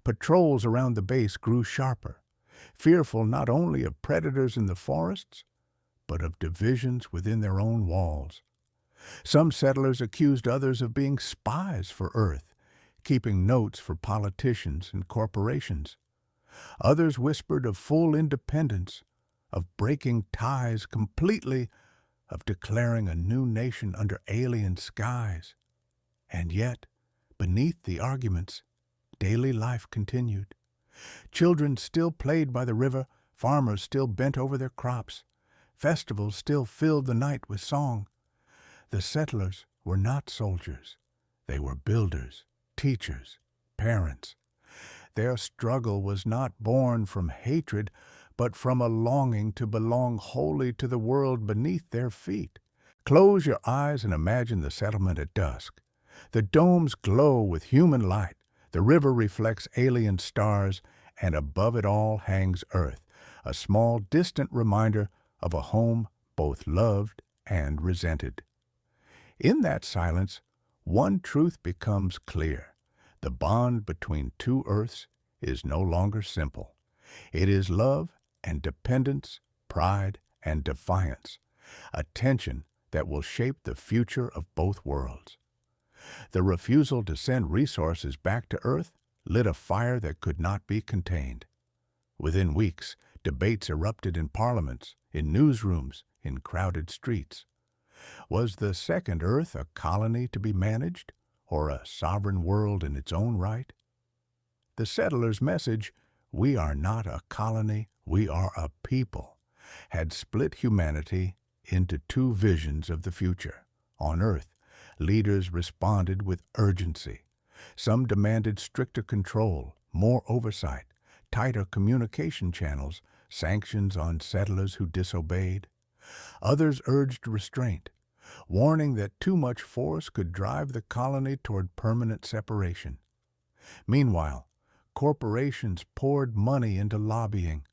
Patrols around the base grew sharper, fearful not only of predators in the forests, but of divisions within their own walls. Some settlers accused others of being spies for Earth, keeping notes for politicians and corporations. Others whispered of full independence, of breaking ties completely, of declaring a new nation under alien skies. And yet, beneath the arguments, daily life continued. Children still played by the river, farmers still bent over their crops, festivals still filled the night with song. The settlers were not soldiers. They were builders, teachers, parents. Their struggle was not born from hatred, but from a longing to belong wholly to the world beneath their feet. Close your eyes and imagine the settlement at dusk. The domes glow with human light, the river reflects alien stars, and above it all hangs Earth, a small, distant reminder of a home both loved and resented. In that silence, one truth becomes clear. The bond between two Earths is no longer simple. It is love and dependence, pride and defiance, a tension that will shape the future of both worlds. The refusal to send resources back to Earth lit a fire that could not be contained. Within weeks, debates erupted in parliaments, in newsrooms, in crowded streets. Was the second Earth a colony to be managed, or a sovereign world in its own right? The settlers' message, "We are not a colony, we are a people," had split humanity into two visions of the future. On Earth, leaders responded with urgency. Some demanded stricter control, more oversight, tighter communication channels, sanctions on settlers who disobeyed. Others urged restraint, warning that too much force could drive the colony toward permanent separation. Meanwhile, corporations poured money into lobbying,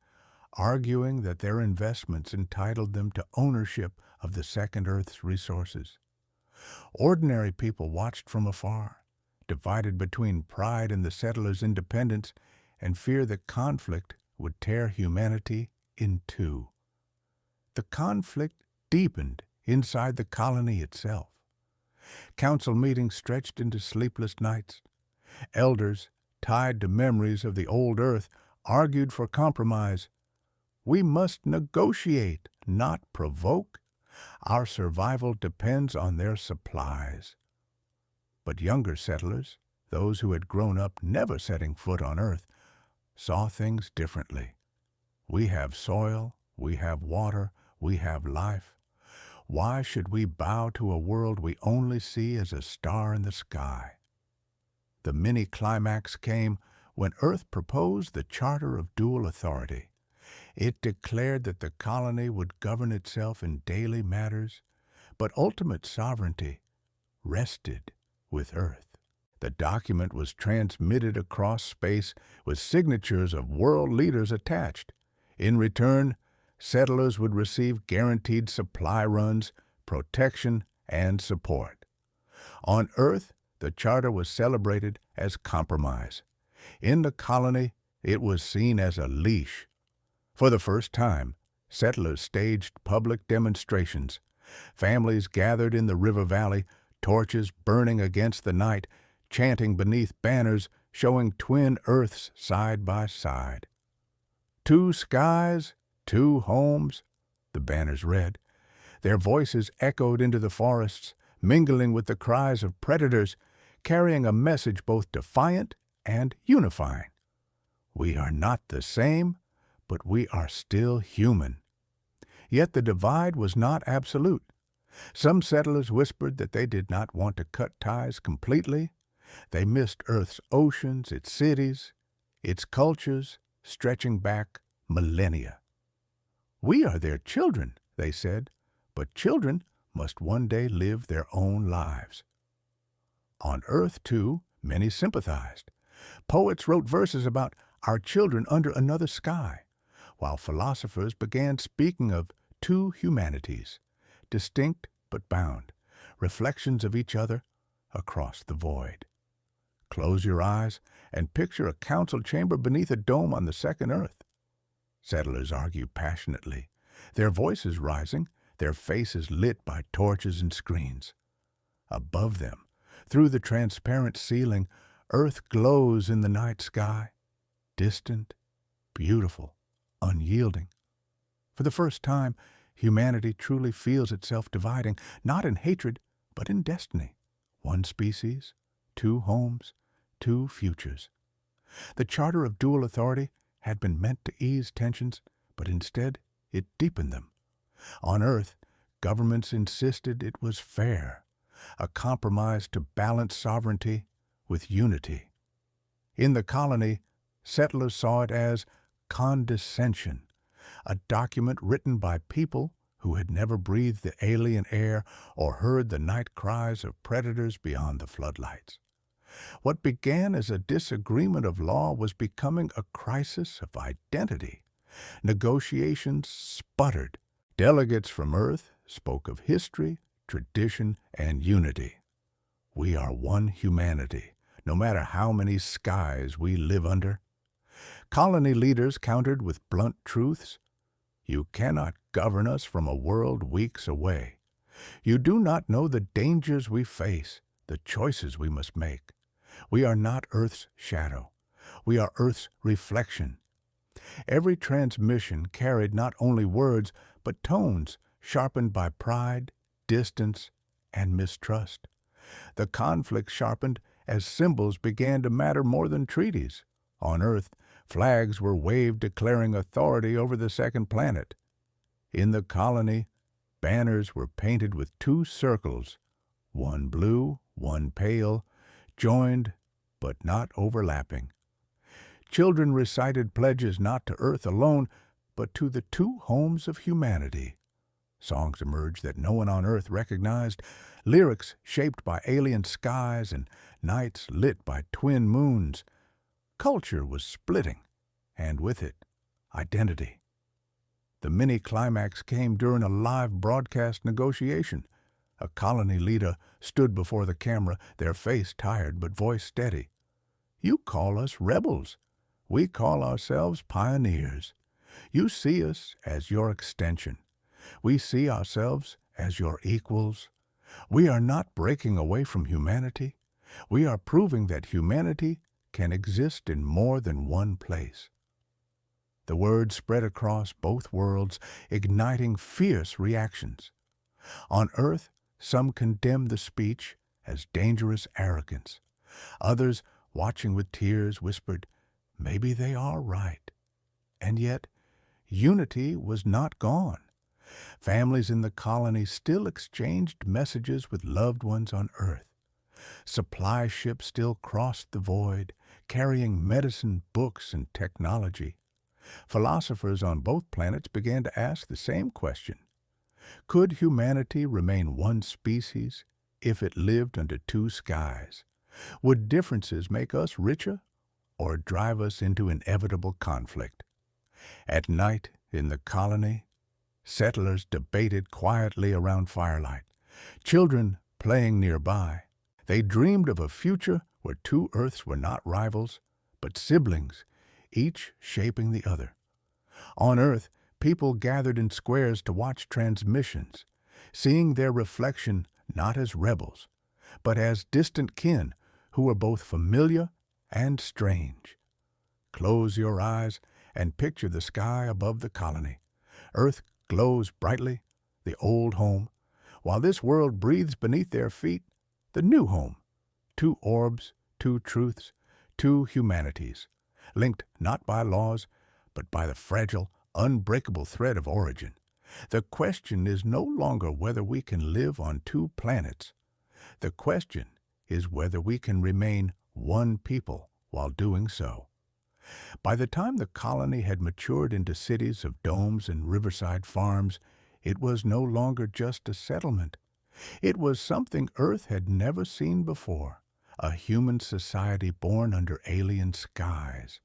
arguing that their investments entitled them to ownership of the second Earth's resources. Ordinary people watched from afar, divided between pride in the settlers' independence and fear that conflict would tear humanity in two. The conflict deepened inside the colony itself. Council meetings stretched into sleepless nights. Elders, tied to memories of the old Earth, argued for compromise. "We must negotiate, not provoke. Our survival depends on their supplies." But younger settlers, those who had grown up never setting foot on Earth, saw things differently. "We have soil, we have water, we have life. Why should we bow to a world we only see as a star in the sky?" The mini-climax came when Earth proposed the Charter of Dual Authority. It declared that the colony would govern itself in daily matters, but ultimate sovereignty rested with Earth. The document was transmitted across space with signatures of world leaders attached. In return, settlers would receive guaranteed supply runs, protection, and support. On Earth, the charter was celebrated as compromise. In the colony, it was seen as a leash. For the first time, settlers staged public demonstrations. Families gathered in the river valley, torches burning against the night, chanting beneath banners showing twin Earths side by side. "Two skies, two homes," the banners read. Their voices echoed into the forests, mingling with the cries of predators, carrying a message both defiant and unifying. "We are not the same, but we are still human. Yet the divide was not absolute. Some settlers whispered that they did not want to cut ties completely. They missed Earth's oceans, its cities, its cultures, stretching back millennia. We are their children, they said, but children must one day live their own lives. On Earth, too, many sympathized. Poets wrote verses about our children under another sky, while philosophers began speaking of two humanities, distinct but bound, reflections of each other across the void. Close your eyes and picture a council chamber beneath a dome on the second Earth. Settlers argue passionately, their voices rising, their faces lit by torches and screens. Above them, through the transparent ceiling, Earth glows in the night sky, distant, beautiful, unyielding. For the first time, humanity truly feels itself dividing, not in hatred, but in destiny. One species, two homes, two futures. The charter of dual authority had been meant to ease tensions, but instead it deepened them. On Earth, governments insisted it was fair, a compromise to balance sovereignty with unity. In the colony, settlers saw it as condescension, a document written by people who had never breathed the alien air or heard the night cries of predators beyond the floodlights. What began as a disagreement of law was becoming a crisis of identity. Negotiations sputtered. Delegates from Earth spoke of history, tradition, and unity. We are one humanity, no matter how many skies we live under. Colony leaders countered with blunt truths. You cannot govern us from a world weeks away. You do not know the dangers we face, the choices we must make. We are not Earth's shadow. We are Earth's reflection. Every transmission carried not only words, but tones sharpened by pride, distance, and mistrust. The conflict sharpened as symbols began to matter more than treaties. On Earth, flags were waved declaring authority over the second planet. In the colony, banners were painted with two circles, one blue, one pale, joined but not overlapping. Children recited pledges not to Earth alone, but to the two homes of humanity. Songs emerged that no one on Earth recognized, lyrics shaped by alien skies and nights lit by twin moons. Culture was splitting, and with it, identity. The mini-climax came during a live broadcast negotiation. A colony leader stood before the camera, their face tired but voice steady. You call us rebels. We call ourselves pioneers. You see us as your extension. We see ourselves as your equals. We are not breaking away from humanity. We are proving that humanity can exist in more than one place. The word spread across both worlds, igniting fierce reactions. On Earth, some condemned the speech as dangerous arrogance. Others, watching with tears, whispered, "Maybe they are right." And yet, unity was not gone. Families in the colony still exchanged messages with loved ones on Earth. Supply ships still crossed the void, carrying medicine, books, and technology. Philosophers on both planets began to ask the same question. Could humanity remain one species if it lived under two skies? Would differences make us richer or drive us into inevitable conflict? At night, in the colony, settlers debated quietly around firelight, children playing nearby. They dreamed of a future where two Earths were not rivals, but siblings, each shaping the other. On Earth, people gathered in squares to watch transmissions, seeing their reflection not as rebels, but as distant kin who were both familiar and strange. Close your eyes and picture the sky above the colony. Earth glows brightly, the old home, while this world breathes beneath their feet, the new home. Two orbs, two truths, two humanities, linked not by laws, but by the fragile, unbreakable thread of origin. The question is no longer whether we can live on two planets. The question is whether we can remain one people while doing so. By the time the colony had matured into cities of domes and riverside farms, it was no longer just a settlement. It was something Earth had never seen before, a human society born under alien skies.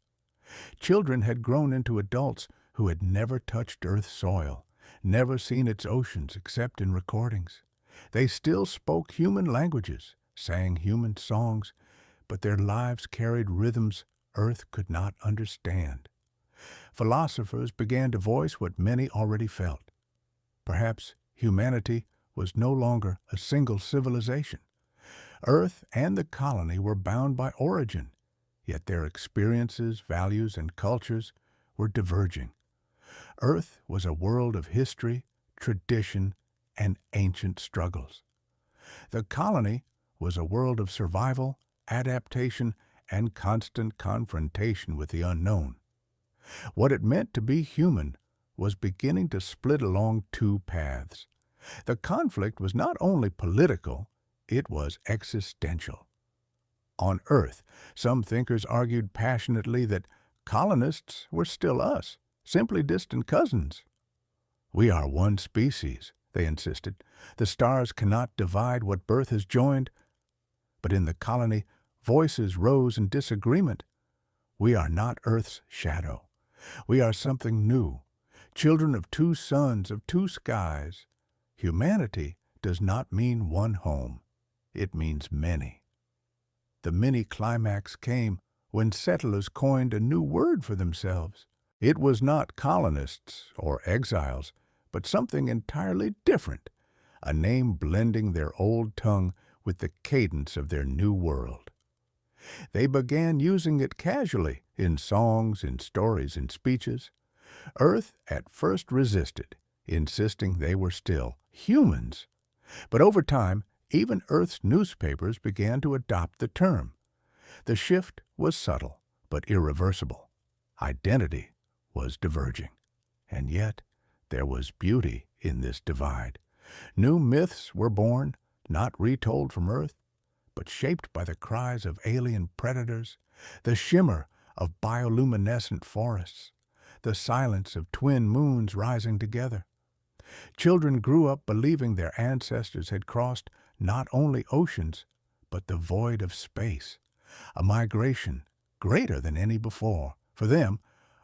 Children had grown into adults who had never touched Earth's soil, never seen its oceans except in recordings. They still spoke human languages, sang human songs, but their lives carried rhythms Earth could not understand. Philosophers began to voice what many already felt. Perhaps humanity was no longer a single civilization. Earth and the colony were bound by origin, yet their experiences, values, and cultures were diverging. Earth was a world of history, tradition, and ancient struggles. The colony was a world of survival, adaptation, and constant confrontation with the unknown. What it meant to be human was beginning to split along two paths. The conflict was not only political, it was existential. On Earth, some thinkers argued passionately that colonists were still us, simply distant cousins. We are one species, they insisted. The stars cannot divide what birth has joined. But in the colony, voices rose in disagreement. We are not Earth's shadow. We are something new, children of two suns, of two skies. Humanity does not mean one home. It means many. The mini-climax came when settlers coined a new word for themselves. It was not colonists or exiles, but something entirely different, a name blending their old tongue with the cadence of their new world. They began using it casually in songs, in stories, in speeches. Earth at first resisted, insisting they were still humans. But over time, even Earth's newspapers began to adopt the term. The shift was subtle, but irreversible. Identity was diverging. And yet, there was beauty in this divide. New myths were born, not retold from Earth, but shaped by the cries of alien predators, the shimmer of bioluminescent forests, the silence of twin moons rising together. Children grew up believing their ancestors had crossed not only oceans, but the void of space, a migration greater than any before. For them,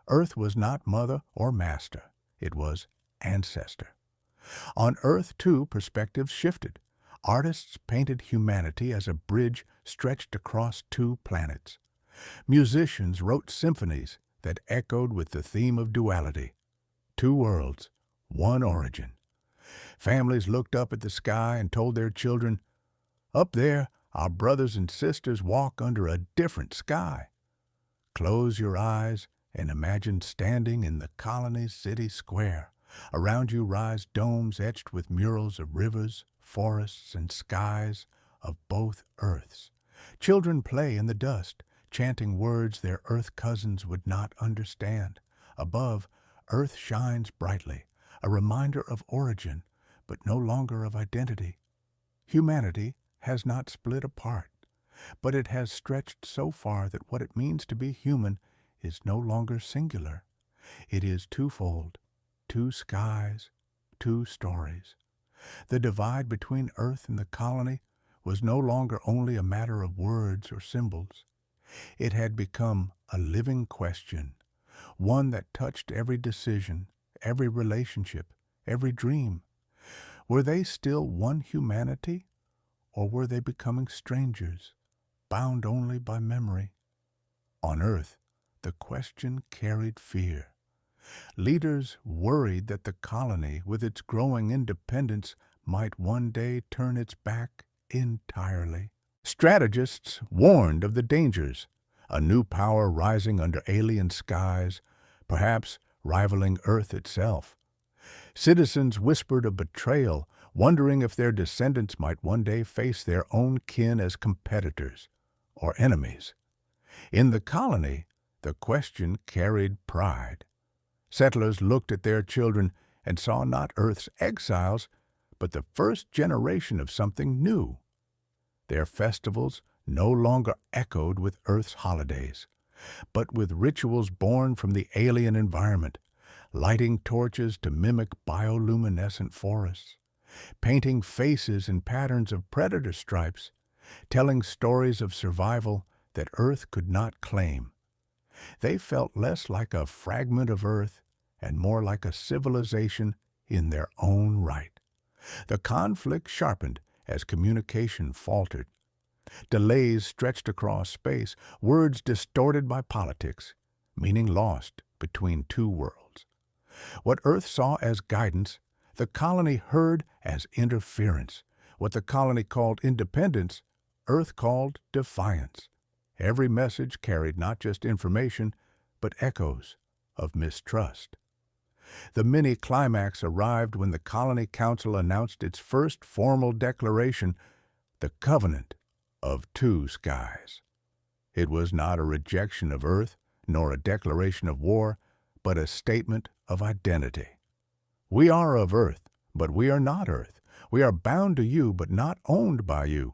Earth was not mother or master, it was ancestor. On Earth, too, perspectives shifted. Artists painted humanity as a bridge stretched across two planets. Musicians wrote symphonies that echoed with the theme of duality. Two worlds, one origin. Families looked up at the sky and told their children, "Up there, our brothers and sisters walk under a different sky." Close your eyes and imagine standing in the colony's city square. Around you rise domes etched with murals of rivers, forests, and skies of both Earths. Children play in the dust, chanting words their Earth cousins would not understand. Above, Earth shines brightly, a reminder of origin, but no longer of identity. Humanity has not split apart, but it has stretched so far that what it means to be human is no longer singular. It is twofold, two skies, two stories. The divide between Earth and the colony was no longer only a matter of words or symbols. It had become a living question, one that touched every decision, every relationship, every dream. Were they still one humanity, or were they becoming strangers, bound only by memory? On Earth, the question carried fear. Leaders worried that the colony, with its growing independence, might one day turn its back entirely. Strategists warned of the dangers, a new power rising under alien skies, perhaps rivaling Earth itself. Citizens whispered of betrayal, wondering if their descendants might one day face their own kin as competitors or enemies. In the colony, the question carried pride. Settlers looked at their children and saw not Earth's exiles, but the first generation of something new. Their festivals no longer echoed with Earth's holidays, but with rituals born from the alien environment, lighting torches to mimic bioluminescent forests, painting faces in patterns of predator stripes, telling stories of survival that Earth could not claim. They felt less like a fragment of Earth and more like a civilization in their own right. The conflict sharpened as communication faltered. Delays stretched across space, words distorted by politics, meaning lost between two worlds. What Earth saw as guidance, the colony heard as interference. What the colony called independence, Earth called defiance. Every message carried not just information, but echoes of mistrust. The mini-climax arrived when the Colony Council announced its first formal declaration, the Covenant of Two Skies. It was not a rejection of Earth, nor a declaration of war, but a statement of identity. We are of Earth, but we are not Earth. We are bound to you, but not owned by you.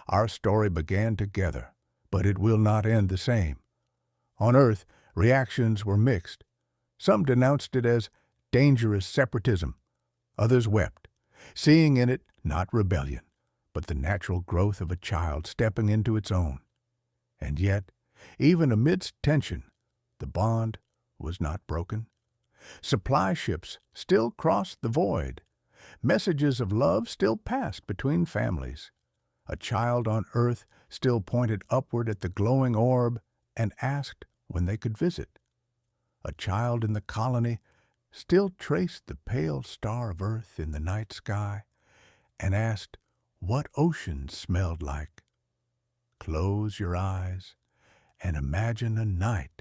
Our story began together, but it will not end the same. On Earth, reactions were mixed. Some denounced it as dangerous separatism. Others wept, seeing in it not rebellion, but the natural growth of a child stepping into its own. And yet, even amidst tension, the bond was not broken. Supply ships still crossed the void. Messages of love still passed between families. A child on Earth still pointed upward at the glowing orb and asked when they could visit. A child in the colony still traced the pale star of Earth in the night sky and asked what oceans smelled like. Close your eyes and imagine a night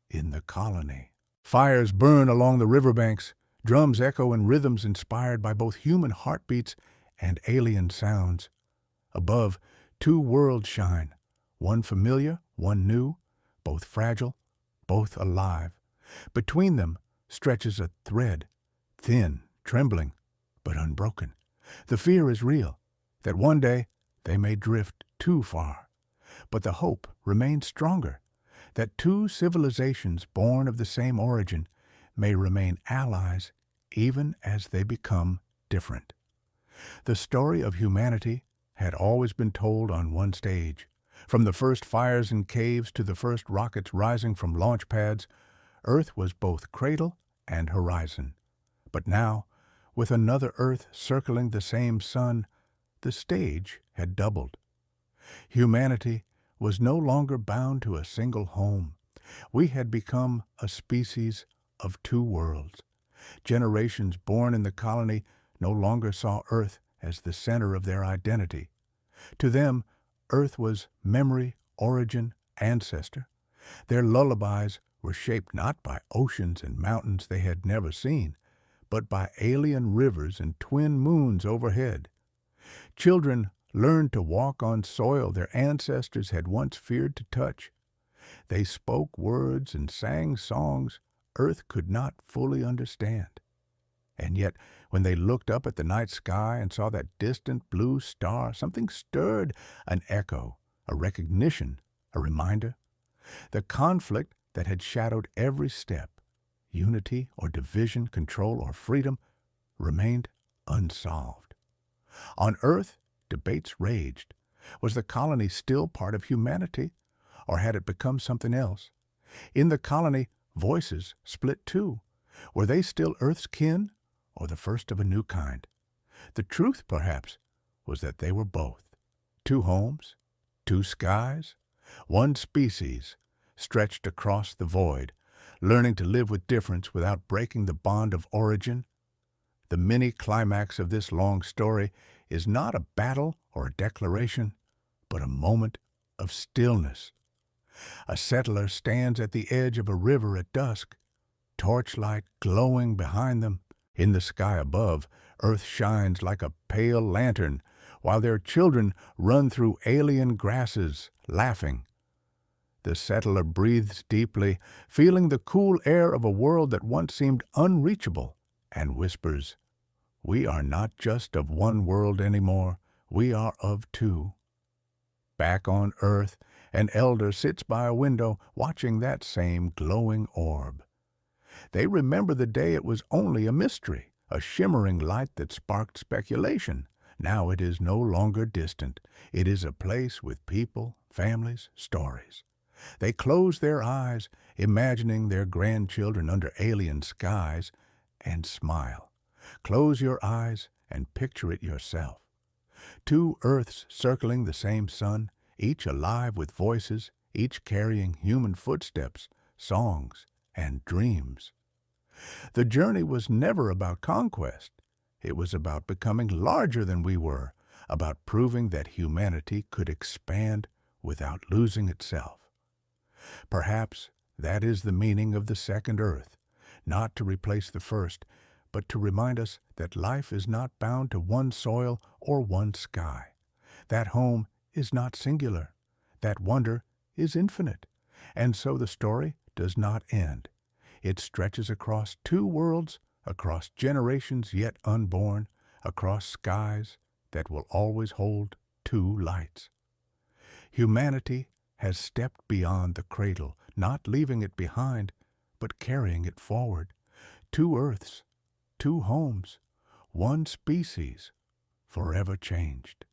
in the colony. Fires burn along the riverbanks. Drums echo in rhythms inspired by both human heartbeats and alien sounds. Above, two worlds shine, one familiar, one new, both fragile, both alive. Between them stretches a thread, thin, trembling, but unbroken. The fear is real, that one day they may drift too far. But the hope remains stronger, that two civilizations born of the same origin may remain allies even as they become different. The story of humanity had always been told on one stage. From the first fires in caves to the first rockets rising from launch pads, Earth was both cradle and horizon. But now, with another Earth circling the same sun, the stage had doubled. Humanity was no longer bound to a single home. We had become a species of two worlds. Generations born in the colony no longer saw Earth as the center of their identity. To them, Earth was memory, origin, ancestor. Their lullabies were shaped not by oceans and mountains they had never seen, but by alien rivers and twin moons overhead. Children learned to walk on soil their ancestors had once feared to touch. They spoke words and sang songs Earth could not fully understand. And yet, when they looked up at the night sky and saw that distant blue star, something stirred, an echo, a recognition, a reminder. The conflict that had shadowed every step, unity or division, control or freedom, remained unsolved. On Earth, debates raged. Was the colony still part of humanity, or had it become something else? In the colony, voices split too. Were they still Earth's kin, or the first of a new kind? The truth, perhaps, was that they were both. Two homes, two skies, one species, stretched across the void, learning to live with difference without breaking the bond of origin. The mini-climax of this long story is not a battle or a declaration, but a moment of stillness. A settler stands at the edge of a river at dusk, torchlight glowing behind them. In the sky above, Earth shines like a pale lantern, while their children run through alien grasses, laughing. The settler breathes deeply, feeling the cool air of a world that once seemed unreachable, and whispers, "We are not just of one world anymore, we are of two." Back on Earth, an elder sits by a window watching that same glowing orb. They remember the day it was only a mystery, a shimmering light that sparked speculation. Now it is no longer distant. It is a place with people, families, stories. They close their eyes, imagining their grandchildren under alien skies, and smile. Close your eyes and picture it yourself. Two Earths circling the same sun, each alive with voices, each carrying human footsteps, songs, and dreams. The journey was never about conquest. It was about becoming larger than we were, about proving that humanity could expand without losing itself. Perhaps that is the meaning of the second Earth, not to replace the first, but to remind us that life is not bound to one soil or one sky. That home is not singular. That wonder is infinite. And so the story does not end. It stretches across two worlds, across generations yet unborn, across skies that will always hold two lights. Humanity has stepped beyond the cradle, not leaving it behind, but carrying it forward. Two Earths, two homes, one species, forever changed.